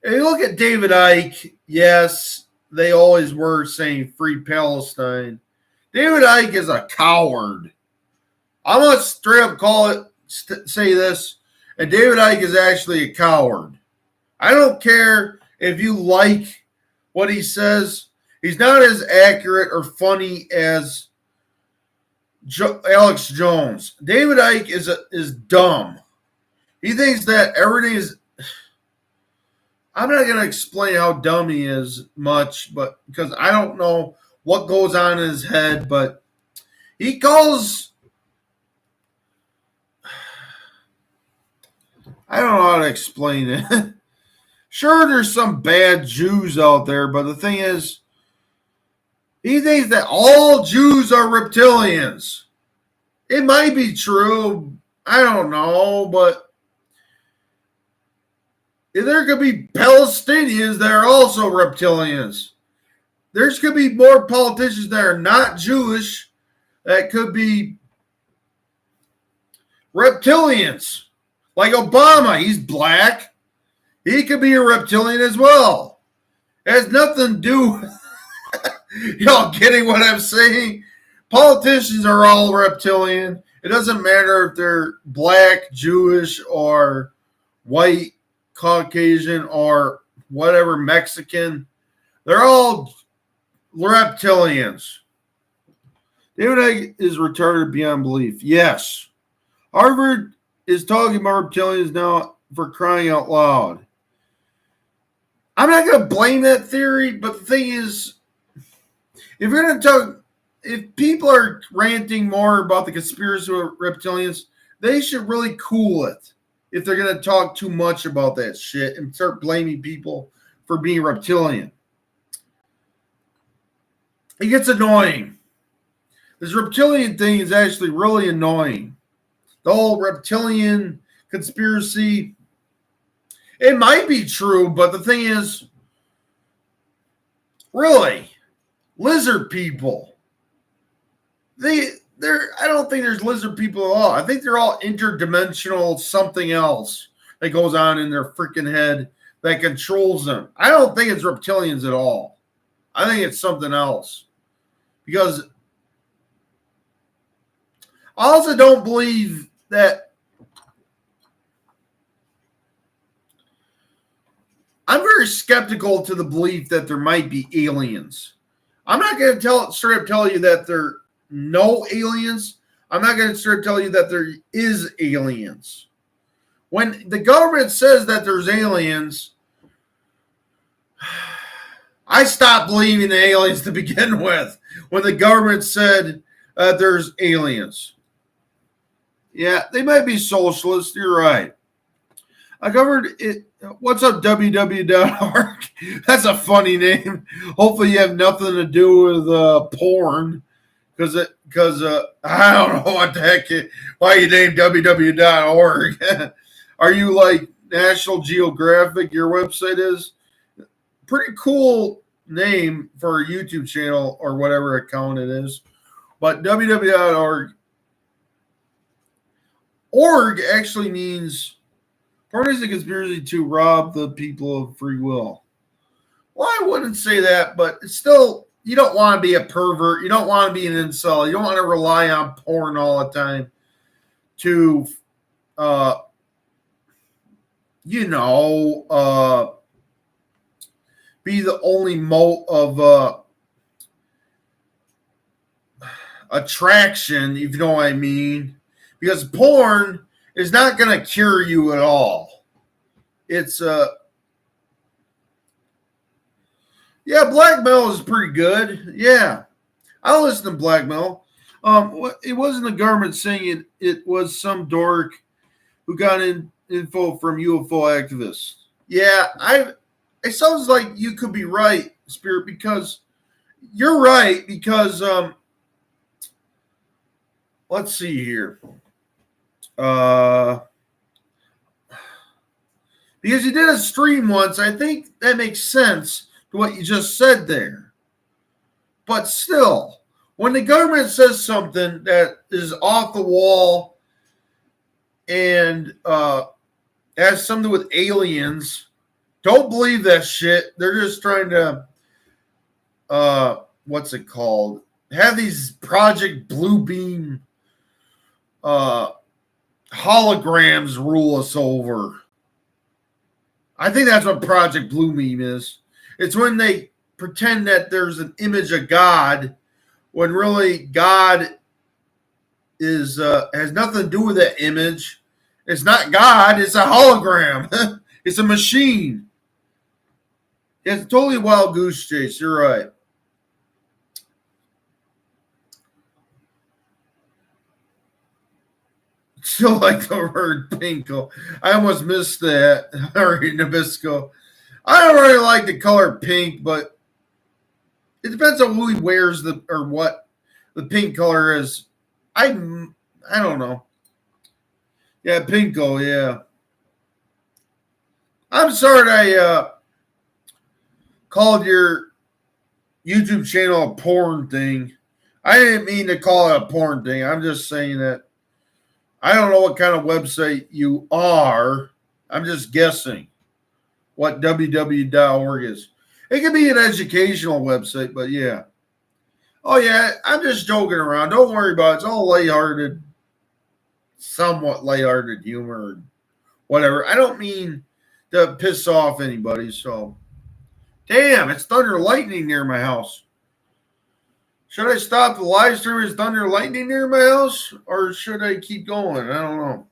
you look at David Icke, yes, they always were saying free Palestine. David Icke is a coward. I'm going to straight up say this, and David Icke is actually a coward. I don't care if you like what he says. He's not as accurate or funny as Alex Jones. David Icke is dumb. He thinks that everything is. I'm not going to explain how dumb he is much, but because I don't know what goes on in his head, but he calls. I don't know how to explain it. Sure, there's some bad Jews out there, but the thing is, he thinks that all Jews are reptilians. It might be true. I don't know, but there could be Palestinians that are also reptilians. There's could be more politicians that are not Jewish that could be reptilians. Like Obama, he's black. He could be a reptilian as well. It has nothing to do. Y'all getting what I'm saying? Politicians are all reptilian. It doesn't matter if they're black, Jewish, or white, Caucasian, or whatever, Mexican. They're all reptilians. David Icke is retarded beyond belief. Yes. Harvard is talking about reptilians now for crying out loud. I'm not going to blame that theory, but the thing is, if you're going to talk, if people are ranting more about the conspiracy of reptilians, they should really cool it if they're going to talk too much about that shit and start blaming people for being reptilian. It gets annoying. This reptilian thing is actually really annoying. The whole reptilian conspiracy, it might be true, but the thing is, really, lizard people, I don't think there's lizard people at all. I think they're all interdimensional something else that goes on in their freaking head that controls them. I don't think it's reptilians at all. I think it's something else. Because I also don't believe that. I'm very skeptical to the belief that there might be aliens. I'm not going to straight up tell you that there are no aliens. I'm not going to straight up tell you that there is aliens. When the government says that there's aliens, I stopped believing the aliens to begin with. When the government said there's aliens. Yeah, they might be socialists. You're right. I covered it. What's up, www.org? That's a funny name. Hopefully you have nothing to do with porn. Because I don't know what the heck, why you named www.org. Are you like National Geographic, your website is? Pretty cool name for a YouTube channel or whatever account it is. But www.org. Org actually means part is a conspiracy to rob the people of free will. Well, I wouldn't say that, but it's still, you don't want to be a pervert. You don't want to be an incel. You don't want to rely on porn all the time to, be the only mode of attraction, if you know what I mean. Because porn is not going to cure you at all. It's yeah, blackmail is pretty good. Yeah, I'll listen to blackmail. It wasn't the government saying it was some dork who got info from UFO activists. Yeah, it sounds like you could be right, Spirit, because you're right. Because let's see here. Because you did a stream once, I think that makes sense to what you just said there. But still, when the government says something that is off the wall and has something with aliens, don't believe that shit. They're just trying to, what's it called? Have these Project Bluebeam holograms rule us over. I think that's what Project Bluebeam is. It's when they pretend that there's an image of God when really God is has nothing to do with that image. It's not God, it's a hologram. It's a machine. It's totally wild goose chase. You're right. Still like the word pinko. I almost missed that. All right, Nabisco. I don't really like the color pink, but it depends on who he wears or what the pink color is. I don't know. Yeah, pinko, yeah. I'm sorry I called your YouTube channel a porn thing. I didn't mean to call it a porn thing. I'm just saying that I don't know what kind of website you are. I'm just guessing what www.org is. It could be an educational website, but yeah. Oh, yeah, I'm just joking around. Don't worry about it. It's all lighthearted, somewhat lighthearted humor, whatever. I don't mean to piss off anybody, so. Damn, it's thunder lightning near my house. Should I stop the live stream? Is thunder lightning near my house? Or should I keep going? I don't know.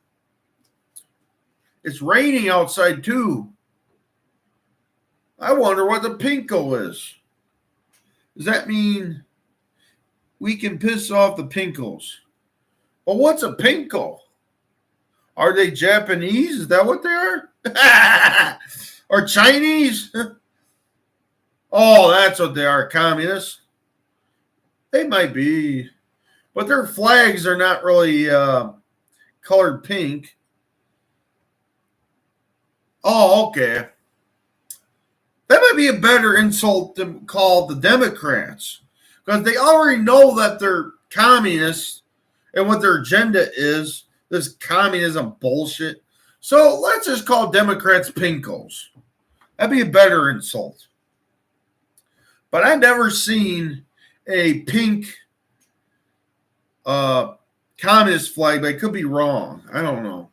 It's raining outside, too. I wonder what the pinko is. Does that mean we can piss off the pinkos? Well, what's a pinko? Are they Japanese? Is that what they are? Or Chinese? Oh, that's what they are, communists. They might be. But their flags are not really colored pink. Oh, okay. That might be a better insult to call the Democrats. Because they already know that they're communists and what their agenda is. This communism bullshit. So let's just call Democrats pinkos. That'd be a better insult. But I've never seen a pink communist flag, but I could be wrong. I don't know.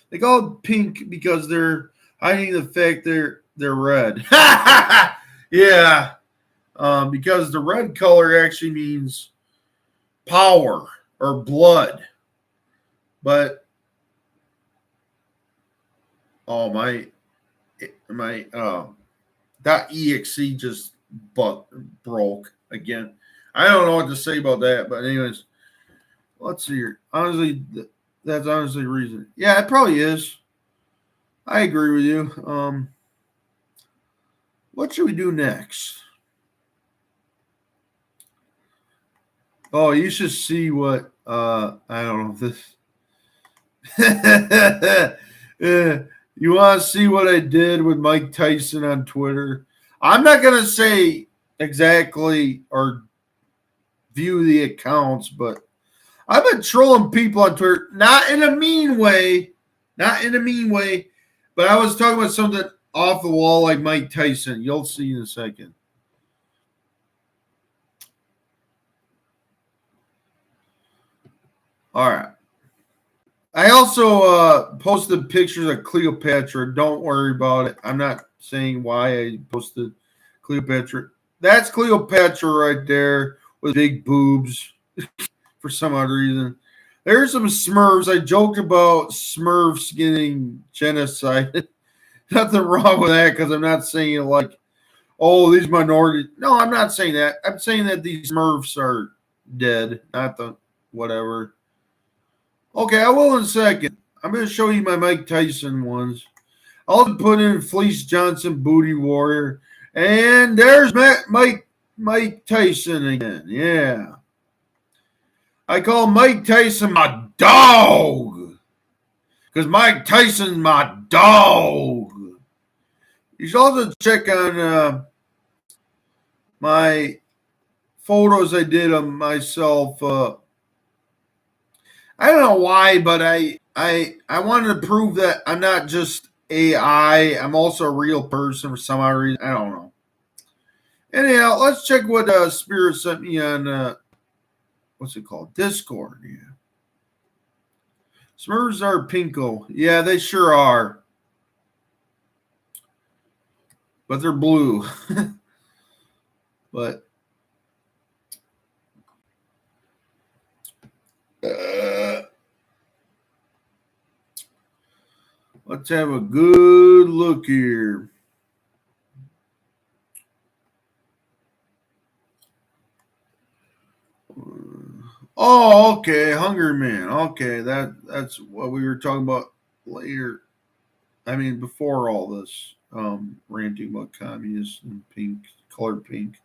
They call it pink because they're hiding the fact they're red. Yeah. Because the red color actually means power or blood. But my .exe just broke again. I don't know what to say about that, but anyways, let's see here. Honestly, that's honestly the reason. Yeah, it probably is. I agree with you. What should we do next? Oh, you should see what I don't know this. You want to see what I did with Mike Tyson on Twitter? I'm not going to say exactly or view the accounts, but I've been trolling people on Twitter, not in a mean way, but I was talking about something off the wall like Mike Tyson. You'll see in a second. All right. I also posted pictures of Cleopatra. Don't worry about it. I'm not saying why I posted Cleopatra. That's Cleopatra right there with big boobs for some odd reason. There's some Smurfs. I joked about Smurfs getting genocide. Nothing wrong with that because I'm not saying it like, oh, these minorities. No, I'm not saying that. I'm saying that these Smurfs are dead, not the whatever. Okay, I will in a second. I'm going to show you my Mike Tyson ones. I'll put in Fleece Johnson, Booty Warrior, and there's Mike Tyson again. Yeah, I call Mike Tyson my dog because Mike Tyson's my dog. You should also check on my photos I did of myself. I don't know why, but I wanted to prove that I'm not just AI. I'm also a real person for some odd reason. I don't know. Anyhow, let's check what Spirit sent me on what's it called? Discord. Yeah. Smurfs are pinko. Yeah, they sure are. But they're blue. But let's have a good look here. Oh, okay, Hungry Man. Okay, that's what we were talking about later. I mean, before all this, ranting about communists and pink, colored pink.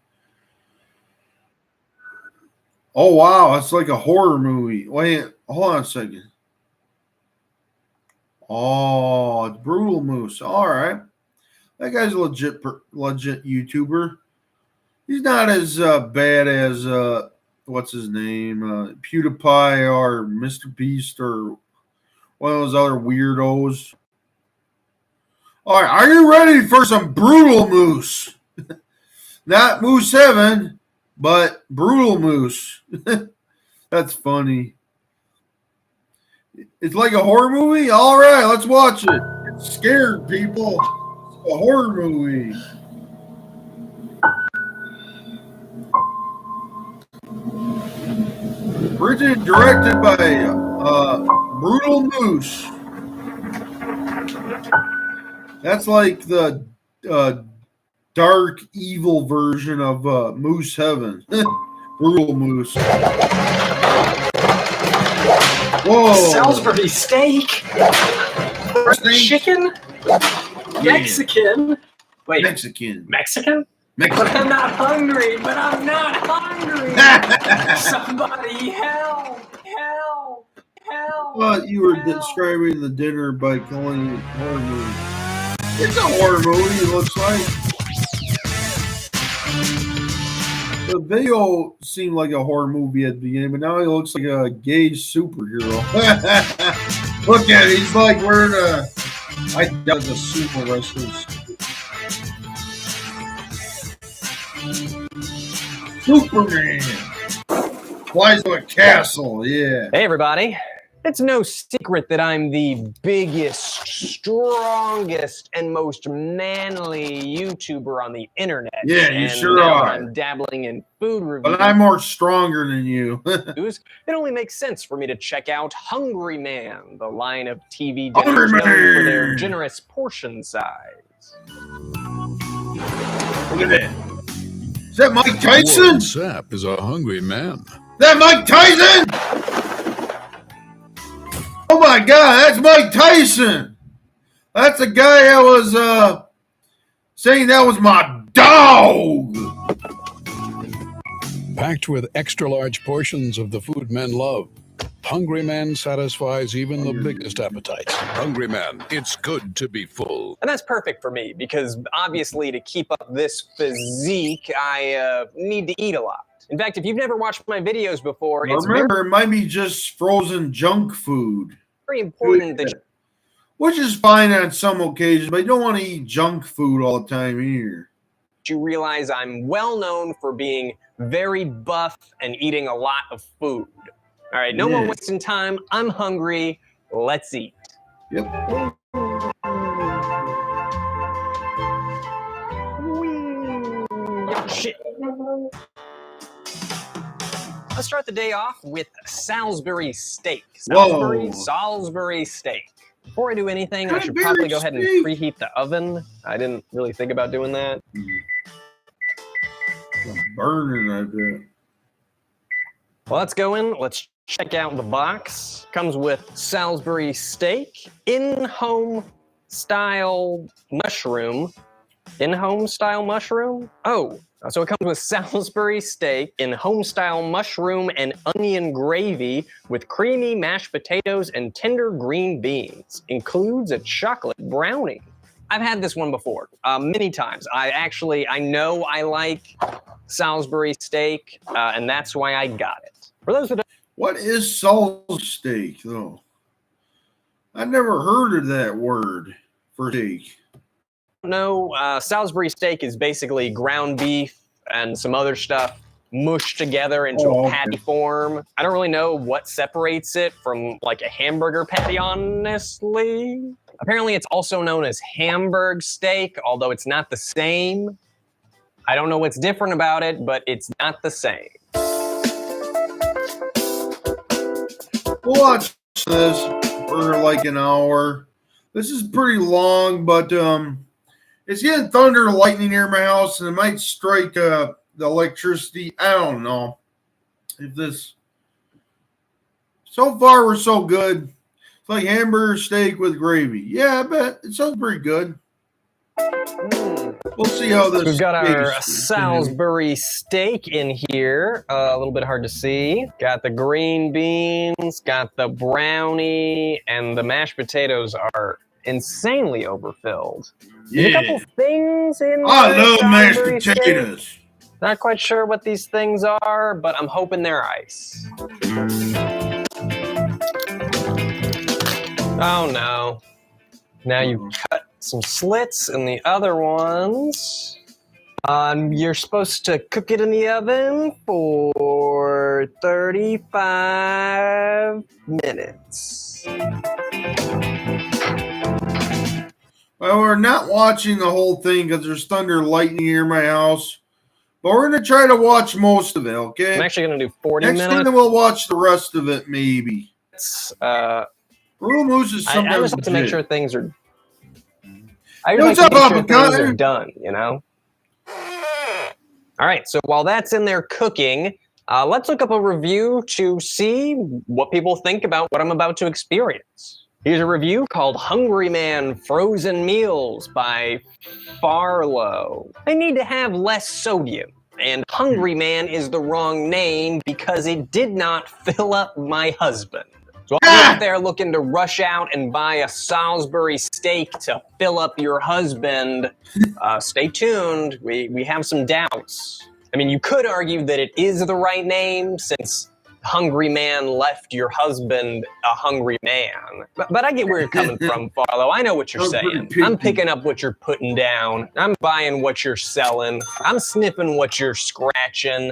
Oh wow, it's like a horror movie. Wait, hold on a second. Oh, it's Brutal Moose. All right, that guy's a legit YouTuber. He's not as bad as what's his name, PewDiePie or Mr. Beast or one of those other weirdos. All right, are you ready for some Brutal Moose? Not Moose Heaven, but Brutal Moose. That's funny. It's like a horror movie? All right, let's watch it. It's scared, people. It's a horror movie. Written and directed by Brutal Moose. That's like the dark, evil version of Moose Heaven. Brutal Moose. Whoa. Salisbury steak. Chicken. Yeah. Mexican. Wait. Mexican. Mexican? Mexican. But I'm not hungry. But I'm not hungry. Somebody help. Help. Help. Well, you were describing the dinner by calling it horror movie. It's a horror movie, it looks like. The video seemed like a horror movie at the beginning, but now he looks like a gay superhero. Look at it, he's like wearing I doubt it's a sumo wrestler's. Superman flies to a castle, yeah. Hey, everybody. It's no secret that I'm the biggest, strongest, and most manly YouTuber on the internet. Yeah, you and sure now are. I'm dabbling in food reviews. But I'm more stronger than you. It only makes sense for me to check out Hungry Man, the line of TV Hungry dinners known for their Man. generous portion size. Look at that. Is that Mike Tyson? Warren Sapp is a hungry man. Is that Mike Tyson? Oh my God, that's Mike Tyson. That's the guy that was saying that was my dog. Packed with extra large portions of the food men love. Hungry Man satisfies even the biggest appetites. Hungry Man, it's good to be full. And that's perfect for me because obviously to keep up this physique, I need to eat a lot. In fact, if you've never watched my videos before, it's Remember, it might be just frozen junk food. very important that Which is fine on some occasions, but you don't want to eat junk food all the time either. you realize I'm well known for being very buff and eating a lot of food. All right, no more wasting time. I'm hungry. Let's eat. Yep. Shit. Let's start the day off with Salisbury steak. Salisbury steak. Before I do anything, I should probably go ahead and preheat the oven. I didn't really think about doing that. I'm burning, I bet. Well, let's go in. Let's check out the box. Comes with Salisbury steak, in-home style mushroom. In-home style mushroom? Oh, so it comes with Salisbury steak, in-home style mushroom and onion gravy with creamy mashed potatoes and tender green beans. Includes a chocolate brownie. I've had this one before, many times. I know I like Salisbury steak, and that's why I got it. For those that don't, what is Salisbury steak, though? I never heard of that word for steak. No, Salisbury steak is basically ground beef and some other stuff mushed together into a patty form. I don't really know what separates it from like a hamburger patty, honestly. Apparently it's also known as Hamburg steak, although it's not the same. I don't know what's different about it, but it's not the same. We'll watch this for like an hour. This is pretty long, but it's getting thunder and lightning near my house, and it might strike the electricity. I don't know if this. So far, we're so good. It's like hamburger steak with gravy. Yeah, I bet it sounds pretty good. We'll see how this. We've got our Salisbury steak in here. A little bit hard to see. Got the green beans, got the brownie, and the mashed potatoes are insanely overfilled. Yeah. There's a couple things in I there, love mashed Salisbury potatoes. steak. Not quite sure what these things are, but I'm hoping they're ice. Oh no. Now you cut some slits in the other ones. You're supposed to cook it in the oven for 35 minutes. Well, we're not watching the whole thing because there's thunder and lightning near my house. But we're going to try to watch most of it, okay? I'm actually going to do 40 minutes. Next time we'll watch the rest of it, maybe. Brutal Moose is sometimes I just like to make sure things are... I What's just like up, to make sure things Avocado? are done, you know? All right, so while that's in there cooking, let's look up a review to see what people think about what I'm about to experience. Here's a review called Hungry Man Frozen Meals by Farlow. They need to have less sodium, and Hungry Man is the wrong name because it did not fill up my husband. So if you're out there looking to rush out and buy a Salisbury steak to fill up your husband, stay tuned. We have some doubts. I mean, you could argue that it is the right name since Hungry Man left your husband a hungry man. But I get where you're coming from, Farlow. I know what you're saying. I'm picking up what you're putting down. I'm buying what you're selling. I'm sniffing what you're scratching.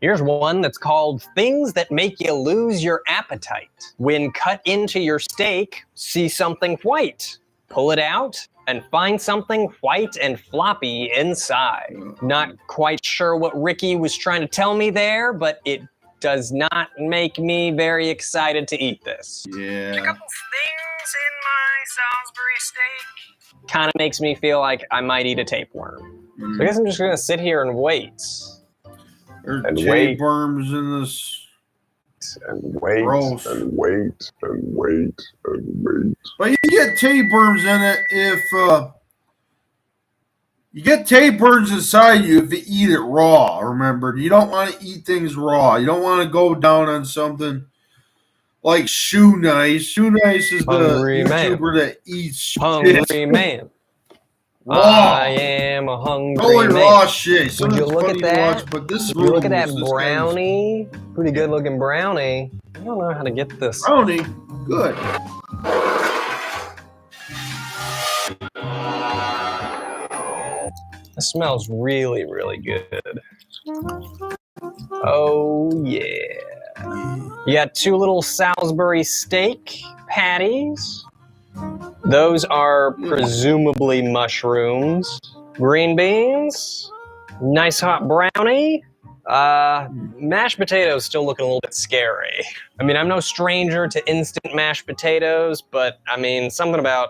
Here's one that's called Things That Make You Lose Your Appetite. When cut into your steak, see something white. Pull it out and find something white and floppy inside. Not quite sure what Ricky was trying to tell me there, but it does not make me very excited to eat this. Yeah. A couple things in my Salisbury steak kind of makes me feel like I might eat a tapeworm. So I guess I'm just gonna sit here and wait. There's And tapeworms in this. And wait, Gross. and wait, and wait, and wait. But you get tapeworms in it if you get tapeworms inside you if you eat it raw. Remember, you don't want to eat things raw. You don't want to go down on something like Shoe Nice. Shoe Nice is Hungry the man. YouTuber that eats Hungry shit. man. Raw. I am a hungry Totally man. raw shit. Would Sometimes you it's look funny at to that? watch, but this is Would you look at brutal. that This kind of brownie? Pretty good looking brownie. I don't know how to get this. brownie. Good. It smells really, really good. Oh, yeah. You got two little Salisbury steak patties. Those are presumably mushrooms. Green beans. Nice hot brownie. Mashed potatoes still looking a little bit scary. I mean, I'm no stranger to instant mashed potatoes, but I mean, something about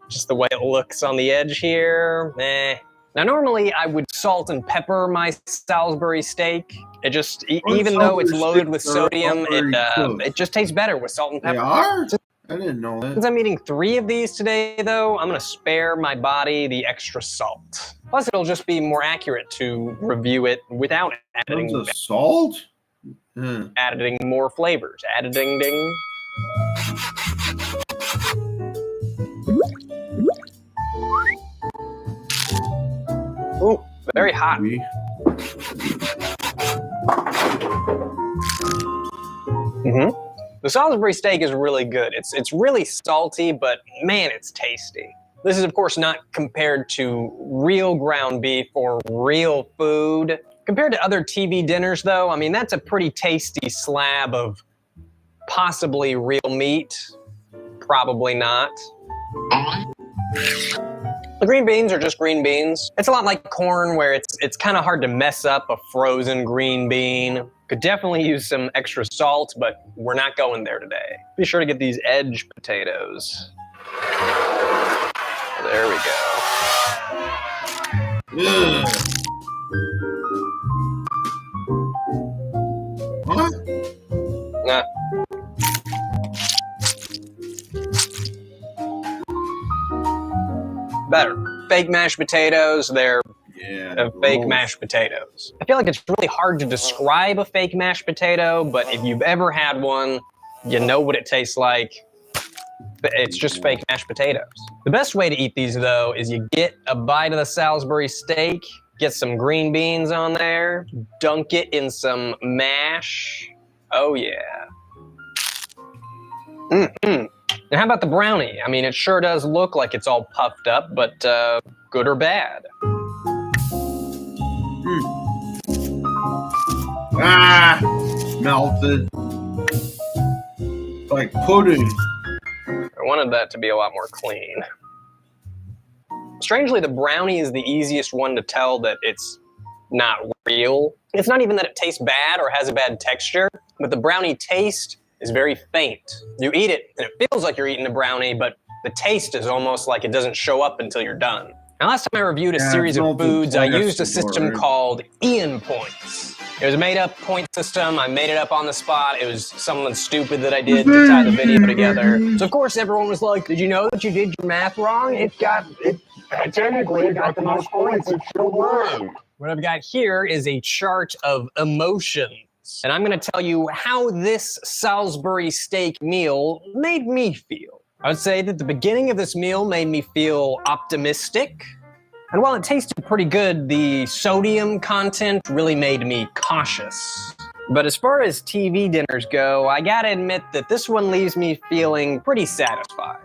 just the way it looks on the edge here, eh. Now, normally I would salt and pepper my Salisbury steak. It just, even though it's loaded with sodium, it just tastes better with salt and They pepper. are? I didn't know that. Since I'm eating 3 of these today, though, I'm gonna spare my body the extra salt. Plus, it'll just be more accurate to review it without Tons of salt? adding more flavors. Adding ding. Ooh, very hot. The Salisbury steak is really good. It's really salty, but man, it's tasty. This is, of course, not compared to real ground beef or real food. Compared to other TV dinners, though, I mean, that's a pretty tasty slab of possibly real meat. Probably not. The green beans are just green beans. It's a lot like corn, where it's kind of hard to mess up a frozen green bean. Could definitely use some extra salt, but we're not going there today. Be sure to get these edge potatoes. There we go. What? Nah. Better. Fake mashed potatoes, they're fake mashed potatoes. I feel like it's really hard to describe a fake mashed potato, but if you've ever had one, you know what it tastes like. It's just fake mashed potatoes. The best way to eat these, though, is you get a bite of the Salisbury steak, get some green beans on there, dunk it in some mash. Oh, yeah. And how about the brownie? I mean, it sure does look like it's all puffed up, but good or bad? Ah, melted. Like pudding. I wanted that to be a lot more clean. Strangely, the brownie is the easiest one to tell that it's not real. It's not even that it tastes bad or has a bad texture, but the brownie taste is very faint. You eat it, and it feels like you're eating a brownie, but the taste is almost like it doesn't show up until you're done. Now, last time I reviewed a series of foods, I used a system called Ian Points. It was a made-up point system. I made it up on the spot. It was something stupid that I did to tie the video together. So, of course, everyone was like, did you know that you did your math wrong? Technically, it got the most points in the world. What I've got here is a chart of emotions. And I'm going to tell you how this Salisbury steak meal made me feel. I would say that the beginning of this meal made me feel optimistic. And while it tasted pretty good, the sodium content really made me cautious. But as far as TV dinners go, I gotta admit that this one leaves me feeling pretty satisfied.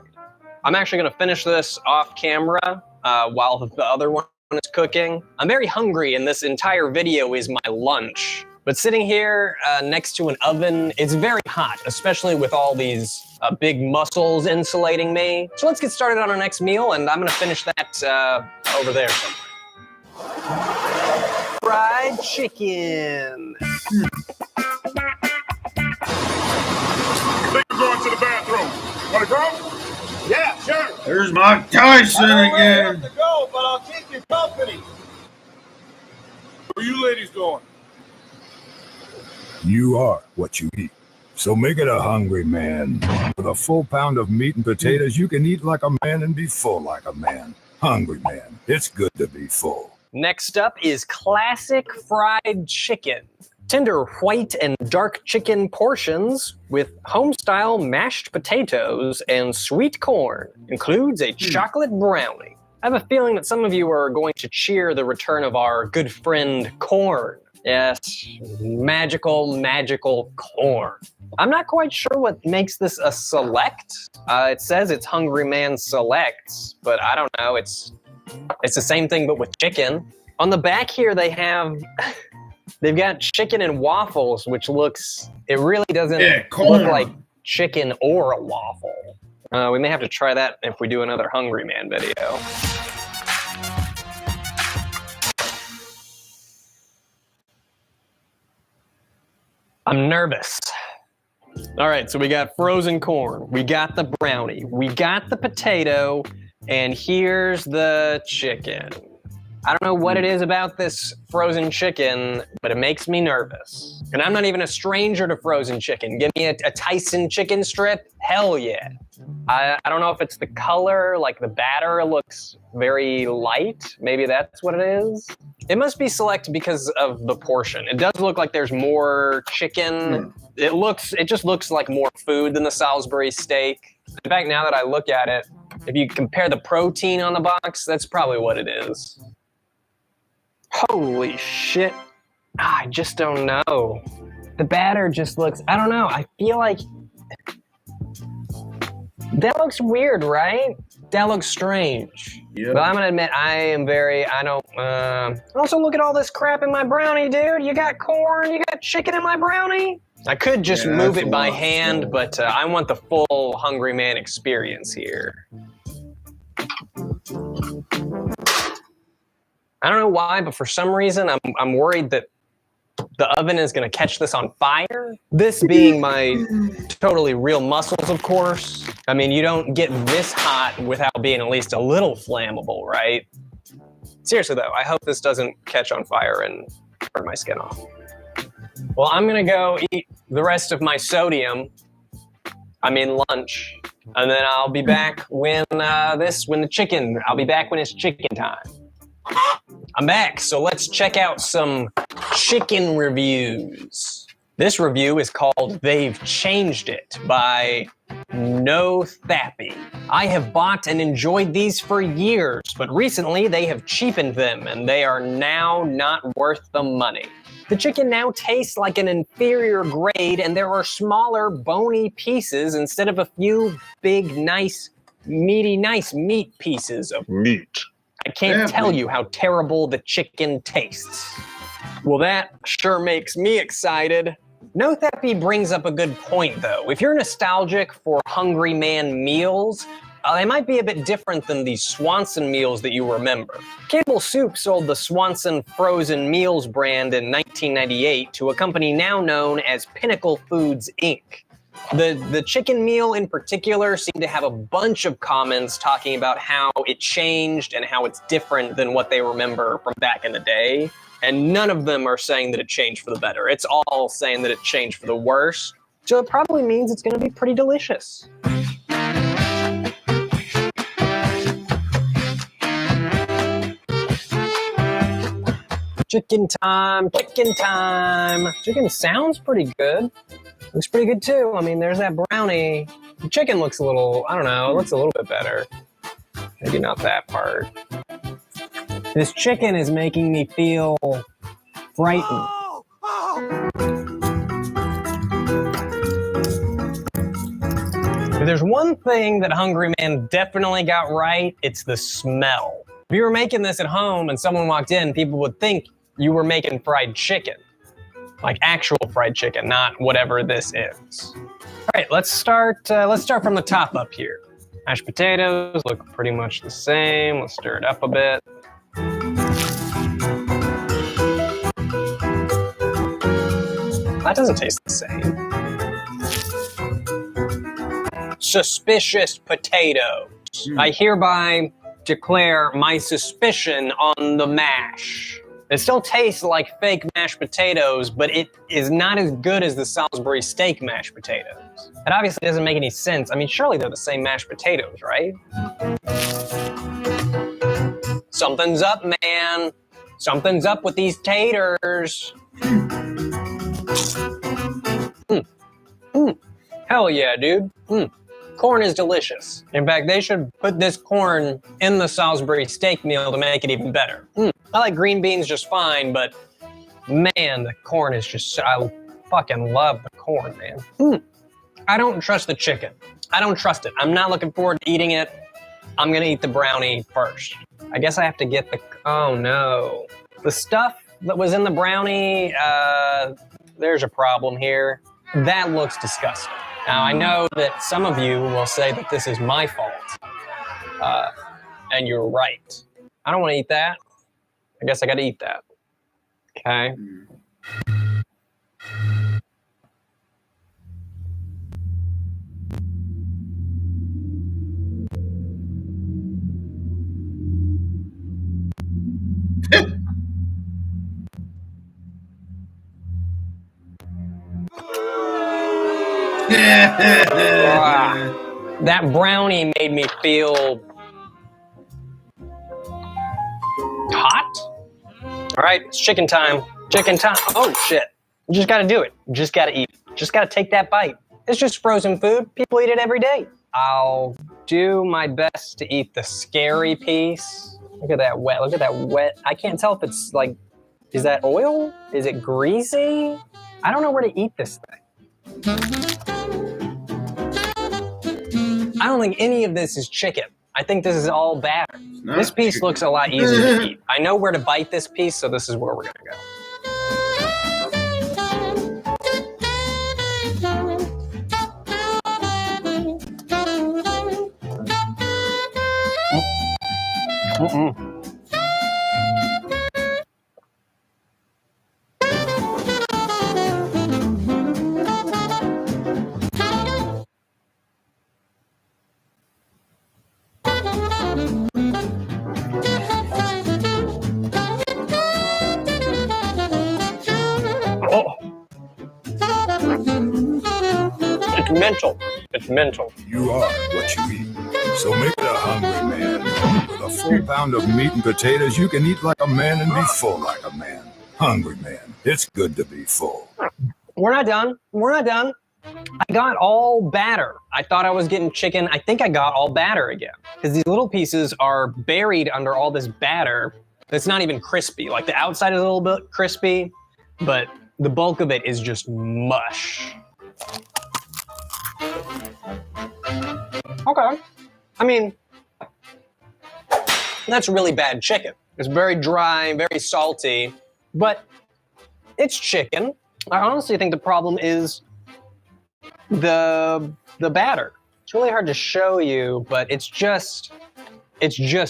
I'm actually gonna finish this off camera while the other one is cooking. I'm very hungry, and this entire video is my lunch. But sitting here next to an oven, it's very hot, especially with all these big muscles insulating me. So let's get started on our next meal, and I'm gonna finish that over there somewhere. Fried chicken. I think we're going to the bathroom. Wanna go? Yeah, sure. There's Mike Tyson again. I have to go, but I'll keep you company. Where you ladies going? You are what you eat. So make it a hungry man. With a full pound of meat and potatoes, you can eat like a man and be full like a man. Hungry man. It's good to be full. Next up is classic fried chicken. Tender white and dark chicken portions with home-style mashed potatoes and sweet corn. Includes a chocolate brownie. I have a feeling that some of you are going to cheer the return of our good friend corn. Yes, magical, magical corn. I'm not quite sure what makes this a select. It says it's Hungry Man Selects, but I don't know. It's the same thing, but with chicken. On the back here, they've got chicken and waffles, which it really doesn't look like chicken or a waffle. We may have to try that if we do another Hungry Man video. I'm nervous. All right, so we got frozen corn, we got the brownie, we got the potato, and here's the chicken. I don't know what it is about this frozen chicken, but it makes me nervous. And I'm not even a stranger to frozen chicken. Give me a Tyson chicken strip? Hell yeah. I don't know if it's the color, like the batter looks very light. Maybe that's what it is. It must be select because of the portion. It does look like there's more chicken. It just looks like more food than the Salisbury steak. In fact, now that I look at it, if you compare the protein on the box, that's probably what it is. Holy shit. I just don't know. The batter just looks, I don't know. I feel like that looks weird, right? That looks strange. Yeah. But I'm gonna admit, also look at all this crap in my brownie, dude. You got corn, you got chicken in my brownie. I could just move it by hand, but I want the full Hungry Man experience here. I don't know why, but for some reason, I'm worried that the oven is going to catch this on fire. This being my totally real muscles, of course. I mean, you don't get this hot without being at least a little flammable, right? Seriously, though, I hope this doesn't catch on fire and burn my skin off. Well, I'm going to go eat the rest of my sodium. I mean lunch. And then I'll be back when I'll be back when it's chicken time. I'm back, so let's check out some chicken reviews. This review is called They've Changed It by No Thappy. I have bought and enjoyed these for years, but recently they have cheapened them and they are now not worth the money. The chicken now tastes like an inferior grade and there are smaller, bony pieces instead of a few big, nice meat pieces of meat. I can't tell you how terrible the chicken tastes. Well, that sure makes me excited. No Thappy brings up a good point, though. If you're nostalgic for Hungry Man meals, they might be a bit different than the Swanson meals that you remember. Campbell Soup sold the Swanson Frozen Meals brand in 1998 to a company now known as Pinnacle Foods, Inc. The chicken meal in particular seemed to have a bunch of comments talking about how it changed and how it's different than what they remember from back in the day. And none of them are saying that it changed for the better. It's all saying that it changed for the worse. So it probably means it's going to be pretty delicious. Chicken time, chicken time. Chicken sounds pretty good. Looks pretty good too. I mean, there's that brownie. The chicken looks a little, I don't know, it looks a little bit better. Maybe not that part. This chicken is making me feel frightened. If there's one thing that Hungry Man definitely got right, it's the smell. If you were making this at home and someone walked in, people would think you were making fried chicken. Like actual fried chicken, not whatever this is. All right, let's start from the top up here. Mashed potatoes look pretty much the same. Let's stir it up a bit. That doesn't taste the same. Suspicious potatoes. I hereby declare my suspicion on the mash. It still tastes like fake mashed potatoes, but it is not as good as the Salisbury steak mashed potatoes. It obviously doesn't make any sense. I mean, surely they're the same mashed potatoes, right? Something's up, man. Something's up with these taters. Hell yeah, dude. Corn is delicious. In fact, they should put this corn in the Salisbury steak meal to make it even better. I like green beans just fine, but man, the corn is just, I fucking love the corn, man. I don't trust the chicken. I don't trust it. I'm not looking forward to eating it. I'm gonna eat the brownie first. I guess I have to get the, oh no. The stuff that was in the brownie, there's a problem here. That looks disgusting. Now, I know that some of you will say that this is my fault, and you're right. I don't want to eat that. I guess I got to eat that. Okay. That brownie made me feel hot. All right, it's chicken time. Chicken time. Oh, shit. You just gotta do it. You just gotta eat. Just gotta take that bite. It's just frozen food. People eat it every day. I'll do my best to eat the scary piece. Look at that wet. Look at that wet. I can't tell if it's like, is that oil? Is it greasy? I don't know where to eat this thing. I don't think any of this is chicken. I think this is all batter. This piece chicken. looks a lot easier to eat. I know where to bite this piece, so this is where we're gonna go. It's mental. It's mental. You are what you eat. So make it a hungry man. With a full pound of meat and potatoes, you can eat like a man and be full like a man. Hungry man. It's good to be full. We're not done. We're not done. I got all batter. I thought I was getting chicken. I think I got all batter again. Because these little pieces are buried under all this batter that's not even crispy. Like the outside is a little bit crispy, but the bulk of it is just mush. Okay. I mean, that's really bad chicken. It's very dry, very salty, but it's chicken. I honestly think the problem is the batter. It's really hard to show you, but it's just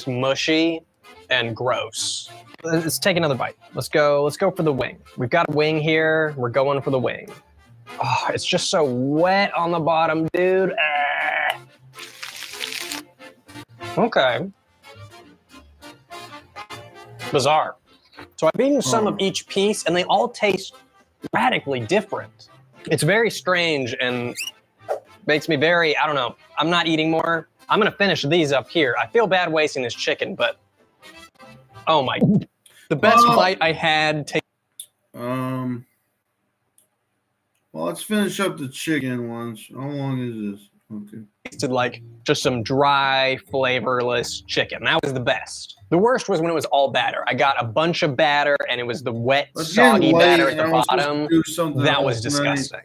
mushy and gross. Let's take another bite. Let's go for the wing. We've got a wing here. We're going for the wing. Oh, it's just so wet on the bottom, dude. Ah. Okay. Bizarre. So I've eaten some of each piece, and they all taste radically different. It's very strange and makes me very, I don't know. I'm not eating more. I'm gonna finish these up here. I feel bad wasting this chicken, but oh my. The best bite I had. Well, let's finish up the chicken ones. How long is this? Okay. Tasted like just some dry, flavorless chicken. That was the best. The worst was when it was all batter. I got a bunch of batter and it was the wet, soggy batter at the bottom. That was disgusting.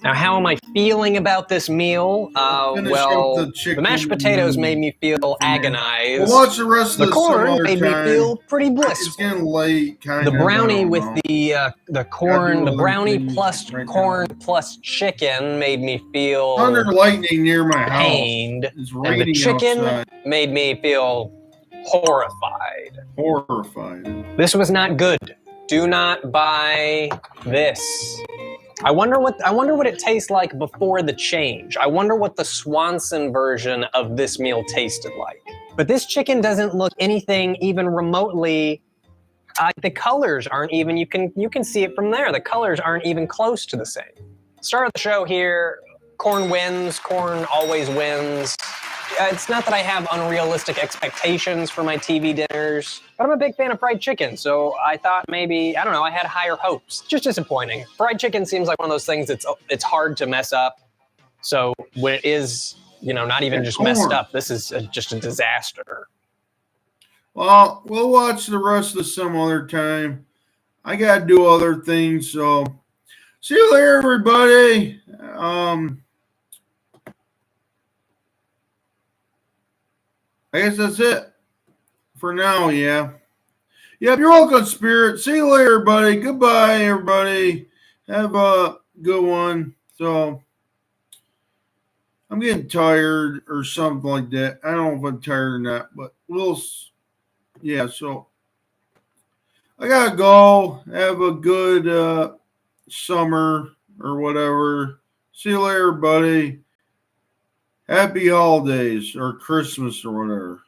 Now, how am I feeling about this meal? Well, the mashed potatoes made me feel agonized. We'll watch the rest of the this corn made me feel pretty blissful. It's getting late. The brownie with the corn, the brownie plus corn plus chicken made me feel thunder lightning near my house. Pained. And the chicken made me feel horrified. Horrified. This was not good. Do not buy this. I wonder what it tastes like before the change. I wonder what the Swanson version of this meal tasted like. But this chicken doesn't look anything even remotely. The colors aren't even. You can see it from there. The colors aren't even close to the same. Start of the show here. Corn wins. Corn always wins. It's not that I have unrealistic expectations for my TV dinners, but I'm a big fan of fried chicken, so I thought maybe, I don't know, I had higher hopes. Just disappointing. Fried chicken seems like one of those things it's hard to mess up. So when it is, not even just messed up, this is just a disaster. Well, we'll watch the rest of this some other time. I got to do other things, so see you later, everybody. I guess that's it for now, yeah. Yeah, you're welcome, Spirit. See you later, everybody. Goodbye, everybody. Have a good one. So, I'm getting tired or something like that. I don't know if I'm tired or not, but yeah, so I got to go. Have a good summer or whatever. See you later, everybody. Happy holidays or Christmas or whatever.